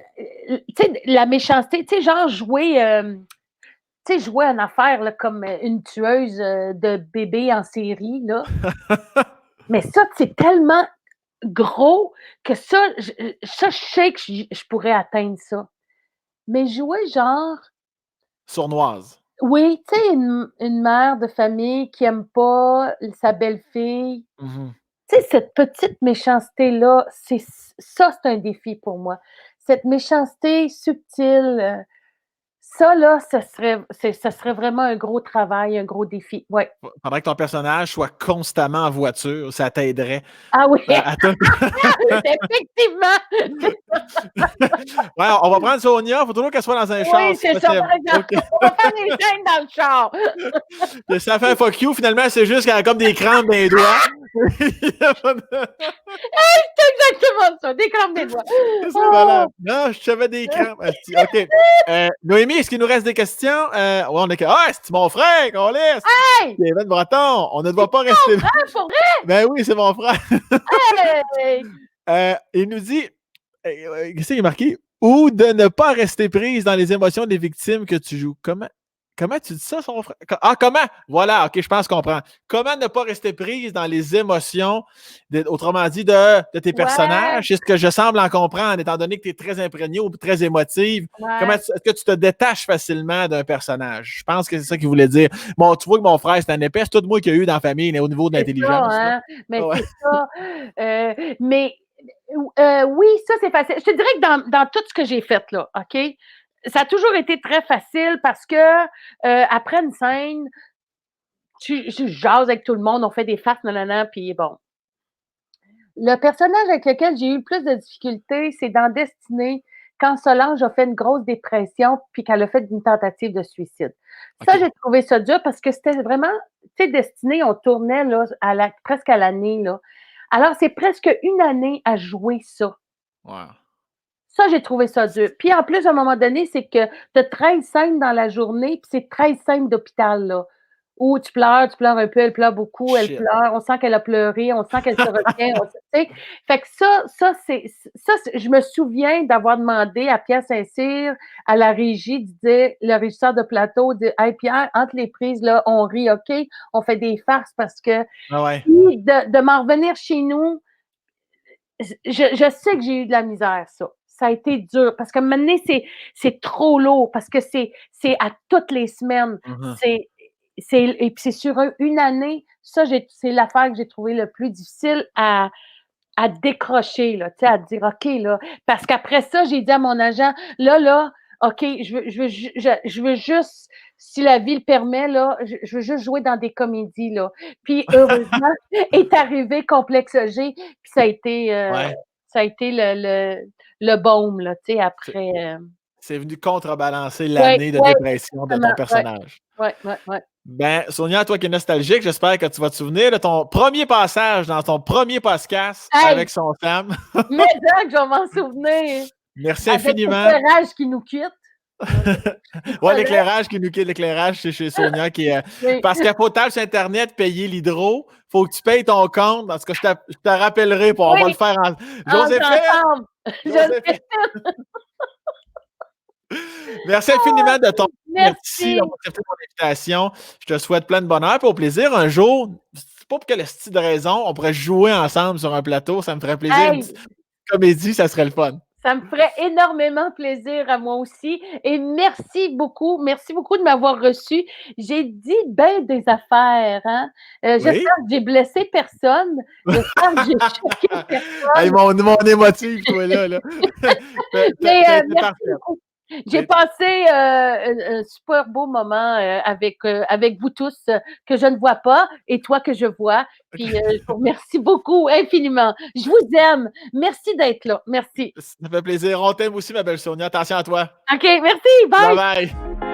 sais, la méchanceté, tu sais, genre jouer, tu sais, jouer une affaire là, comme, une tueuse, de bébés en série là, mais ça, c'est tellement gros que ça, je sais que je pourrais atteindre ça. Mais jouer genre Sournoise. oui, tu sais, une mère de famille qui aime pas sa belle-fille. Mhm. Tu sais, cette petite méchanceté-là, c'est un défi pour moi. Cette méchanceté subtile, ça là, ça serait vraiment un gros travail, un gros défi. Ouais. Faudrait que ton personnage soit constamment en voiture. Ça t'aiderait Ah oui, à te. effectivement! Ouais, on va prendre Sonia. Il faut toujours qu'elle soit dans un char, Oui, si c'est ça, possible. par exemple. OK. On va faire des scènes dans le char. Puis ça fait un fuck you, finalement, c'est juste qu'elle a comme des crampes dans les doigts. C'est exactement ça, des crampes des doigts. C'est Oh! malade. Non, j'avais des crampes. Asti. OK. Noémie, est-ce qu'il nous reste des questions? Ouais, on est que. Ah, c'est mon frère, qu'on laisse. Hey! Kevin Breton, on ne doit pas Ton rester. frère, pour vrai? Ben oui, c'est mon frère. Hey! Il nous dit, qu'est-ce qu'il est marqué? Ou de ne pas rester prise dans les émotions des victimes que tu joues. Comment tu dis ça, son frère? Ah, comment? Voilà, OK, je pense qu'on comprend. Comment ne pas rester prise dans les émotions, autrement dit, de tes Ouais, personnages? C'est ce que je semble en comprendre, étant donné que tu es très imprégné ou très émotive. ouais. Est-ce que tu te détaches facilement d'un personnage? Je pense que c'est ça qu'il voulait dire. Bon, tu vois que mon frère, c'est un épais, c'est tout moi qu'il y a eu dans la famille au niveau de C'est ça, l'intelligence, là. hein, mais Ouais. c'est ça, mais oui, ça, c'est facile. Je te dirais que dans tout ce que j'ai fait là, OK? Ça a toujours été très facile parce que, après une scène, tu jases avec tout le monde, on fait des farces, nanana, puis bon. Le personnage avec lequel j'ai eu le plus de difficultés, c'est dans Destinée, quand Solange a fait une grosse dépression, puis qu'elle a fait une tentative de suicide. Ça, OK. j'ai trouvé ça dur parce que c'était vraiment, tu sais, Destinée, on tournait là, presque à l'année. Là. Alors, c'est presque une année à jouer ça. Ouais. Ça, j'ai trouvé ça dur. Puis en plus, à un moment donné, c'est que tu as 13 scènes dans la journée, puis c'est 13 scènes d'hôpital. Là. Ou tu pleures un peu, elle pleure beaucoup, elle Shit. pleure, on sent qu'elle a pleuré, on sent qu'elle se retient, tu sais? Fait que je me souviens d'avoir demandé à Pierre Saint-Cyr, à la régie, de dire, le régisseur de plateau, de Hey Pierre, entre les prises, là, on rit, OK? On fait des farces parce que Ah ouais. puis de m'en revenir chez nous, je sais que j'ai eu de la misère, ça. Ça a été dur parce que maintenant, c'est trop lourd parce que c'est à toutes les semaines. Mhm. Et puis c'est sur une année. Ça, c'est l'affaire que j'ai trouvé le plus difficile à décrocher, là, tu sais, à dire OK, là. Parce qu'après ça, j'ai dit à mon agent, là, OK, je veux juste, si la vie le permet, là, je veux juste jouer dans des comédies, là. Puis heureusement, est arrivé Complexe G, puis Ouais. ça a été le baume, là, tu sais, C'est après. c'est venu contrebalancer Ouais, l'année de ouais, dépression de ton exactement. Ouais, personnage. ouais. Ben, Sonia, toi qui es nostalgique, j'espère que tu vas te souvenir de ton premier passage dans ton premier podcast Hey, avec son Sam. mais que je vais m'en souvenir. Merci Avec infiniment. l'éclairage qui nous quitte. Ouais, l'éclairage qui nous quitte, l'éclairage, c'est chez Sonia qui est. Oui. Parce qu'à potable sur Internet, payer l'hydro, faut que tu payes ton compte. Parce que je te rappellerai, on va le Oui, faire en. Joséphine! ensemble. Joséphine! Merci infiniment de ton d'être ici, Merci. d'avoir accepté mon invitation. Je te souhaite plein de bonheur et au plaisir. Un jour, c'est pas pour quelle style de raison, on pourrait jouer ensemble sur un plateau. Ça me ferait plaisir. Une Hey, petite comédie, ça serait le fun. ça me ferait énormément plaisir à moi aussi. Et merci beaucoup. Merci beaucoup de m'avoir reçu. J'ai dit bien des affaires, hein. J'espère Oui? que j'ai blessé personne. J'espère que j'ai choqué Hey, personne. mon émotif, toi, là. Mais T'as été merci parfaite. beaucoup. J'ai passé un super beau moment avec vous tous que je ne vois pas et toi que je vois. Puis je vous remercie beaucoup, infiniment. Je vous aime. Merci d'être là. Merci. Ça fait plaisir. On t'aime aussi, ma belle Sonia. Attention à toi. OK, merci. Bye Bye. bye.